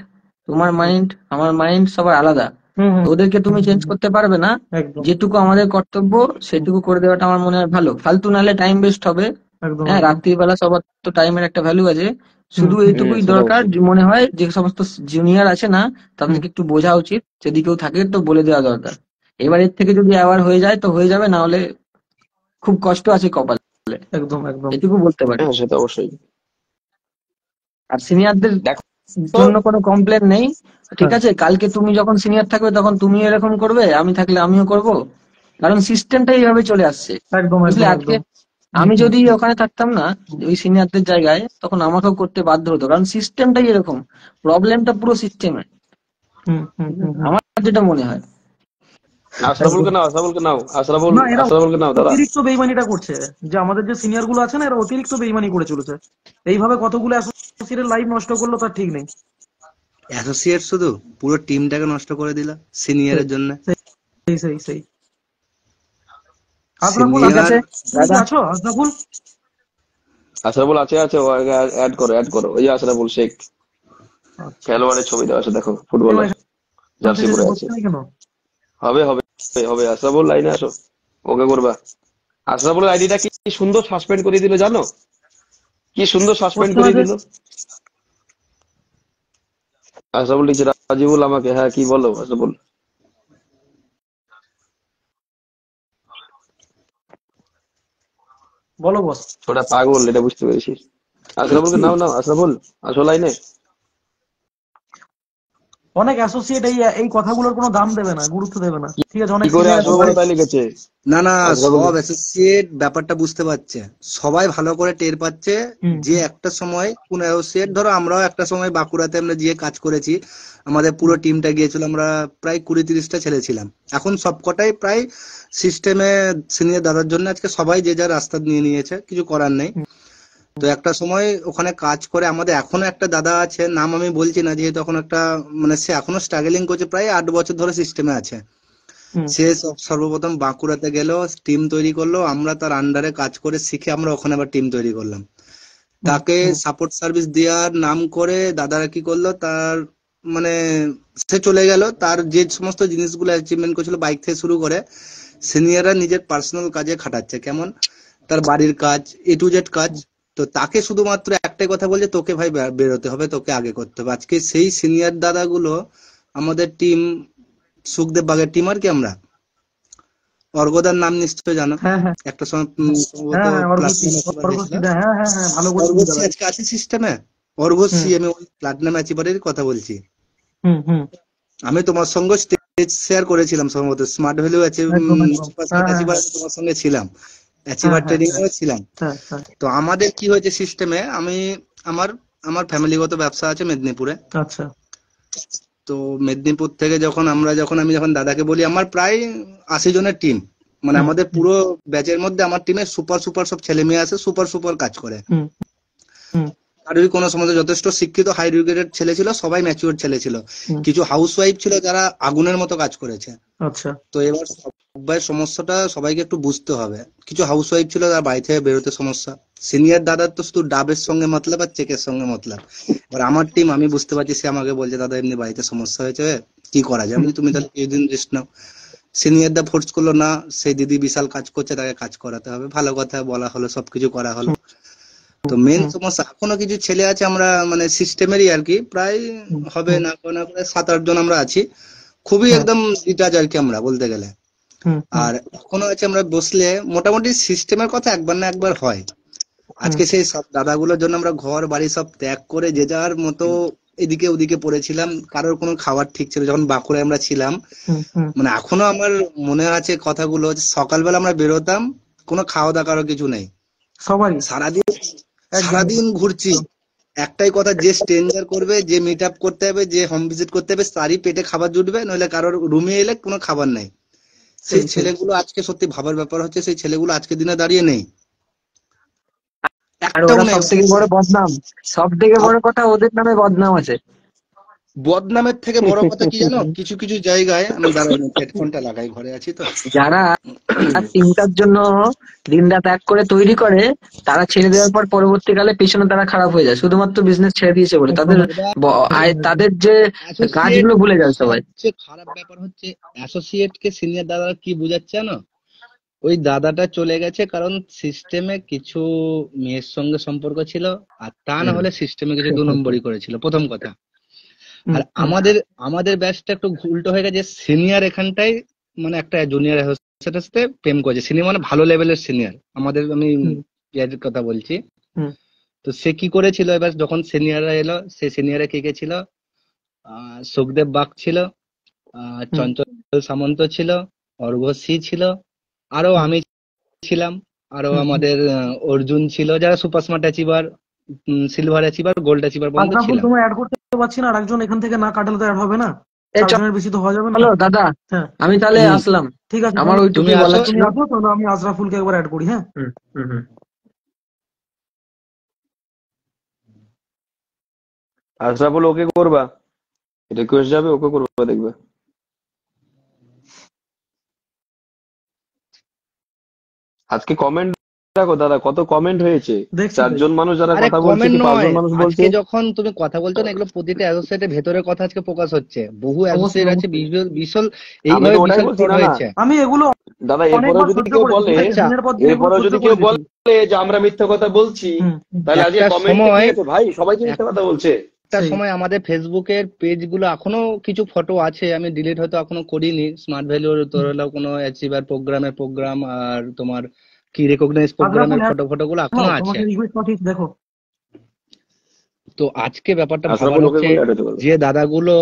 তোমার মাইন্ড, আমার মাইন্ড সবার আলাদা। হুম তো হুম ওদেরকে তুমি চেঞ্জ করতে পারবে না। একদম। যেটুকু আমাদের কর্তব্য সেটুকু করে দেওয়াটা আমার মনে হয় ভালো। ফালতু নালে টাইম ওয়েস্ট হবে। একদম হ্যাঁ, একদম। রাত্রিবেলা সবার তো টাইমের একটা ভ্যালু আছে। হুম শুধু হুম এইটুকুই সেটা দরকার, অবশ্যই। যে মনে হয় যে সমস্ত জুনিয়র আছে না, হুম। তাদেরকে একটু বোঝা উচিত। যদি কেউ থাকে তো বলে দেওয়া দরকার। এবার এর থেকে যদি অ্যাওয়ার হয়ে যায় তো হয়ে যাবে, না হলে খুব কষ্ট আছে কপালে। একদম একদম। এটুকু বলতে পারি। হ্যাঁ, সেটা অবশ্যই। আর সিনিয়রদের দেখো, জন্য কোনো কমপ্লেন নেই, ঠিক হ্যাঁ আছে? কালকে তুমি যখন সিনিয়র থাকবে তখন তুমি এরকম করবে, আমি থাকলে আমিও করব। কারণ সিস্টেমটা এইভাবে চলে আসছে, একদম বুঝলে? একদম আজকে একদম। হুম আমি হুম যদি ওখানে থাকতাম না, ওই সিনিয়রদের জায়গায়, তখন আমাকেও করতে বাধ্য হতো, কারণ সিস্টেমটাই এরকম। প্রবলেমটা পুরো সিস্টেমে, হুম হুম হুম হুম। আমার যেটা মনে হয়। একদম। আশরাফুলকে নাও, আশরাফুলকে নাও, না, এরা আশরাফুলকে নাও দাদা। অতিরিক্ত বেইমানিটা করছে, যে আমাদের যে সিনিয়র গুলো আছে না, এরা অতিরিক্ত বেইমানি করে চলেছে। এইভাবে কতগুলো অ্যাসোসিয়েটের লাইফ নষ্ট করলো তার ঠিক নেই। অ্যাসোসিয়েট শুধু পুরো টিমটাকে নষ্ট করে দিল সেই সিনিয়রের জন্য। সেই সেই সেই। আশরাফুল ঠিক আছো? সিনিয়র আছে তুমি কি দাদা। আছো আশরাফুল? আশরাফুল আছে, আছে, ও অ্যাড করো, অ্যাড করো। ওই যে আশরাফুল শেখ, আচ্ছা। খেলোয়াড়ের ছবি দেওয়া আছে, দেখো, কেন ফুটবলার, এখান জার্সি থেকে পরে আছে। হচ্ছে না কেন? হবে হবে হবে, আশরাফুল লাইনে আসো, ওকে করবা। আশরাফুলের আইডিটা কি সুন্দর সাসপেন্ড করে দিল, জানো? কি সুন্দর সাসপেন্ড হচ্ছে না করে যে? দিল। আশরাফুল লিখছে রাজিবুল আমাকে, হ্যাঁ কি বলো আশরাফুল? বলো বস। ছোটা পাগল, এটা বুঝতে পেরেছি। আশরাফুলকে নাও, নাও আশরাফুল, আসো লাইনে। অনেক অ্যাসোসিয়েট এই এই কথাগুলোর কোনো দাম দেবে না, গুরুত্ব দেবে না, ঠিক আছে? কি অনেক করে সিনিয়র আসবো সবাই বলো, তাই লিখেছে না না, আশরাফুল। সব অ্যাসোসিয়েট ব্যাপারটা বুঝতে পারছে। সবাই ভালো করে টের পাচ্ছে হুম যে একটা সময় কোন অ্যাসোসিয়েট, ধরো আমরাও একটা সময় বাঁকুড়াতে আমরা গিয়ে কাজ করেছি, আমাদের পুরো হুম টিমটা গিয়েছিল, আমরা প্রায় 20-30টা ছেলে ছিলাম। এখন সবকটাই প্রায় সিস্টেমে সিনিয়র দাদার জন্য আজকে সবাই যে যার রাস্তা নিয়ে নিয়েছে, কিছু করার নেই। হুম তো একটা সময় ওখানে কাজ করে আমাদের এখনো একটা দাদা আছে, নাম আমি বলছি না যেহেতু এখন একটা, মানে সে এখনো স্ট্রাগলিং করছে, প্রায় 8 বছর ধরে সিস্টেমে আছে। হুম সে সর্বপ্রথম বাঁকুড়াতে গেল, টিম তৈরি করলো, আমরা তার আন্ডারে কাজ করে শিখে আমরা ওখানে আবার টিম তৈরি করলাম। হুম তাকে হুম সাপোর্ট সার্ভিস দেওয়ার নাম করে দাদারা কি করলো, তার মানে সে চলে গেল, তার যে সমস্ত জিনিসগুলো অ্যাচিভমেন্ট করেছিল বাইক থেকে শুরু করে, সিনিয়ররা নিজের পার্সোনাল কাজে খাটাচ্ছে। কেমন? তার বাড়ির কাজ, A to Z কাজ। তো তাকে শুধুমাত্র একটাই কথা বলছে, তোকে ভাই বেরোতে হবে, তোকে আগে করতে হবে। আজকে সেই সিনিয়র দাদাগুলো আমাদের টিম, সুখদেব বাগের টিম আর কি, আমরা অর্ঘদার নাম নিশ্চয় জানো, হ্যাঁ হ্যাঁ একটা সময় সম্ভবত হ্যাঁ হ্যাঁ অর্ঘসি, প্লাটিনাম অ্যাচিভার হয়েছিল। অর্ঘসি দা, হ্যাঁ হ্যাঁ হ্যাঁ, ভালো করে চিনি অর্ঘসি দাদা। আজকে আছে সিস্টেমে। অর্ঘসি, হুম আমি ওই প্লাটিনাম অ্যাচিভারের কথা বলছি। হুম হুম। আমি তোমার সঙ্গে স্টেজ শেয়ার করেছিলাম সম্ভবত, স্মার্ট ভ্যালু আছে, একদম একদম। সুপার হ্যাঁ স্মার্ট হ্যাঁ অ্যাচিভার, হ্যাঁ তোমার সঙ্গে ছিলাম, হ্যাঁ অ্যাচিভার হ্যাঁ ট্রেনিং হ্যাঁ এও ছিলাম। হ্যাঁ হ্যাঁ। তো আমাদের কি হয়েছে সিস্টেমে, আমি আমার আমার ফ্যামিলিগত ব্যবসা আছে মেদিনীপুরে। আচ্ছা। তো মেদিনীপুর থেকে আমি যখন দাদাকে বলি, আমার প্রায় 80 জনের টিম, মানে হুম আমাদের পুরো ব্যাচের মধ্যে আমার টিমে সুপার সুপার সব ছেলে মেয়ে আছে, সুপার সুপার কাজ করে। হুম হুম কারোরই কোনো সমস্যা, যথেষ্ট শিক্ষিত হাই এডুকেটেড ছেলে ছিল, সবাই ম্যাচিওর ছেলে ছিল। হুম। কিছু হাউস ওয়াইফ ছিল যারা আগুনের মতো কাজ করেছে। আচ্ছা। তো এবার সবাই সমস্যাটা সবাইকে একটু বুঝতে হবে। কিছু হাউস ওয়াইফ ছিল যারা বাড়ি থেকে বেরোতে সমস্যা। সিনিয়র দাদার তো শুধু ডাবের সঙ্গে মতলব আর চেকের সঙ্গে মতলব। এবার আমার টিম, আমি বুঝতে পারছি, সে আমাকে বলছে দাদা এমনি বাড়িতে সমস্যা হয়েছে, কি করা যায়? আমি হুম বলি, তুমি তাহলে কিছুদিন রেস্ট নাও। সিনিয়র দা ফোর্স করলো না, সেই দিদি বিশাল কাজ করছে, তাকে কাজ করাতে হবে। ভালো কথা বলা হলো, সবকিছু করা হলো। তো মেন হুম সমস্যা, এখনো কিছু ছেলে আছে, আমরা মানে সিস্টেমেরই আর কি, প্রায় হুম হবে হুম না করে না করে 7-8 জন আমরা আছি, খুবই হুম একদম ডিটাচ আর কি আমরা বলতে গেলে। হুম হুম আর এখনো আছে, আমরা বসলে মোটামুটি সিস্টেমের কথা একবার না একবার হয়। হুম আজকে সেই সব দাদাগুলোর জন্য আমরা ঘর বাড়ি সব ত্যাগ করে যে যার মতো এদিকে ওদিকে পড়েছিলাম, কারোর কোনো খাবার ঠিক ছিল যখন বাঁকুড়ায় আমরা ছিলাম। মানে এখনো আমার মনে আছে কথাগুলো, যে সকালবেলা আমরা বেরোতাম, কোনো খাওয়া দাওয়া কারো কিছু নেই, সবারই সারাদিন একদম সারাদিন ঘুরছি। একটাই কথা, যে স্ট্রেঞ্জার করবে, যে মিট আপ করতে হবে, যে হোম ভিজিট করতে হবে, তারই পেটে খাবার জুটবে, নইলে কারোর রুমে এলে কোনো খাবার নাই। সেই সেই সেই ছেলেগুলো আজকে সত্যি ভাবার ব্যাপার হচ্ছে, সেই ছেলেগুলো আজকের দিনে দাঁড়িয়ে নেই, আর একটাও ওরা নেই। সব থেকে বড় বদনাম, সব থেকে বড় কথা ওদের নামে বদনাম আছে। বদনামের থেকে বড় কথা কি জানো, কিছু কিছু জায়গায় আমি দাঁড়াই, হেডফোনটা লাগাই, ঘরে আছি তো। যারা টিমটার জন্য দিনরাত এক করে তৈরি করে, তারা ছেড়ে দেওয়ার পর পরবর্তীকালে পেছনে তারা খারাপ হয়ে যায়, শুধুমাত্র বিজনেস ছেড়ে দিয়েছে বলে। তাদের তাদের যে অ্যাসোসিয়েট কাজগুলো ভুলে যায় সবাই। সবচেয়ে খারাপ ব্যাপার হচ্ছে, অ্যাসোসিয়েট কে সিনিয়র দাদা কি বুঝাচ্ছে জানো, ওই দাদাটা চলে গেছে কারণ সিস্টেমে কিছু মেয়ের সঙ্গে সম্পর্ক ছিল, আর তা না হলে সিস্টেমে কিছু 2 নম্বরই করেছিল, প্রথম কথা। আর আমাদের আমাদের ব্যাচটা একটু উল্টো হয়ে গেছে, সিনিয়র এখানটায় মানে একটা জুনিয়র অ্যাসোসিয়েটের সাথে প্রেম করেছে। সিনিয়র মানে ভালো লেভেলের সিনিয়র, আমাদের আমি এর কথা বলছি। তো সে কি করেছিল, এবার যখন সিনিয়ররা এলো, সে সিনিয়রে কে কে ছিল, সুখদেব বাগ ছিল, চঞ্চল সামন্ত ছিল, অর্ঘ্যশ্রী ছিল, আরো আমি ছিলাম, আরো আমাদের অর্জুন ছিল, যারা super smart achiever, silver achiever, gold achiever পর্যন্ত আশরাফুল ছিলাম। তোমায় অ্যাড করতে পারছি না, আর একজন এখান থেকে না কাটালে তো অ্যাড হবে না, এই 4 জনের বেশি তো হওয়া যাবে না। চলো দাদা, হ্যাঁ আমি তাহলে হুম। আসলাম, ঠিক আছে, আমার তাহলে তুমি ওইটুকুই আসো, বলার তুমি ছিল। আসো, তাহলে আমি আশরাফুলকে একবার অ্যাড করি। হ্যাঁ, হুম হুম হুম। আশরাফুল ওকে করবা, রিকোয়েস্ট যাবে, ওকে করবা, দেখবে। আজকে কমেন্ট দেখো দাদা, কত কমেন্ট হয়েছে। দেখছি 4 জন মানুষ যারা আরে কথা বলছে, কমেন্ট কি 5 নয়, জন মানুষ বলছে। আজকে যখন তুমি কথা বলছো না, এগুলো প্রতিটা অ্যাসোসিয়েটের ভেতরের কথা আজকে প্রকাশ হচ্ছে। বহু অবশ্যই অ্যাসোসিয়েট আছে অবশ্যই। বিশাল, আমি এইভাবে তো ওটাই বিশাল বলছি, ফ্রড না না হয়েছে। আমি এগুলো দাদা, এরপরেও অনেকবার যদি সহ্য কেউ করেছি, বলে, ঠিক আছে, আচ্ছা, দিনের পর দিন এগুলো এরপরেও সহ্য যদি করে কেউ এসেছি। বলে যে আমরা মিথ্যা কথা বলছি, তাহলে আজকে একটা কমেন্টে কি সময় আছে ভাই, সবাই কি মিথ্যা কথা বলছে। একটা সেই সময় আমাদের ফেসবুকের পেজগুলো, এখনো কিছু ফটো আছে, আমি ডিলিট হয়তো এখনো করিনি, স্মার্ট ভ্যালুর তোর হলো কোনো অ্যাচিভার প্রোগ্রামের প্রোগ্রাম, আর তোমার কি রেকগনাইজ আশরাফুল প্রোগ্রামের অ্যাড ফটোগুলো হও, এখনো আছে। তোমাকে রিকোয়েস্ট পাঠিয়েছি, দেখো। তো আজকে ব্যাপারটা ভাবার আশরাফুল ওকে হচ্ছে, করলে অ্যাড হতে পারবে। যে দাদাগুলো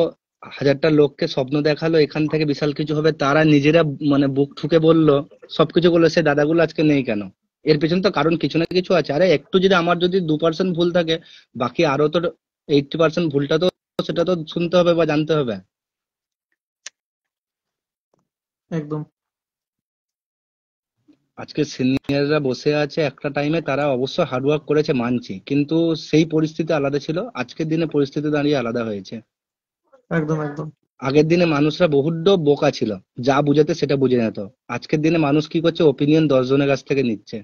হাজারটা লোককে স্বপ্ন দেখালো এখান থেকে বিশাল কিছু হবে, তারা নিজেরা মানে বুক ঠুকে বললো, সবকিছু করলো, সে দাদাগুলো আজকে নেই কেন? এর পেছনে তো কারণ কিছু না কিছু আছে। আরে একটু যদি আমার যদি 2% ভুল থাকে, বাকি আরো তো 80% ভুলটা তো, সেটা তো শুনতে হবে বা জানতে হবে। একদম আজকে সিনিয়ররা বসে আছে একটা টাইমে, তারা অবশ্য হার্ডওয়ার্ক করেছে মানছি, কিন্তু সেই পরিস্থিতি আলাদা ছিল, আজকের দিনে পরিস্থিতি দাঁড়িয়ে আলাদা হয়েছে। একদম একদম আগের দিনে মানুষরা বহুড বোকা ছিল, যা বুঝাতে সেটা বুঝে নিত। আজকের দিনে মানুষ কি করছে, ওপিনিয়ন 10 জনের কাছ থেকে নিচ্ছে।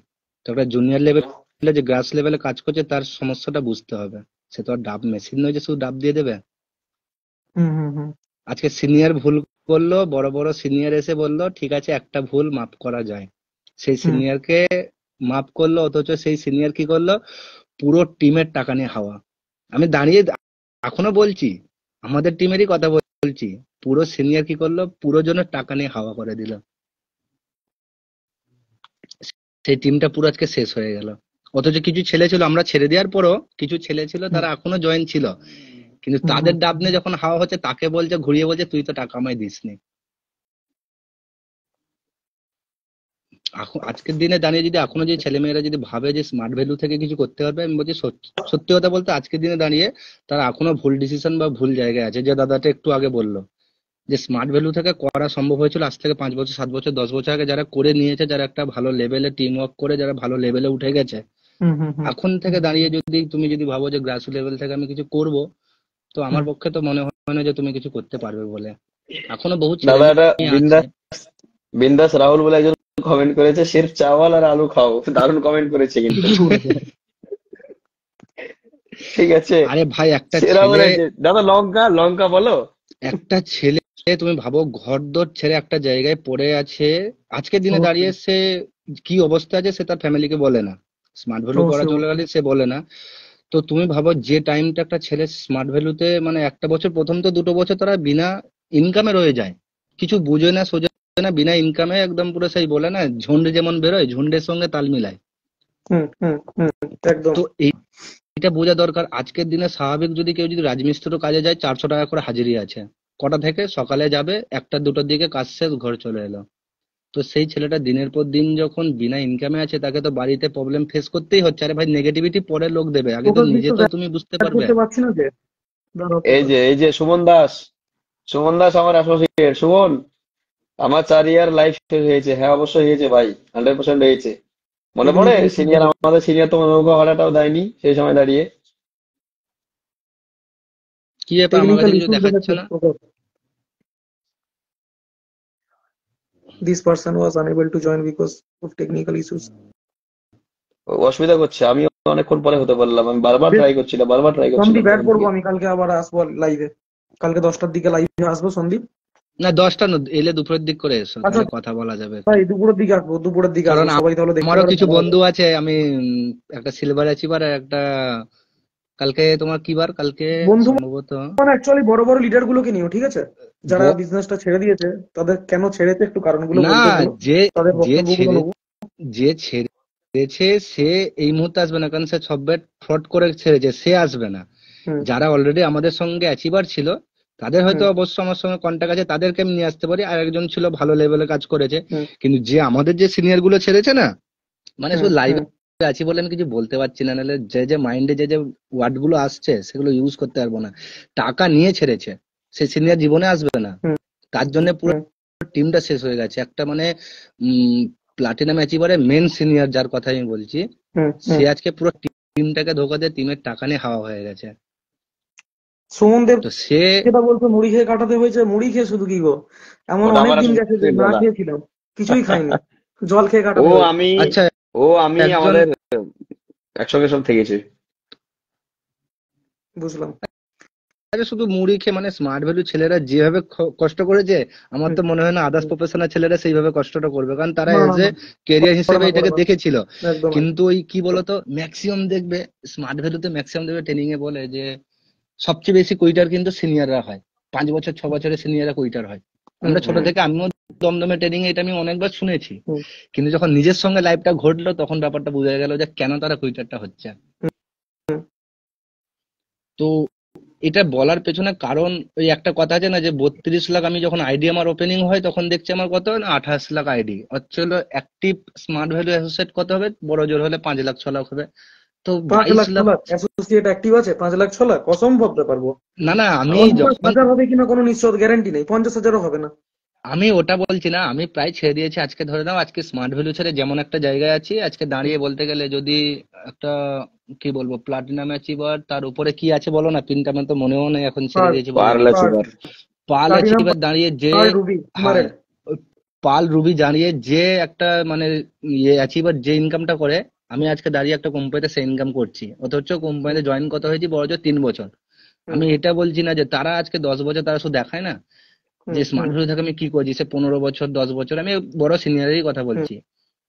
তো একটা জুনিয়র লেভেলে, যে গ্রাস লেভেলে কাজ করছে, তার সমস্যাটা বুঝতে হবে। সে তো আর ডাব মেশিন নয় যে শুধু ডাব দিয়ে দেবে। হুম হুম হুম আজকে সিনিয়র ভুল করলো, বড় বড় সিনিয়র এসে বললো ঠিক আছে একটা ভুল মাফ করা যায়, সেই সিনিয়রকে মাফ করলো, অথচ সেই সিনিয়র কি করলো, পুরো টিমের টাকা নিয়ে হাওয়া। আমি দাঁড়িয়ে এখনো বলছি, আমাদের টিমেরই কথা বলছি, পুরো সিনিয়র কি করলো, পুরো জনের টাকা নিয়ে হাওয়া করে দিল। সেই টিমটা পুরো আজকে শেষ হয়ে গেল। অথচ কিছু ছেলে ছিল, আমরা ছেড়ে দেওয়ার পরও কিছু ছেলে ছিল, তারা এখনো জয়েন ছিল, কিন্তু তাদের ডাব নিয়ে যখন হাওয়া হচ্ছে, তাকে বলছে, ঘুরিয়ে বলছে তুই তো টাকা আমায় দিসনি। আজকের দিনে দাঁড়িয়ে যদি এখনো যে ছেলেমেয়েরা যদি ভাবে যে স্মার্ট ভ্যালু থেকে কিছু করতে পারবে, আমি বলছি সত্যি কথা বলতে আজকের দিনে দাঁড়িয়ে তারা এখনো ভুল ডিসিশন বা ভুল জায়গায় আছে। যে দাদাটা একটু আগে বললো যে স্মার্ট ভ্যালু থেকে করা সম্ভব হয়েছিল আজ থেকে 5 বছর 7 বছর 10 বছর আগে, যারা করে নিয়েছে, যারা একটা ভালো লেভেলে টিম ওয়ার্ক করে যারা ভালো লেভেলে উঠে গেছে, এখন থেকে দাঁড়িয়ে যদি তুমি যদি ভাবো যে গ্রাস লেভেল থেকে আমি কিছু করব, তো আমার পক্ষে তো মনে হয় না যে তুমি কিছু করতে পারবে বলে। এখনো বহু ছেলে দাদা এটা মেয়ে বিন্দাস আছে। বিন্দাস রাহুল বলে একজন কমেন্ট করেছে, সির্ফ চাওয়াল আর আলু খাও, দারুণ কমেন্ট করেছে কিন্তু। ঠিকই করেছে। ঠিক আছে, আরে ভাই একটা সেরা ছেলে, বলেছে। দাদা লঙ্কা লঙ্কা বলো। একটা ছেলে তুমি ভাবো ঘরদোর ছেড়ে একটা জায়গায় পড়ে আছে, আজকের দিনে দাঁড়িয়ে সে কি অবস্থা আছে সে তার ফ্যামিলিকে বলে না, স্মার্ট ভ্যালু করা অবশ্যই চলে গেলে সে বলে না। তো তুমি ভাবো যে টাইমটা একটা ছেলে স্মার্ট ভ্যালুতে, মানে একটা বছর, প্রথম তো 2 বছর তারা বিনা ইনকামে রয়ে যায়, কিছু বুঝে না সোজে না, বিনা ইনকামে একদম পুরো সেই বলে না ঝুন্ড যেমন বেরোয়, ঝুন্ডের সঙ্গে তাল মিলায়। একদম তো এই এটা বোঝা দরকার। আজকের দিনে স্বাভাবিক যদি কেউ যদি রাজমিস্ত্রির কাজে যায় 400 টাকা করে হাজিরি আছে, কটা থেকে সকালে যাবে 1টা 2টার দিকে কাজ শেষ ঘর চলে এলো। তো সেই ছেলেটা দিনের পর দিন যখন বিনা ইনকামে আছে, তাকে তো বাড়িতে প্রবলেম ফেস করতেই হচ্ছে। আরে ভাই, নেগেটিভিটি পরে লোক দেবে, আগে তো নিজে তো তুমি বুঝতে পারবে। এই যে সুমন দাস আমার অ্যাসোসিয়েট। সুমন, আমার 4 ইয়ার লাইফ শেষ হয়েছে। হ্যাঁ অবশ্যই হয়েছে ভাই, 100% হয়েছে। মনে পড়ে আমাদের সিনিয়র তোমার নৌকা ভাড়াটাও দেয়নি সেই সময় দাঁড়িয়ে। কি ব্যাপার, আমার কাছে কিছু দেখাচ্ছে না? This person was unable to join because of technical issues. অসুবিধা করছে। আমি অনেকক্ষণ পরে হতে পারলাম, আমি বারবার ট্রাই করছিলাম। সন্দীপ ব্যাক করবো আমি কালকে, আবার আসবো লাইভে। কালকে 10টার দিকে লাইভে আসবো সন্দীপ। না 10টা এলে দুপুরের দিক করে এসো, তাহলে কথা বলা যাবে। ভাই দুপুরের দিকে আসবো, দুপুরের দিকে কারণ আসবো, সবাই তাহলে দেখতে আমারও পাবে। কিছু বন্ধু আছে, আমি একটা সিলভার অ্যাচিভার আর একটা কালকে তোমার কি বার কালকে বন্ধু সম্ভবত মানে অ্যাকচুয়ালি বড় বড় লিডার গুলোকে নিও, ঠিক আছে? যারা বিজনেসটা ছেড়ে দিয়েছে তাদের কেন ছেড়েছে একটু কারণগুলো না, বলতে বলো, যে তাদের যে বক্তব্যগুলো নেবো। যে ছেড়েছে সে এই মুহূর্তে আসবে না, কারণ সে সববার ফ্রড করে ছেড়েছে, সে আসবে না। যারা অলরেডি আমাদের সঙ্গে অ্যাচিভার ছিল তাদের হয়তো অবশ্য আমার সঙ্গে কন্ট্যাক্ট আছে, তাদেরকে আমি নিয়ে আসতে পারি। আর একজন ছিল ভালো লেভেলে কাজ করেছে, কিন্তু যে আমাদের যে সিনিয়র গুলো ছেড়েছে না, মানে শুধু লাইভে আছি বলে আমি কিছু বলতে পারছি না, নাহলে যে মাইন্ডে যে ওয়ার্ড গুলো আসছে সেগুলো ইউজ করতে পারবো না। টাকা নিয়ে ছেড়েছে, সে সিনিয়র জীবনে আসবে না। তার জন্য পুরো টিমটা শেষ হয়ে গেছে। একটা মানে প্লাটিনাম অ্যাচিভারের মেন সিনিয়র যার কথা আমি বলছি, সে আজকে পুরো টিমটাকে ধোকা দিয়ে টিমের টাকা নিয়ে হাওয়া হয়ে গেছে। সুমন দেব তো সে যেটা বলতো মুড়ি খেয়ে কাটাতে হয়েছে, মুড়ি খেয়ে শুধু কি গো, এমন অনেক দিন গেছে যে না খেয়েছিলাম, কিছুই খাইনি, জল খেয়ে কাটাতে হয়েছে। আচ্ছা আমি আমাদের একসঙ্গে সব থেকেছি, বুঝলাম। শুধু মুড়ি খেয়ে মানে স্মার্ট ভ্যালু ছেলেরা যেভাবে কষ্ট করেছে, আমার তো মনে হয় না আদার্স প্রফেশনাল ছেলেরা সেইভাবে কষ্টটা করবে, কারণ তারা এজ এ ক্যারিয়ার হিসেবে এটাকে দেখেছিল। কিন্তু ওই কি বলতো, ম্যাক্সিমাম দেখবে স্মার্ট ভ্যালুতে ম্যাক্সিমাম দেখবে ট্রেনিং এ বলে যে সবচেয়ে বেশি কুইটার কিন্তু সিনিয়ররা হয়, 5 বছর 6 বছরের সিনিয়ররা কুইটার হয়। আমরা ছোট থেকে, আমিও দমদমে ট্রেনিং এ এটা আমি অনেকবার শুনেছি, কিন্তু যখন নিজের সঙ্গে লাইফটা ঘটলো তখন ব্যাপারটা বোঝা গেল যে কেন তারা কুইটারটা হচ্ছে। তো এটা বলার পেছনে কারণ ওই একটা কথা আছে না, যে 32 লাখ আমি যখন আইডি আমার ওপেনিং হয় তখন দেখছি আমার কত হয় না 28 lakh ID. Actually active smart value associate কত হবে, বড় জোর হলে 5 লাখ 6 লাখ হবে। তো 5 লাখ অ্যাসোসিয়েট অ্যাক্টিভ আছে, 5 লাখ 6 লাখ অসম্ভব ব্যাপার। না না, আমি যখন 50,000 হবে কিনা কোনো নিশ্চিত গ্যারান্টি নেই, 50,000ও হবে না। আমি ওটা বলছি না, আমি প্রায় ছেড়ে দিয়েছি। আজকে ধরে নাও, আজকে স্মার্ট ভ্যালু ছেড়ে যেমন একটা জায়গায় আছি আজকে দাঁড়িয়ে বলতে গেলে, যদি একটা কি বলবো প্লাটিনাম অ্যাচিভার, তার উপরে কি আছে বলো না, পিনটা আমার তো মনেও নেই এখন, ছেড়ে দিয়েছি। পাল অ্যাচিভার দাঁড়িয়ে যে পাল রুবি দাঁড়িয়ে যে একটা মানে ইয়ে অ্যাচিভার যে ইনকামটা করে, আমি আজকে দাঁড়িয়ে একটা কোম্পানিতে সে ইনকাম করছি, অথচ কোম্পানিতে জয়েন কত হয়েছি বড় জোর 3 বছর। আমি এটা বলছি না যে তারা আজকে 10 বছর তারা শুধু দেখায় না যে স্মার্ট ভ্যালু থেকে আমি কি করছি, সে 15 বছর 10 বছর। আমি বড় সিনিয়রেরই কথা বলছি।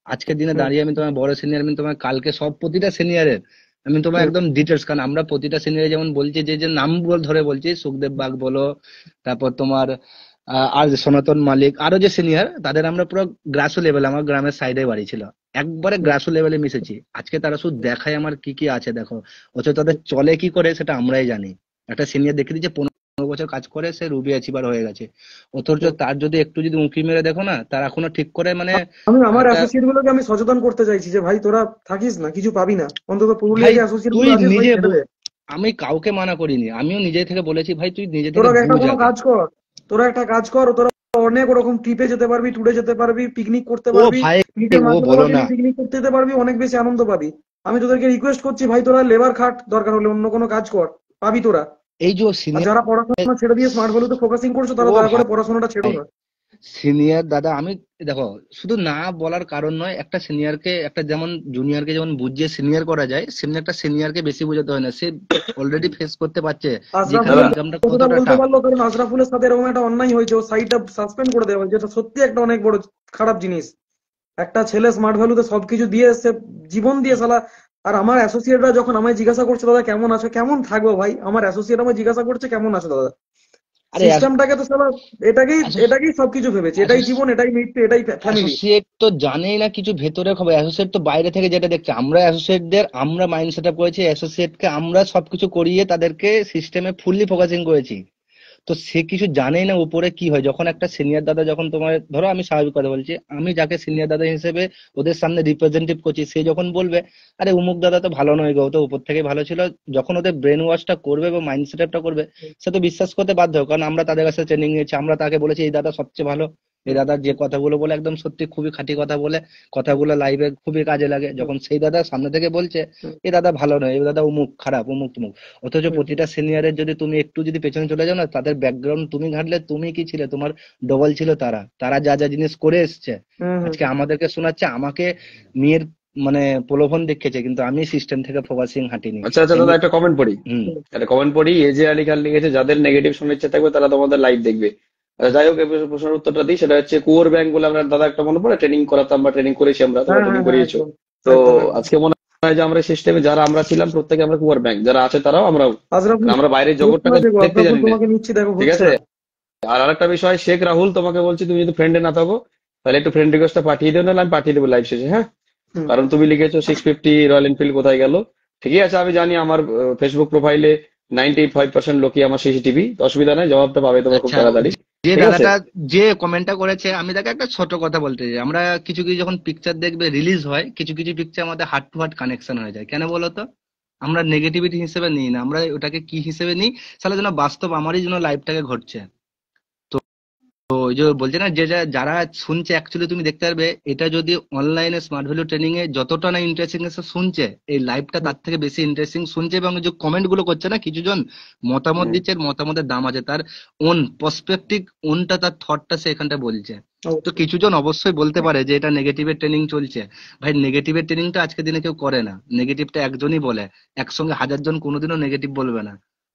আজকের দিনে দাঁড়িয়ে আমি তোমার বড় সিনিয়র, আমি তোমার কালকে সব প্রতিটা সিনিয়রের আমি তোমার একদম ডিটেলস, কারণ আমরা প্রতিটা সিনিয়র যেমন বলছি যে নাম ধরে বলছি, সুখদেব বাগ বলো, তারপর তোমার আর সনাতন মালিক, আরো যে সিনিয়র তাদের আমরা পুরো গ্রাসু লেভেল, আমার গ্রামের সাইডে বাড়ি ছিল, একবারে গ্রাসু লেভেলে মিশেছি। আজকে তারা শুধু দেখায় আমার কি কি আছে দেখো, অথচ তাদের চলে কি করে সেটা আমরাই জানি। একটা সিনিয়র দেখে দিচ্ছে 15 বছর কাজ করে সে রুবি অ্যাচিভার হয়ে গেছে, অথচ তার যদি একটু যদি উঁকি মেরে দেখো না, তার এখনো ঠিক করে মানে। আমি আমার অ্যাসোসিয়েট গুলোকে আমি সচেতন করতে চাইছি যে ভাই তোরা থাকিস না, কিছু পাবি না, অন্তত পুরুলিয়া যে অ্যাসোসিয়েট গুলো আছে নিজে, আমি কাউকে মানা করিনি, আমিও নিজে থেকে বলেছি ভাই তুই নিজে থেকে তোরা একটা কাজ কর, তোরা অনেক ওরকম ট্রিপে যেতে পারবি, ট্যুরে যেতে পারবি, পিকনিক করতে পারবি, পিকনিক করতে যেতে পারবি, অনেক বেশি আনন্দ পাবি। আমি তোদেরকে রিকোয়েস্ট করছি ভাই তোরা লেবার খাট, দরকার হলে অন্য কোনো কাজ কর, পাবি তোরা। এই যে যারা পড়াশোনা ছেড়ে দিয়ে স্মার্ট ভ্যালুতে ফোকাসিং করছো, তারা দয়া করে পড়াশোনাটা ছেড়ো না। সিনিয়র দাদা, আমি দেখো শুধু না বলার কারণ নয়, একটা সিনিয়রকে একটা যেমন জুনিয়রকে যেমন বুঝিয়ে সিনিয়র করা যায়, সেমনি একটা সিনিয়রকে বেশি বোঝাতে হয় না, সে অলরেডি ফেস করতে পারছে বলতে পারলো, কারণ আশরাফুলের সাথে এরকম একটা অন্যায় হয়েছে, ও সাইটটা সাসপেন্ড করে দেওয়া হয়েছে, এটা সত্যি একটা অনেক বড় খারাপ জিনিস। একটা ছেলে স্মার্ট ভ্যালুতে সবকিছু দিয়ে এসছে, জীবন দিয়ে সালা। আর আমার অ্যাসোসিয়েটরা যখন আমায় জিজ্ঞাসা করছে দাদা কেমন আছো, কেমন থাকবো ভাই, আমার অ্যাসোসিয়েট আমায় জিজ্ঞাসা করছে কেমন আছো দাদা, আরে সিস্টেমটাকে তো সালা এটাকেই সবকিছু ভেবেছে, এটাই জীবন, এটাই মৃত্যু, এটাই ফ্যামিলি। অ্যাসোসিয়েট তো জানেই না কিছু ভেতরের খবর, অ্যাসোসিয়েট তো বাইরে থেকে যেটা দেখছে। আমরা অ্যাসোসিয়েটদের আমরা মাইন্ড সেট আপ করেছি, অ্যাসোসিয়েটকে আমরা সবকিছু করিয়ে তাদেরকে সিস্টেমে ফুললি ফোকাসিং করেছি। তো সে কিছু জানেই না উপরে কি হয়। যখন একটা সিনিয়র দাদা, যখন তোমার ধরো আমি স্বাভাবিক কথা বলছি, আমি যাকে সিনিয়র দাদা হিসেবে ওদের সামনে রিপ্রেজেন্টেটিভ করছি, সে যখন বলবে আরে অমুক দাদা তো ভালো নয় গো, ও তো উপর থেকে ভালো ছিল, যখন ওদের ব্রেন ওয়াশটা করবে বা মাইন্ড সেট আপটা করবে, সে তো বিশ্বাস করতে বাধ্য, কারণ আমরা তাদের কাছে ট্রেনিং নিয়েছি, আমরা তাকে বলেছি এই দাদা সবচেয়ে ভালো, এই দাদার যে কথাগুলো বলে একদম সত্যি খুবই খাঁটি কথা বলে, কথাগুলো লাইভে খুবই কাজে লাগে। যখন সেই দাদা সামনে থেকে বলছে এই দাদা ভালো নয়, এই দাদা অমুক খারাপ, অমুক তমুক, অথচ প্রতিটা সিনিয়রের যদি তুমি একটু যদি পেছনে চলে যাও না, তাদের ব্যাকগ্রাউন্ড তুমি ঘাটলে তুমি কি ছিলে, তোমার ডবল ছিল তারা, তারা যা যা জিনিস করে এসছে আজকে আমাদেরকে শোনাচ্ছে, আমাকে মেয়ের মানে প্রলোভন দেখিয়েছে, কিন্তু আমি সিস্টেম থেকে ফোকাসিং হাঁটিনি। আচ্ছা আচ্ছা দাদা, একটা কমেন্ট পড়ি। এজে আলী খান লিখেছে, যাদের নেগেটিভ শোনার ইচ্ছে থাকবে তারা তোমাদের লাইভ দেখবে। আচ্ছা, যাই হোক, এই প্রশ্নের উত্তরটা দিই। সেটা হচ্ছে কোর ব্যাংক বলে আমরা দাদা একটা মনে পড়ে ট্রেনিং করাতাম বা ট্রেনিং করেছি আমরা, তোমরা ট্রেনিং করিয়েছো। তো আজকে মনে হয় যে আমরা সিস্টেমে যারা আমরা ছিলাম প্রত্যেকে আমরা কুয়ার ব্যাংক, যারা আছে তারাও আমরাও, আমরা বাইরের জগৎটাকে দেখতে জানি না, ঠিক আছে। আর আরেকটা বিষয়, শেখ রাহুল তোমাকে বলছি, তুমি যদি ফ্রেন্ডে না থাকো তাহলে একটু ফ্রেন্ড রিকোয়েস্টটা পাঠিয়ে দিও, নাহলে আমি পাঠিয়ে দেবো লাইভ শেষে, হ্যাঁ। কারণ তুমি লিখেছো 650 রয়্যাল এনফিল্ড কোথায় গেল। ঠিকই আছে, আমি জানি আমার ফেসবুক প্রোফাইলে 95% লোকই আমার সিসিটিভি, অসুবিধা নাই, জবাবটা পাবে তোমার খুব তাড়াতাড়ি, যে ঠিক আছে। দাদাটা যে কমেন্টটা করেছে, আমি তাকে একটা ছোট কথা বলতে চাই, আমরা কিছু কিছু যখন পিকচার দেখবে রিলিজ হয়, কিছু কিছু পিকচার আমাদের হার্ট টু হার্ট কানেকশন হয়ে যায়। কেন বলো তো? আমরা নেগেটিভিটি হিসেবে নিই না, আমরা ওটাকে কি হিসেবে নিই, সালা যেন বাস্তব আমারই জন্য লাইফটাকে ঘটছে। তো ওই যে বলছে না, যে যারা শুনছে অ্যাকচুয়ালি তুমি দেখতে পারবে, এটা যদি অনলাইনে স্মার্ট ভ্যালু ট্রেনিং এ যতটা না ইন্টারেস্টিং এসে শুনছে, এই লাইভটা তার থেকে বেশি ইন্টারেস্টিং শুনছে। এবং যে কমেন্ট গুলো করছে না, কিছু জন মতামত দিচ্ছে, মতামতের দাম আছে, তার ওন পার্সপেক্টিভ, ওনটা তার থটটা সে এখানটা বলছে। তো কিছু জন অবশ্যই বলতে পারে যে এটা নেগেটিভের ট্রেনিং চলছে। ভাই, নেগেটিভের ট্রেনিংটা আজকে দিনে কেউ করে না, নেগেটিভটা একজনই বলে, একসঙ্গে 1000 জন কোনোদিনও নেগেটিভ বলবে না।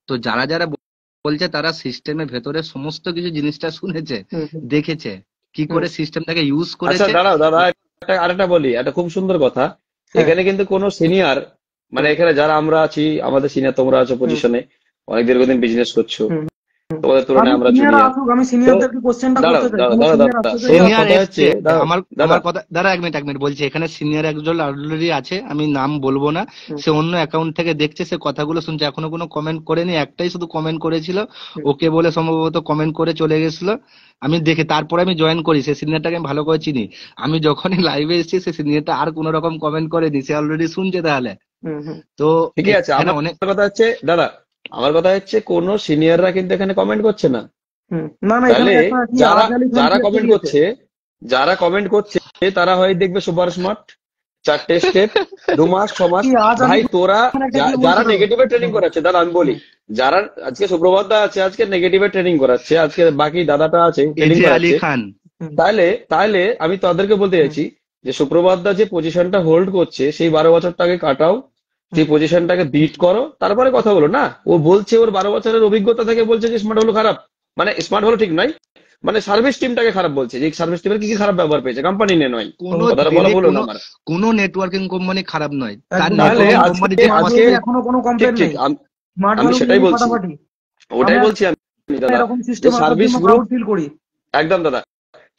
তো যারা যারা বলছে তারা সিস্টেমের ভেতরে সমস্ত কিছু জিনিসটা শুনেছে, দেখেছে, কি করে সিস্টেমটাকে ইউজ আচ্ছা করেছে। দাঁড়াও দাদা, আরেকটা বলি, একটা খুব সুন্দর কথা। এখানে কিন্তু কোনো সিনিয়র, মানে এখানে যারা আমরা আছি, আমাদের সিনিয়র তোমরা আছো পজিশনে, অনেক দীর্ঘদিন বিজনেস করছো, তোমাদের তুলনায় আমরা জুনিয়র। সিনিয়র এসছে, আমার কথা দাঁড়া এক মিনিট বলছি, এখানে সিনিয়র একজন অলরেডি আছে, আমি নাম বলবো না, সে অন্য অ্যাকাউন্ট থেকে দেখছে, সে কথাগুলো শুনছে, এখনো কোনো কমেন্ট করেনি, একটাই শুধু কমেন্ট করেছিল, ওকে বলে সম্ভবত কমেন্ট করে চলে গেছিল। আমি দেখে তারপরে আমি জয়েন করি, সে সিনিয়রটাকে আমি ভালো করে চিনি। আমি যখনই লাইভে এসেছি, সে সিনিয়রটা আর কোন রকম কমেন্ট করেনি, সে অলরেডি শুনছে। তাহলে তো ঠিকই আছে, আমার অনেক কথা হচ্ছে দাদা, আমার কথা হচ্ছে কোন সিনিয়ররা কিন্তু এখানে কমেন্ট করছে না। তাহলে যারা কমেন্ট করছে তারা হয় দেখবে সুপার স্মার্ট, 4টে স্টেপ, 2 মাস 6 মাস। ভাই তোরা যারা নেগেটিভে ট্রেনিং করাচ্ছে, দাদা আমি বলি, যারা আজকে সুপ্রভাত দা আছে, আজকে নেগেটিভে ট্রেনিং করাচ্ছে, আজকে বাকি দাদাটা আছে ট্রেনিং করাচ্ছে, তাহলে আমি তাদেরকে বলতে চাইছি যে সুপ্রভাত দা যে পজিশনটা হোল্ড করছে, সেই 12 বছরটাকে কাটাও, সেই পজিশনটাকে বিট করো, তারপরে কথা বলো না। ও বলছে ওর 12 বছরের অভিজ্ঞতা থেকে বলছে যে স্মার্ট হলো খারাপ, মানে স্মার্ট হলো ঠিক নয়, মানে সার্ভিস টিমটাকে খারাপ বলছে, যে সার্ভিস টিমের কি কি খারাপ ব্যবহার পেয়েছে, কোম্পানি নিয়ে নয়, কথাটা বলা বলো না আমার। কোনো নেটওয়ার্কিং কোম্পানি খারাপ নয়, আমি সেটাই বলছি, ওটাই বলছি আমি দাদা, সার্ভিস গ্রুপ, একদম দাদা,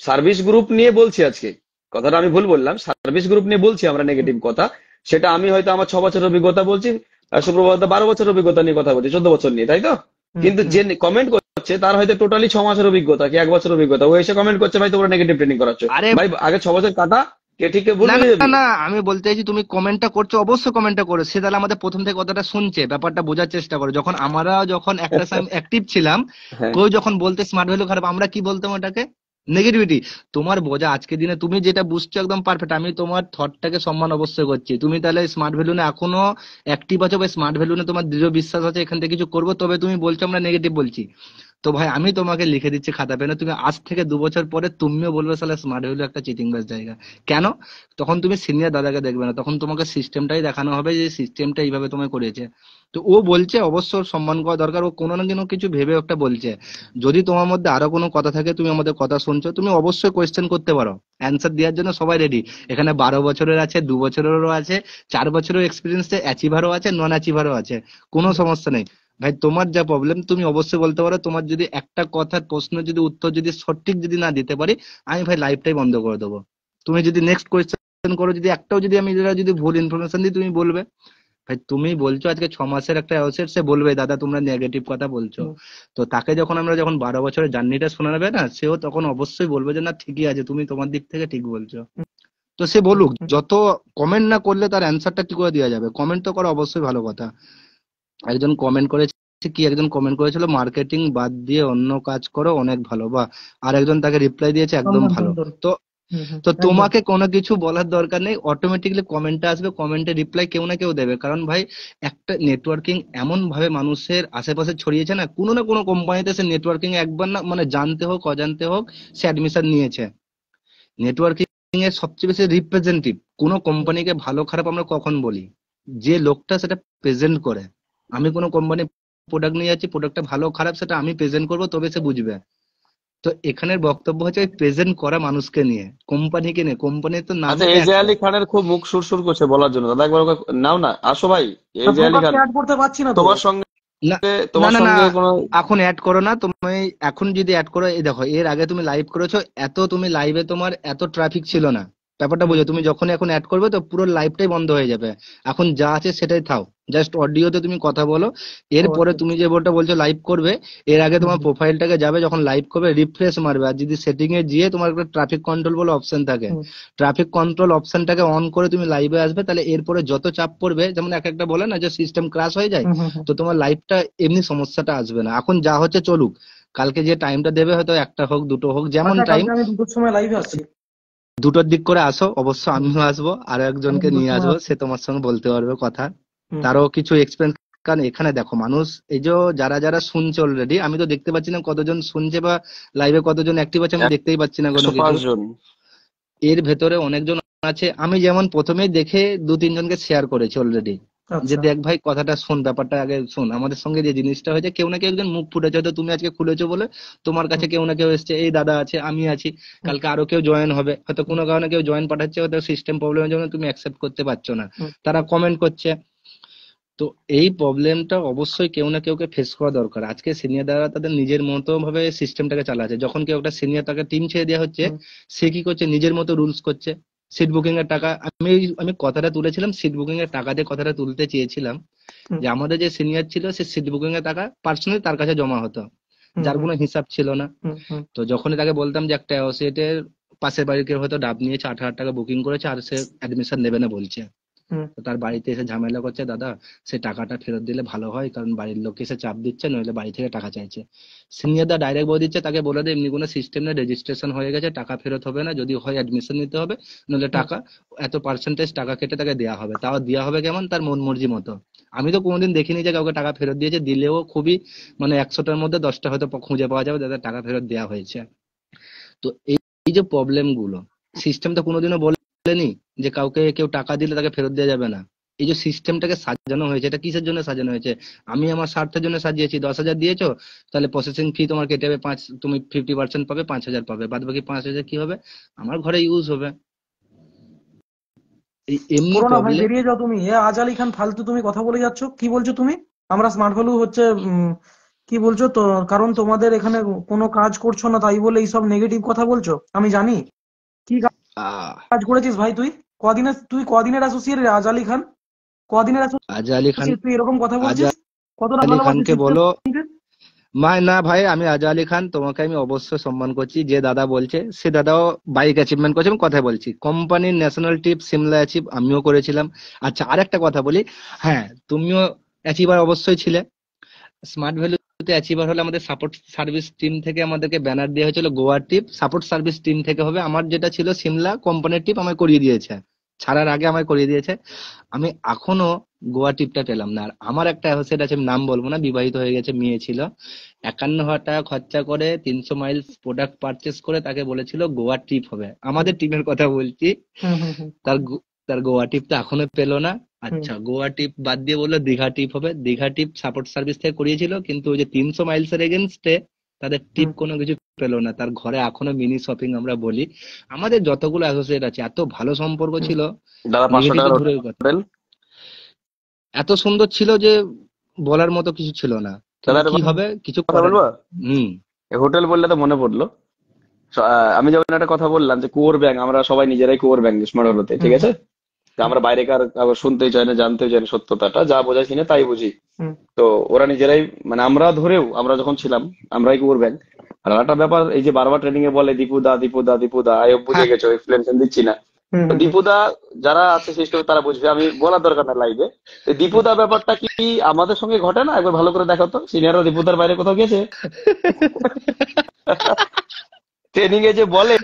সার্ভিস গ্রুপ নিয়ে বলছি আজকে, কথাটা আমি ভুল বললাম, সার্ভিস গ্রুপ নিয়ে বলছি আমরা নেগেটিভ কথা। সেটা আমি হয়তো আমার 6 বছরের অভিজ্ঞতা বলছি, আর সুপ্রভাত 12 বছরের অভিজ্ঞতা নিয়ে কথা বলছি, 14 বছর নিয়ে, তাই তো। কিন্তু যে কমেন্ট করছে তার হয়তো টোটালি 6 মাসের অভিজ্ঞতা কি 1 বছরের অভিজ্ঞতা, ও এসে কমেন্ট করছে ভাই তোমরা নেগেটিভ ট্রেনিং করাচ্ছ। ভাই আগে 6 বছর কাটা, কে ঠিক কে ভুল হয়ে যাবে। না, আমি বলতে চাইছি তুমি কমেন্টটা করছো, অবশ্যই কমেন্টটা করো, সে তাহলে আমাদের প্রথম থেকে কথাটা শুনছে, ব্যাপারটা বোঝার চেষ্টা করো। যখন আমরা একটা সময় অ্যাক্টিভ ছিলাম, কেউ যখন বলতে স্মার্ট ভ্যালু খারাপ, আমরা কি বলতাম ওটাকে নেগেটিভিটি। তোমার বোঝা আজকে দিনে তুমি যেটা বুঝছো একদম পারফেক্ট, আমি তোমার থটটাকে সম্মান অবশ্যই করছি। তুমি তাহলে স্মার্ট ভ্যালু না এখনো অ্যাক্টিভ আছো, বা স্মার্ট ভ্যালু না তোমার দৃঢ় বিশ্বাস আছে এখান থেকে কিছু করবো, তবে তুমি বলছো আমরা নেগেটিভ বলছি। তো ভাই আমি তোমাকে লিখে দিচ্ছি খাতা পেনে, তুমি আজ থেকে 2 বছর পরে তুমিও বলবে সালে স্মার্ট ভ্যালু একটা চিটিং বাস জায়গা। কেন? তখন তুমি সিনিয়র দাদাকে দেখবে না, তখন তোমাকে সিস্টেমটাই দেখানো হবে যে সিস্টেমটা এইভাবে তোমায় করেছে। তো ও বলছে, অবশ্য সম্মান করা দরকার, ও কোনো না কোনো কিছু ভেবে একটা বলছে। যদি তোমার মধ্যে আরো কোনো কথা থাকে, তুমি আমাদের কথা শুনছো, তুমি অবশ্যই কোয়েশ্চেন করতে পারো, অ্যান্সার দেওয়ার জন্য সবাই রেডি। এখানে 12 বছরের আছে, 2 বছরেরও আছে, 4 বছরের এক্সপিরিয়েন্স অ্যাচিভারও আছে, নন অ্যাচিভারও আছে, কোনো সমস্যা নেই। ভাই তোমার যা প্রবলেম তুমি অবশ্যই বলতে পারো, তোমার যদি একটা কথার প্রশ্ন যদি উত্তর যদি সঠিক যদি না দিতে পারি, আমি ভাই লাইফটাই বন্ধ করে দেবো। তুমি যদি নেক্সট কোয়েশ্চেন করো, যদি একটাও যদি আমি যদি ভুল ইনফরমেশন দিই, তুমি বলবে ভাই তুমি বলছো আজকে 6 মাসের একটা অ্যাসেট, সে বলবে দাদা তোমরা নেগেটিভ কথা বলছো। তো তাকে যখন আমরা যখন 12 বছরের জার্নিটা শোনাবে না, সেও তখন অবশ্যই বলবে যে না ঠিকই আছে, তুমি তোমার দিক থেকে ঠিক বলছো। তো সে বলুক, যত কমেন্ট না করলে তার অ্যান্সারটা কি করে দেওয়া যাবে? কমেন্ট তো করা অবশ্যই ভালো কথা। একজন কমেন্ট করেছে কি, একজন কমেন্ট করেছিল মার্কেটিং বাদ দিয়ে অন্য কাজ করো অনেক ভালো, বা আর একজন তাকে রিপ্লাই দিয়েছে একদম ভালো। তো তো তোমাকে কোনো কিছু বলার দরকার নেই, অটোমেটিকলি কমেন্টে আসবে, কমেন্টে রিপ্লাই কেউ না কেউ দেবে। কারণ ভাই একটা নেটওয়ার্কিং এমন ভাবে মানুষের আশেপাশে ছড়িয়েছে না, কোনো না কোনো কোম্পানিতে সে নেটওয়ার্কিং একবার না মানে জানতে হোক অজান্তে হোক সে অ্যাডমিশন নিয়েছে। নেটওয়ার্কিং এর সবচেয়ে বেশি রিপ্রেজেন্টেটিভ কোনো কোম্পানিকে ভালো খারাপ আমরা কখন বলি? যে লোকটা সেটা প্রেজেন্ট করে। আমি কোনো কোম্পানি প্রোডাক্ট নিয়ে যাচ্ছি, প্রোডাক্টটা ভালো খারাপ সেটা আমি প্রেজেন্ট করবো, তবে সে বুঝবে। তো এখানের বক্তব্য হচ্ছে প্রেজেন্ট করা মানুষকে নিয়ে, কোম্পানিকে নিয়ে। কোম্পানি তো নাম আচ্ছা, এজে আলী খানের খুব মুখ সুরসুর করছে বলার জন্য, দাদা একবার ওকে নাও না, আসো ভাই। এজে আলী খান, অ্যাড করতে পারছি না তো। তোমার সঙ্গে না তোমার না না সঙ্গে কোনো এখন অ্যাড করো না তুমি। এখন যদি অ্যাড করো, এই দেখো এর আগে তুমি লাইভ করেছো, এত তুমি লাইভে তোমার এত ট্রাফিক ছিল না। ব্যাপারটা বুঝো, তুমি যখন এখন অ্যাড করবে তো পুরো লাইভটাই বন্ধ হয়ে যাবে। এখন যা আছে সেটাই থাও, জাস্ট অডিওতে তুমি কথা বলো। এরপরে তুমি যে বলছো লাইভ করবে, এর আগে তোমার প্রোফাইলটাকে যাবে, যখন লাইভ করবে রিফ্রেশ মারবে, আর যদি সেটিং এ গিয়ে তোমার একটা ট্রাফিক কন্ট্রোল বলে অপশন থাকে, ট্রাফিক কন্ট্রোল অপশনটাকে অন করে তুমি লাইভে আসবে। তাহলে এরপরে যত চাপ পড়বে, যেমন এক একটা বলে না যে সিস্টেম ক্রাশ হয়ে যায়, তো তোমার লাইভটা এমনি সমস্যাটা আসবে না। এখন যা হচ্ছে চলুক, কালকে যে টাইমটা দেবে হয়তো একটা হোক দুটো হোক, যেমন টাইম আমি দুটোর সময় লাইভে আসছি। দুটোর দিক করে আসো, অবশ্য আমিও আসবো, আরো একজনকে নিয়ে আসবো, সে তোমার সঙ্গে বলতে পারবে কথা, তারও কিছু এক্সপিরিয়েন্স। কারণ এখানে দেখো মানুষ এই যে যারা যারা শুনছে অলরেডি, আমি তো দেখতে পাচ্ছি না কতজন শুনছে বা লাইভে কতজন অ্যাক্টিভ আছে, আমি দেখতেই পাচ্ছি না কোনো 105 কিছু। জন। এর ভেতরে অনেকজন আছে, আমি যেমন প্রথমেই দেখে 2-3 জনকে শেয়ার করেছি অলরেডি, যে দেখ ভাই কথাটা শোন, ব্যাপারটা আগে শোন। আমাদের সঙ্গে যে জিনিসটা হয়েছে, কেউ না কেউ একজন মুখ ফুটেছে, হয়তো তুমি আজকে খুলেছো বলে তোমার কাছে কেউ না কেউ এসছে, এই দাদা আছে, আমি আছি, কালকে আরো কেউ জয়েন হবে, হয়তো কোনো কারণে কেউ জয়েন পাঠাচ্ছে, হয়তো সিস্টেম প্রবলেমের জন্য তুমি অ্যাকসেপ্ট করতে পারছো না, তারা কমেন্ট করছে। তো এই প্রবলেমটা অবশ্যই কেউ না কেউকে ফেস করা দরকার। আজকে সিনিয়র দ্বারা তাদের নিজের মতো ভাবে সিস্টেমটাকে চালাচ্ছে। যখন কেউ একটা সিনিয়র তাকে টিম ছেড়ে দেওয়া হচ্ছে, সে কি করছে, নিজের মতো রুলস করছে। সিট বুকিং এর টাকা, আমি কথাটা তুলেছিলাম, সিট বুকিং এর টাকা দিয়ে কথাটা তুলতে চেয়েছিলাম, যে আমাদের যে সিনিয়র ছিল সে সিট বুকিং এর টাকা পার্সোনালি তার কাছে জমা হতো, যার কোনো হিসাব ছিল না। তো যখনই তাকে বলতাম যে একটা অ্যাসোসিয়েটের পাশের বাড়ির কেউ হয়তো ডাব নিয়েছে, 18,000 টাকা বুকিং করেছে, আর সে অ্যাডমিশন নেবে না বলছে, তো তার বাড়িতে এসে ঝামেলা করছে, দাদা সে টাকাটা ফেরত দিলে ভালো হয়, কারণ বাড়ির লোক এসে চাপ দিচ্ছে, নইলে বাড়ি থেকে টাকা চাইছে। সিনিয়রদা ডাইরেক্ট বলে দিচ্ছে, তাকে বলে দেয় এমনি কোনো সিস্টেম নেই, রেজিস্ট্রেশন হয়ে গেছে, টাকা ফেরত হবে না, যদি হয় অ্যাডমিশন নিতে হবে, নইলে টাকা এত পার্সেন্টেজ টাকা কেটে তাকে দেওয়া হবে। তাও দেওয়া হবে কেমন, তার মন মর্জি মতো। আমি তো কোনোদিন দেখিনি যে কাউকে টাকা ফেরত দিয়েছে, দিলেও খুবই মানে 100টার মধ্যে 10টা হয়তো খুঁজে পাওয়া যাবে যাদের টাকা ফেরত দেওয়া হয়েছে। তো এই যে প্রবলেম গুলো, সিস্টেম তো কোনোদিনও বলেনি যে কাউকে কেউ টাকা দিলে তাকে ফেরত দেওয়া যাবে না। এই যে সিস্টেমটাকে সাজানো হয়েছে, এটা কিসের জন্য সাজানো হয়েছে? আমি আমার স্বার্থের জন্য সাজিয়েছি। 10,000 দিয়েছো, তাহলে প্রসেসিং ফি তোমার কেটে যাবে 5, তুমি 50% পাবে, 5,000 পাবে, বাদ বাকি 5,000 কি হবে, আমার ঘরে ইউজ হবে। এই এমনি করো না ভাই, প্রবলেম। বেরিয়ে যাও তুমি। আজ আলী খান ফালতু তুমি কথা বলে যাচ্ছ। কি বলছো তুমি? আমরা স্মার্ট ভ্যালু হচ্ছে কি বলছো তো? কারণ তোমাদের এখানে কোনো কাজ করছো না তাই বলে এইসব নেগেটিভ কথা বলছো। আমি জানি কি কাজ করেছিস ভাই। তুই কদিনের অ্যাসোসিয়েট আজ আলী খান? কদিনের আজ আলী খান, অ্যাসোসিয়েট? তুই এরকম কথা আজ বলছিস? কতটা আলী ভালোবাসিস খানকে বলো। সিস্টেমকে? না ভাই, আমি আজ আলী খান, তোমাকে আমি অবশ্যই সম্মান করছি। যে দাদা বলছে সে দাদাও বাইক অ্যাচিভমেন্ট করছে, আমি কথাই বলছি। কোম্পানির ন্যাশনাল ট্রিপ সিমলা অ্যাচিভ আমিও করেছিলাম। আচ্ছা, আরেকটা কথা বলি, হ্যাঁ তুমিও অ্যাচিভার অবশ্যই ছিলে। স্মার্ট ভ্যালুতে অ্যাচিভার হলে আমাদের সাপোর্ট সার্ভিস টিম থেকে আমাদেরকে ব্যানার দেওয়া হয়েছিল Goa trip, support service team থেকে হবে। আমার যেটা ছিল সিমলা কোম্পানির ট্রিপ আমায় করিয়ে দিয়েছে, ছাড়ার আগে আমায় করিয়ে দিয়েছে। আমি এখনো গোয়া ট্রিপটা পেলাম না। আর আমার একটা অ্যাসোসিয়েট আছে, আমি নাম বলবো না, বিবাহিত হয়ে গেছে, মেয়ে ছিল, 51,000 টাকা খরচা করে 300 মাইলস প্রোডাক্ট পারচেস করে তাকে বলেছিল গোয়া ট্রিপ হবে, আমাদের টিমের কথা বলছি। তার গোয়া ট্রিপটা এখনো পেলো না। আচ্ছা, গোয়া ট্রিপ বাদ দিয়ে বললো দীঘা ট্রিপ হবে। দীঘা ট্রিপ সাপোর্ট সার্ভিস থেকে করিয়েছিল, কিন্তু ওই যে 300 মাইলস এর এগেনস্টে তাদের ট্রিপ কোনো কিছু পেলো না। তার ঘরে এখনো মিনি শপিং আমরা বলি। আমাদের যতগুলো অ্যাসোসিয়েট আছে এত ভালো সম্পর্ক ছিল, দাদা 500 টাকার দূরের কথা, হোটেল। এত সুন্দর ছিল যে বলার মতো কিছু ছিল না, দাদা কিন্তু একটা কি হবে কিছু কথা করার বলবো, হুম হোটেল বললে তো মনে পড়লো। আমি যেমন একটা কথা বললাম যে কোর ব্যাংক, আমরা সবাই নিজেরাই কোর ব্যাংক স্মার্ট হলোতে, ঠিক আছে? তো আমরা বাইরেকার আবার শুনতেই চাই না, জানতেই চাই না সত্যতাটা, যা বোঝাই কিনা তাই বুঝি। তো ওরা নিজেরাই, মানে আমরা ধরেও, আমরা যখন ছিলাম আমরাই কোর ব্যাংক। আর একটা ব্যাপার, এই যে বারবার ট্রেনিং এ বলে দীপুদা দীপুদা দীপুদা, আই হোপ বুঝে হ্যাঁ গেছো, এক্সপ্লেনেশন দিচ্ছি না। তো দীপুদা যারা আছে সিস্টেমে তারা বুঝবে, আমি বলার দরকার না লাইভে। দীপুদা ব্যাপারটা কি আমাদের সঙ্গে ঘটে না? একবার ভালো করে দেখো তো, সিনিয়ররা দীপুদার বাইরে কোথাও গেছে? ট্রেনিং এ যে বলে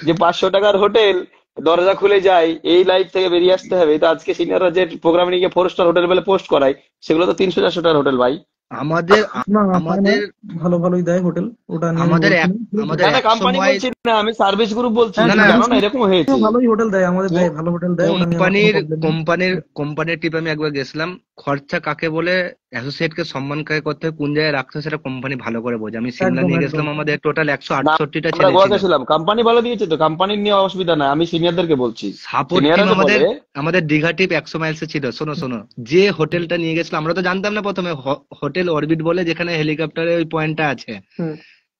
যে 500 টাকার হোটেল, দরজা খুলে যায়, এই লাইফ থেকে বেরিয়ে আসতে হবে, তো আজকে সিনিয়ররা যে প্রোগ্রামে নিয়ে 4 স্টার হোটেল বলে পোস্ট করায়, সেগুলো তো 300-400 টাকার হোটেল ভাই। আমাদের না পায় না, আমাদের ভালো ভালোই দেয় হোটেল, ওটা নিয়ে আমি আমাদের বলছি এক না, ঠিক আছে? আমাদের না না, এক কোম্পানি সময় বলছি না, আমি সার্ভিস গ্রুপ বলছি, হ্যাঁ না তুমি না জানো না সার্ভিস এরকম হয়েছে। ভালোই হোটেল দেয়, আমাদের দেয়, ভালো হোটেল দেয়, ওটা নিয়ে আমার কোনো কোম্পানির প্রবলেম নেই। কোম্পানির কোম্পানির টিপে আমি একবার গেছিলাম। খরচা কাকে বলে, অ্যাসোসিয়েট কে সম্মান কাকে করতে হয়, কোন জায়গায় রাখতে হয়, সেটা কোম্পানি ভালো করে বোঝে। আমি সিমলা একদম নিয়ে একদম গেছিলাম, আমাদের টোটাল না, 168টা আমরা ছেলে গোয়া ছিল। গেছিলাম, কোম্পানি ভালো দিয়েছে তো, কোম্পানির নিয়ে অসুবিধা নাই, আমি সিনিয়রদেরকে বলছি। সাপোর্ট টিম সিনিয়ররা যে আমাদের বলে, আমাদের দীঘা টিপ 100 মাইলসে ছিল। শোনো শোনো, যে হোটেলটা নিয়ে গেছিলাম আমরা তো জানতাম না প্রথমে, হোটেল অরবিট বলে, যেখানে হেলিকপ্টারে ওই পয়েন্টটা আছে, হুম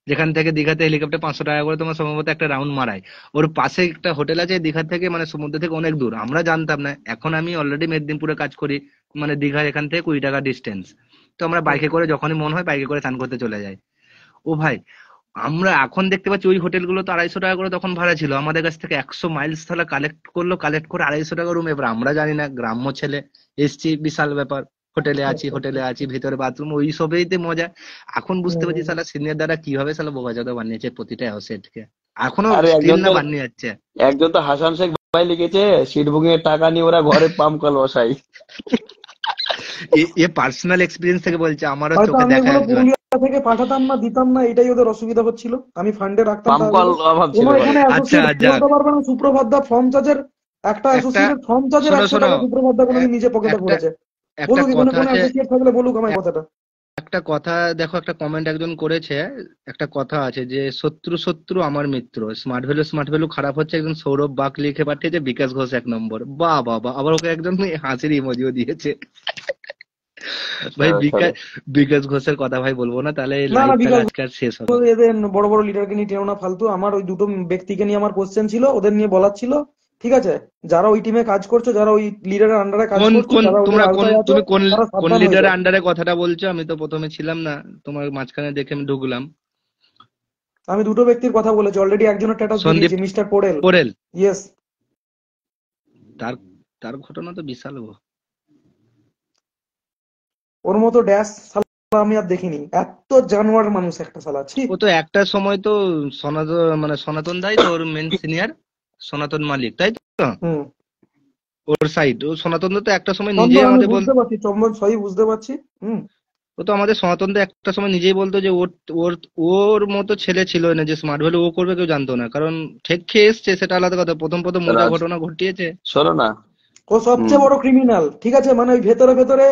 যেখান থেকে দীঘাতে হেলিকপ্টার 500 টাকা করে তোমার সম্ভবত একটা রাউন্ড মারায়। ওর পাশে একটা হোটেল আছে, দীঘা থেকে মানে সমুদ্র থেকে অনেক দূর, আমরা জানতাম না। এখন আমি অলরেডি মেদিনীপুরে কাজ করি, মানে দীঘা এখান থেকে 20 টাকা ডিস্টেন্স। তো আমরা হুম বাইকে করে যখনই মন হয় বাইকে করে স্নান করতে চলে যাই। ও ভাই, আমরা এখন দেখতে পাচ্ছি ওই হোটেলগুলো তো 250 টাকা করে তখন ভাড়া ছিল, আমাদের কাছ থেকে 100 মাইলস তাহলে কালেক্ট করলো, কালেক্ট করে 250 টাকা রুম। এবার আমরা জানি না, গ্রাম্য ছেলে এসছি, বিশাল ব্যাপার, হোটেলে আছি ভিতরে বাথরুম, ওই সবেইতে মজা। এখন বুঝতে পারছি হুম। সালা সিনিয়র দ্বারা কিভাবে সালা বোকাচোদা বানিয়েছে প্রতিটা অ্যাসেটকে, এখনো আরে স্টিল না বানিয়ে যাচ্ছে। একজন তো হাসান শেখ ভাই লিখেছে, সিট বুকিং এর টাকা নিয়ে ওরা ঘরে পাম্প কল বসাই। এ পার্সোনাল এক্সপিরিয়েন্স থেকে বলছে, আমারও হয়তো চোখে আমি দেখা ওগুলো একজন। পুরুলিয়া থেকে পাঠাতাম না, দিতাম না, এটাই ওদের অসুবিধা হচ্ছিল। আমি ফান্ডে রাখতাম পাম্প কল তাহলে অভাব ছিল কোনো বলে। এখানে আচ্ছা অ্যাসোসিয়েট যাক, বলতে পারবে না সুপ্রভাত দা ফর্ম চার্জের, একটা একটা অ্যাসোসিয়েটের ফর্ম চার্জের শোনো 100 শোনো, টাকা সুপ্রভাত দা কোনোদিন নিজে পকেটে একটা করেছে? একটা বলুক, এখানে কথা কোনো আছে, অ্যাসোসিয়েট থাকলে বলুক আমায় কথাটা। একটা কথা দেখো, একটা কমেন্ট একজন করেছে, একটা কথা আছে যে শত্রু শত্রু আমার মিত্র, স্মার্ট ভ্যালু খারাপ হচ্ছে, একজন সৌরভ বাক লিখে পাঠিয়েছে, বিকাশ ঘোষ 1 নম্বর। বাহ বাহ বাহ, আবার ওকে একজন হাসির ইমোজিও দিয়েছে। ভাই সরো। বিকাশ ঘোষের কথা ভাই বলবো না, তাহলে এই না না, লাইভটা বিকাশ আজকে আর শেষ হবে। এদের বড় বড় লিডারকে নিয়ে টেনো না ফালতু। আমার ওই দুটো ব্যক্তিকে নিয়ে আমার কোশ্চেন ছিল, ওদের নিয়ে বলার ছিল, ঠিক আছে? যারা ওই টিমে কাজ করছো, যারা ওই লিডারের আন্ডারে কাজ কোন করছো, কোন যারা ওদের তোমরা কোন আওতায় আছো, তুমি কোন তারা কোন সাবধান হয়ে লিডারের যাও। আন্ডারে কথাটা বলছো? আমি তো প্রথমে ছিলাম না, তোমার মাঝখানে দেখে আমি ঢুকলাম। আমি দুটো ব্যক্তির কথা বলেছি, অলরেডি একজনের স্ট্যাটাস দিয়ে সন্দীপ দিয়েছি, মিস্টার পোড়েল। পোরেল, ইয়েস। তার তার ঘটনা তো বিশাল গো। ওর মতো ড্যাশ শালা আমি আর দেখিনি, এত জানোয়ার মানুষ একটা শালা, ছি। ও তো একটা সময় তো সনাতন দাই তো ওর মেন সিনিয়র, সনাতন মালিক, তাই তো? হুম। ওর সাইড, ও সনাতন দা তো একটা সময় নিজেই চন্দন, আমি আমাদের বুঝতে পারছি, চন্দন সবই বুঝতে পারছি। হুম। ও তো আমাদের সনাতন দা একটা সময় নিজেই বলতো যে ওর ওর ওর মতো ছেলে ছিল না, যে স্মার্ট ভ্যালু ও করবে কেউ জানতো না, কারণ ঠেক খেয়ে এসছে, সেটা আলাদা কথা। প্রথম প্রথম মোটা রাজ, ঘটনা ঘটিয়েছে। শোনো না। ও সবচেয়ে বড় ক্রিমিনাল, ঠিক আছে? মানে ওই ভেতরে ভেতরে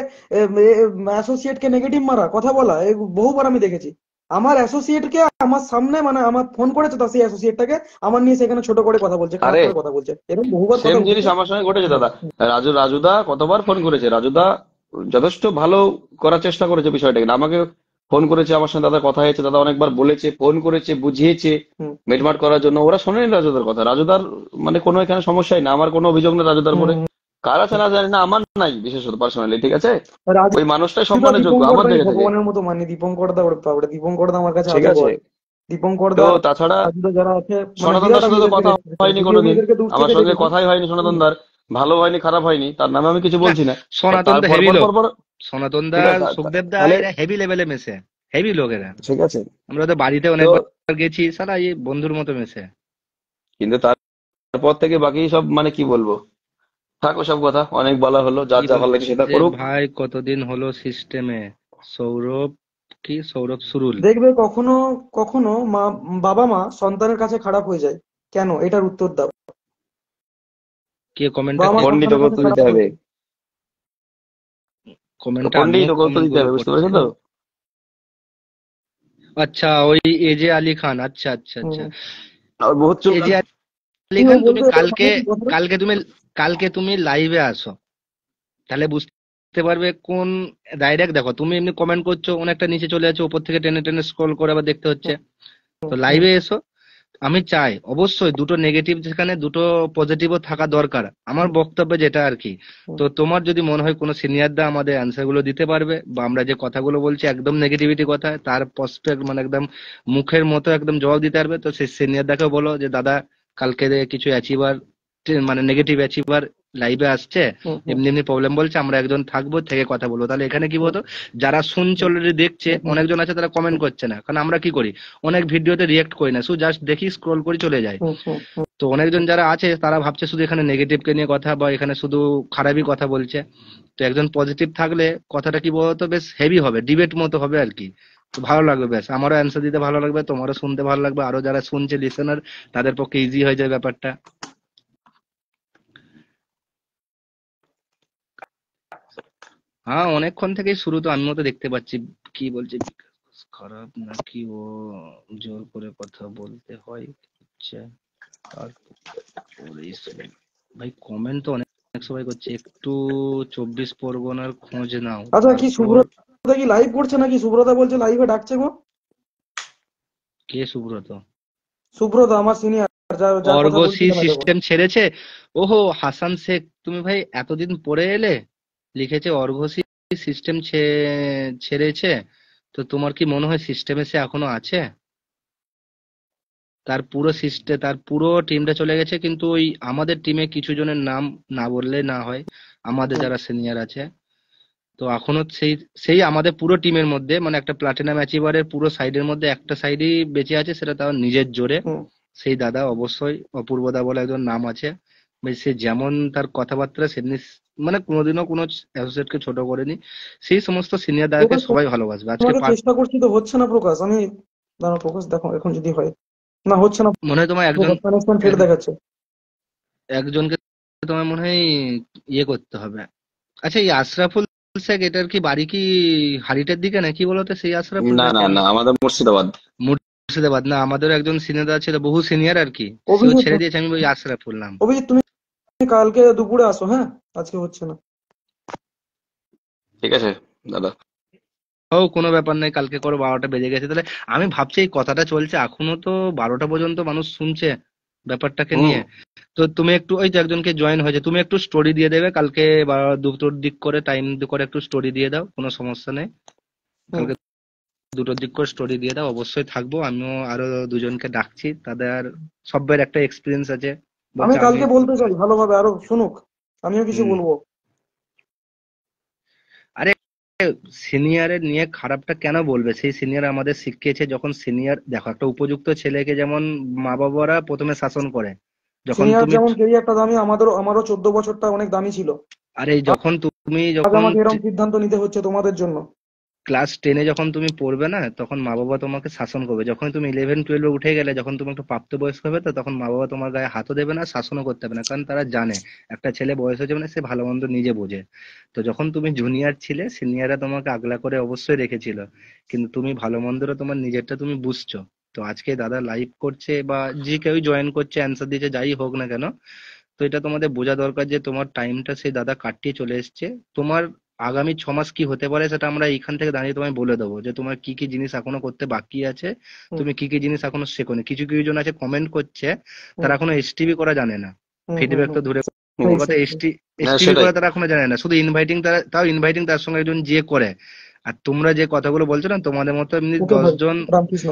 অ্যাসোসিয়েট কে নেগেটিভ মারা, কথা বলা, বহুবার আমি দেখেছি। আমার অ্যাসোসিয়েট কে আমার সামনে, মানে আমার ফোন করেছে, তো সেই অ্যাসোসিয়েটটাকে আমার নিয়ে সেখানে ছোট করে কথা বলছে, খারাপ আরে করে কথা বলছে, এরকম বহুবার সেম কথা জিনিস উঠেছে। আমার সঙ্গে ঘটেছে হুম, দাদা। রাজুদা কতবার ফোন করেছে, রাজুদা যথেষ্ট ভালো করার চেষ্টা করেছে বিষয়টাকে, আমাকে ফোন করেছে, আমার সঙ্গে দাদা কথা হয়েছে, দাদা অনেকবার বলেছে, ফোন করেছে, বুঝিয়েছে হুম, মিটমাট করার জন্য, ওরা শোনেনি রাজুদার কথা। রাজুদার মানে কোনো এখানে সমস্যাই না, আমার কোনো অভিযোগ নেই রাজুদার হুম, উপরে। হুম। কার আছে না জানি না, আমার নাই বিশেষত পার্সোনালি, ঠিক আছে? ওই মানুষটাই রাজুদা সম্মানের যোগ্য দীপঙ্কর আমার দা দিকে থেকে, ভগবানের মতো মানি, দীপঙ্কর দা ওর বাপরে, দীপঙ্কর দা আমার কাছে ঠিক আছে? আজাগর। দীপঙ্কর তো দা, তাছাড়া রাজুদা যারা আছে, মানে বিরাট সনাতনদার আমি সঙ্গে তো এদেরকে কথা রেসপেক্ট করি, হয়নি যদি আমি কোনোদিন, এদেরকে দূর আমার থেকে সঙ্গে দেখেছি। কথাই হয়নি হুম। সনাতনদার, ভালো হয়নি খারাপ হয়নি তার নামে আমি কিছু না, বলছি না। সনাতন দা তারপর হেভি পর লোক, পর সনাতন দা ঠিক আছে, সুখদেব দা তাহলে এরা হেভি লেভেলে মেশে, হেভি লোক এরা। ঠিক আছে। আমরা তো বাড়িতে তো অনেকবার গেছি, সালা এই বন্ধুর মতো মেশে। কিন্তু তারপর থেকে বাকি সব মানে কি বলবো, থাকো সব কথা, অনেক বলা হলো, যার কি যা ভালো লাগছে সেটা বলছে করুক। ভাই, কতদিন হলো সিস্টেমে? সৌরভ, কি সৌরভ সুরুল। দেখবে কখনো কখনো বাবা মা সন্তানের কাছে খারাপ হয়ে যায়, কেন? এটার উত্তর দাও। কে কমেন্টটা, বাবা মা কে পণ্ডিত সন্তানের ওকে কাছে উত্তর খারাপ দিতে হয়ে হবে, যায়। তো কমেন্টটা? পণ্ডিত আমিও ওকে উত্তর কমেন্ট দিতে গুলো হবে, বুঝতে পড়ছি। পেরেছো তো? আচ্ছা, ওই এজে আলী খান, আচ্ছা আচ্ছা আচ্ছা। হুম। আর বহুত চুপ। এজে আলী কি খান, তুমি বলতে কালকে মানে কি কথাটা? কালকে তুমি কালকে তুমি লাইভে আসো, তাহলে বুঝতে বুঝতে পারবে কোন ডাইরেক্ট। দেখো তুমি এমনি কমেন্ট করছো, অনেকটা নিচে চলে যাচ্ছে, উপর থেকে টেনে টেনে স্ক্রল করে আবার দেখতে হচ্ছে। তো লাইভে এসো, আমি চাই অবশ্যই দুটো নেগেটিভ যেখানে দুটো পজিটিভও থাকা দরকার, আমার বক্তব্য যেটা আর কি। তো তোমার যদি মনে হয় কোনো সিনিয়ররা আমাদের অ্যান্সার গুলো দিতে পারবে, বা আমরা যে কথাগুলো বলছি একদম নেগেটিভিটি কথা, তার প্রসপেক্ট মানে একদম মুখের মতো একদম জবাব দিতে পারবে, তো সেই সিনিয়রদাকে বলো যে দাদা কালকে কিছু অ্যাচিভার মানে নেগেটিভ অ্যাচিভার লাইভে আসছে, এমনি এমনি প্রবলেম বলছে, আমরা একজন থাকবো, থেকে কথা বলবো। তাহলে এখানে কি বলতো, যারা শুনছে অলরেডি দেখছে, অনেকজন আছে তারা কমেন্ট করছে না, কারণ আমরা কি করি অনেক ভিডিওতে রিয়েক্ট করি না, শুধু জাস্ট দেখি স্ক্রল করে চলে যায়। তো অনেকজন যারা আছে তারা ভাবছে শুধু এখানে নেগেটিভ কে নিয়ে কথা, বা এখানে শুধু খারাপই কথা বলছে। তো একজন পজিটিভ থাকলে কথাটা কি বলতো বেশ হেভি হবে, ডিবেট মতো হবে আর কি। তো ভালো লাগবে, বেশ আমারও অ্যান্সার দিতে ভালো লাগবে, তোমারও শুনতে ভালো লাগবে, আরো যারা শুনছে লিসেনার তাদের পক্ষে ইজি হয়ে যায় ব্যাপারটা। হ্যাঁ অনেকক্ষণ থেকেই শুরু, তো আমিও তো দেখতে পাচ্ছি। কি বলছে, বিকাশ খারাপ নাকি ও জোর করে কথা বলতে হয় হচ্ছে, তারপরে ভাই কমেন্ট তো অনেক সবাই করছে, একটু 24 পরগনার খোঁজ নাও। আচ্ছা কি তারপর সুব্রতা কি লাইভ করছে নাকি? সুব্রতা বলছে লাইভে ডাকছে গো। কে সুব্রত? সুব্রতা আমার সিনিয়র, যার কথা অর্গসি বলছিলাম এতক্ষণ। সিস্টেম ছেড়েছে? ওহো হাসান শেখ, তুমি ভাই এতদিন পরে এলে, লিখেছে অর্গসি সিস্টেম ছেড়েছে। তো তোমার কি মনে হয় সিস্টেমে সে এখনো আছে? তার পুরো টিমটা চলে গেছে, কিন্তু ওই আমাদের টিমে কিছু জনের নাম না বললে না হয়, আমাদের যারা সিনিয়র আছে। তো এখনো সেই সেই আমাদের পুরো টিমের মধ্যে মানে একটা প্লাটিনাম অ্যাচিভারের পুরো সাইডের মধ্যে একটা সাইডই বেঁচে আছে, সেটা তার নিজের জোরে। সেই দাদা অবশ্যই অপূর্বদা বলে একজন নাম আছে, মানে সে যেমন তার কথাবার্তা সেমনি, মানে কোনোদিনও কোনো অ্যাসোসিয়েটকে ছোট করেনি। সেই সমস্ত সিনিয়র দাদাকে প্রকাশ সবাই ভালোবাসবে। আজকে তোমাকে চেষ্টা করছি তো হচ্ছে না প্রকাশ। আমি দাঁড়াও প্রকাশ, দেখো এখন যদি হয়। না হচ্ছে না মনে হয় তোমার প্রকাশ, কানেকশন ফেল দেখাচ্ছে। একজনকে তোমার মনে হয় ইয়ে করতে হবে। আচ্ছা এই আশরাফুল শেখ, এটার কি বাড়ি কি হারিটের দিকে নাকি বলতো? সেই আশরাফুল না না নাকি না, আমাদের মুর্শিদাবাদ। মুর্শিদাবাদ? না, আমাদের একজন সিনিয়র ছিল, বহু সিনিয়র আর কি, সেও অভিজিৎ, ছেড়ে দিয়েছে। আমি ওই আশরাফুল নাম। অভিজিৎ তুমি কালকে দুপুরে আসো, হ্যাঁ? আজকে হচ্ছে না। ঠিক আছে দাদা। ও কোনো ব্যাপার নাই, কালকে করো, 12টা বেজে গেছে। তাহলে আমি ভাবছি এই কথাটা চলছে এখনো, তো 12টা পর্যন্ত মানুষ শুনছে ব্যাপারটাকে হুম নিয়ে। তো তুমি একটু ওই যে একজনকে জয়েন হয়েছে, তুমি একটু স্টোরি দিয়ে দেবে কালকে, বা 2টোর দিক করে টাইম করে একটু স্টোরি দিয়ে দাও, কোনো সমস্যা নেই। কালকে 2টোর দিক করে স্টোরি দিয়ে দাও, অবশ্যই থাকবো। আমিও আরো দুজনকে ডাকছি, তাদের সবের একটা এক্সপিরিয়েন্স আছে, আমি বলছে আমি কালকে বলতে চাই ভালোভাবে, আরো শুনুক, আমিও কিছু হুম। বলবো। আরে সিনিয়রের নিয়ে খারাপটা কেন বলবে? সেই সিনিয়র আমাদের শিখিয়েছে। যখন সিনিয়র, দেখো একটা উপযুক্ত ছেলেকে যেমন মা বাবারা প্রথমে শাসন করে, যখন সিনিয়র তুমি যেমন কেরিয়ারটা দামি, আমারও 14 বছরটা অনেক দামি ছিল। আরে যখন তুমি আজ আমাকে এরকম সিদ্ধান্ত নিতে হচ্ছে তোমাদের জন্য। ক্লাস 10-এ যখন তুমি পড়বে না, তখন মা বাবা তোমাকে শাসন করবে। যখন তুমি 11-12-এ উঠে গেলে, যখন তুমি একটু প্রাপ্তবয়স্ক হবে, তো তখন মা বাবা তোমার গায়ে হাতও দেবে না, শাসনও করতে হবে না, কারণ তারা জানে একটা ছেলে বয়স হয়েছে মানে সে ভালো মন্দ নিজে বোঝে। তো যখন তুমি জুনিয়র ছিলে, সিনিয়ররা তোমাকে আগলা করে অবশ্যই রেখেছিল, কিন্তু তুমি ভালো মন্দটা তোমার নিজেরটা তুমি বুঝছো। তো আজকে দাদা লাইভ করছে, বা যে কেউ জয়েন করছে, অ্যান্সার দিচ্ছে, যাই হোক না কেন, তো এটা তোমাদের বোঝা দরকার যে তোমার টাইমটা সেই দাদা কাটিয়ে চলে এসছে। তোমার আগামী 6 মাস কি হতে পারে সেটা আমরা এইখান থেকে দাঁড়িয়ে তোমায় বলে দেবো, যে তোমার কি কি জিনিস এখনো করতে বাকি আছে, তুমি কি কি জিনিস এখনো শেখোনি। কিছু কিছু জন আছে কমেন্ট করছে, তারা এখনো এসটিভি করা জানে না, ফিডব্যাক তো দূরে কথা, এসটিভি সেটাই। করা তারা এখনো জানে না, শুধু ইনভাইটিং, তাও ইনভাইটিং তার সঙ্গে একজন যে করে। আর তোমরা যে কথাগুলো বলছো না, তোমাদের মতো এমনি 10 জন রামকৃষ্ণ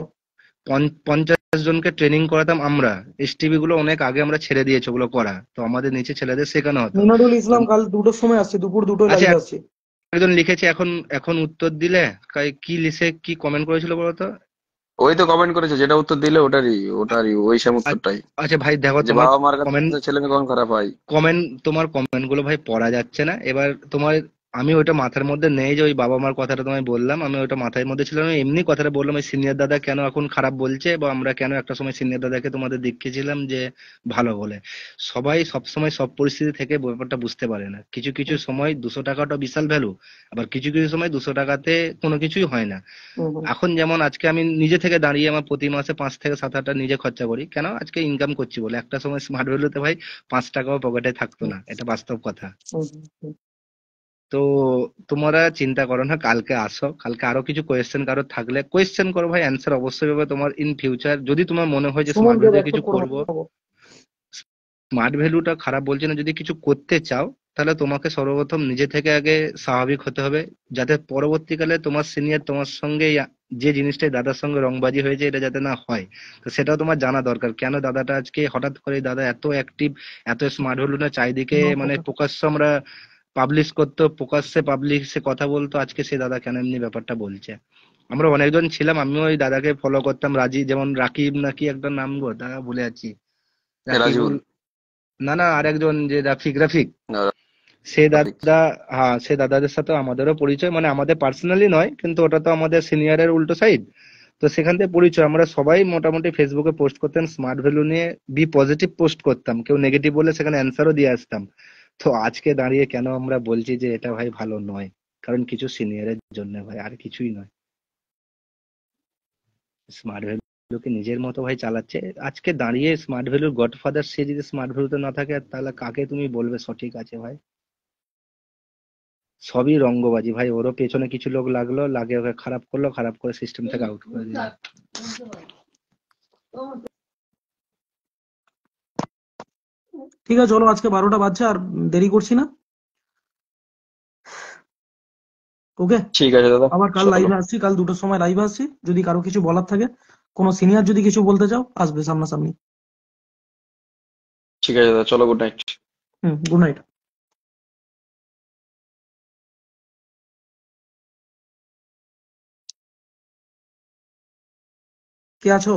50 জনকে ট্রেনিং করাতাম আমরা। এসটিভি গুলো অনেক আগে আমরা ছেড়ে দিয়েছি ওগুলো করা, তো আমাদের নিচে ছেলেদের শেখানো হতো। মিনারুল ইসলাম কাল 2টোর সময় আসছে, দুপুর 2টোয় আচ্ছা লাইভে আসছে। একজন লিখেছে, এখন এখন উত্তর দিলে, কি লিখে কি কমেন্ট করেছিল বলতো? ওই তো কমেন্ট করেছে, যেটা উত্তর দিলে ওটারই ওই সেম উত্তরটাই, আচ্ছা ভাই দেখো, যে তোমার বাবা মার কমেন্ট কাছে ছেলে মেয়ে কখন খারাপ হয়। তোমার কমেন্ট গুলো ভাই পড়া যাচ্ছে না এবার। তোমার আমি ওইটা মাথার মধ্যে নেই যে ওই বাবা মার কথাটা তোমায় বললাম, আমি ওইটা মাথার মধ্যে ছিল না, এমনি কথাটা বললাম ওই সিনিয়র দাদা কেন এখন খারাপ বলছে, বা আমরা কেন একটা সময় সিনিয়র দাদাকে তোমাদের দেখিয়েছিলাম যে ভালো বলে। সবাই সব সময় সব পরিস্থিতি থেকে ব্যাপারটা বুঝতে পারে না। কিছু কিছু সময় 200 টাকাটা বিশাল ভ্যালু, আবার কিছু কিছু সময় 200 টাকাতে কোনো কিছুই হয় না। এখন যেমন আজকে আমি নিজে থেকে দাঁড়িয়ে আমার প্রতি মাসে 5 থেকে 7 হাজার নিজে খরচা করি, কেন? আজকে ইনকাম করছি বলে। একটা সময় স্মার্ট ভ্যালুতে ভাই 5 টাকাও পকেটে থাকতো না, এটা বাস্তব কথা। তো তোমরা চিন্তা করো না, কালকে আসো, কালকে আরো কিছু কোয়েশ্চেন কারো থাকলে কোয়েশ্চেন করো ভাই, অ্যান্সার অবশ্যই পাবে। তোমার ইন ফিউচার যদি তোমার মনে হয় যে স্মার্ট ভ্যালু কিছু করবো, স্মার্ট ভ্যালুটা খারাপ বলছে না, যদি কিছু করতে চাও তাহলে তোমাকে সর্বপ্রথম নিজে থেকে আগে স্বাভাবিক হতে হবে, যাতে পরবর্তীকালে তোমার সিনিয়র তোমার সঙ্গে যে জিনিসটাই দাদার সঙ্গে রংবাজি হয়েছে এটা যাতে না হয়। তো সেটাও তোমার জানা দরকার, কেন দাদাটা আজকে হঠাৎ করে দাদা এত অ্যাক্টিভ, এত স্মার্ট হলো না, চারিদিকে মানে প্রকাশ্য আমরা পাবলিশ করতো, প্রকাশ্যে পাবলিশে কথা বলতো, আজকে সে দাদা কেন এমনি ব্যাপারটা বলছে। আমরা অনেকজন ছিলাম, আমিও ওই দাদাকে ফলো করতাম, রাজি যেমন রাকিব নাকি একটা নাম গো দাদা ভুলে যাচ্ছি, রাকিবুল, না না আরেকজন যে রাফিক রাফিক, সে দাদা, হ্যাঁ সে দাদাদের সাথে আমাদেরও পরিচয়, মানে আমাদের পার্সোনালি নয় কিন্তু ওটা তো আমাদের সিনিয়রের উল্টো সাইড। তো সেখান থেকে পরিচয়, আমরা সবাই মোটামুটি ফেসবুকে পোস্ট করতাম স্মার্ট ভ্যালু নিয়ে, বি পজিটিভ পোস্ট করতাম, কেউ নেগেটিভ বলে সেখানে অ্যান্সারও দিয়ে আসতাম। তো আজকে দাঁড়িয়ে কেন আমরা বলছি যে এটা ভাই ভালো নয়, কারণ কিছু সিনিয়রের জন্য ভাই, আর কিছুই নয়। স্মার্ট ভ্যালুকে নিজের মতো ভাই চালাচ্ছে, আজকে দাঁড়িয়ে স্মার্ট ভ্যালুর গডফাদার সে যদি স্মার্ট ভ্যালুতে না থাকে তাহলে কাকে তুমি বলবে সঠিক আছে ভাই? সবই রঙ্গবাজি ভাই, ওরও পেছনে কিছু লোক লাগলো, লাগে ওকে খারাপ করলো, খারাপ করে সিস্টেম থেকে আউট করে দিল। ঠিক আছে, চলো আজকে 12টা বাজছে, আর দেরি করছি না। ওকে, ঠিক আছে দাদা, আবার কাল চলো। লাইভে আসছি, কাল 2টোর সময় লাইভে আসছি। যদি কারো কিছু বলার থাকে, কোনো সিনিয়র যদি কিছু বলতে চাও, আসবে সামনাসামনি। ঠিক আছে দাদা, চলো, গুড নাইট। Good night. কে আছো?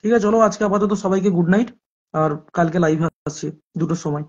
ঠিক আছে, চলো আজকে আপাতত সবাইকে গুড নাইট, আর কালকে লাইভে আসছি 2টোর সময়।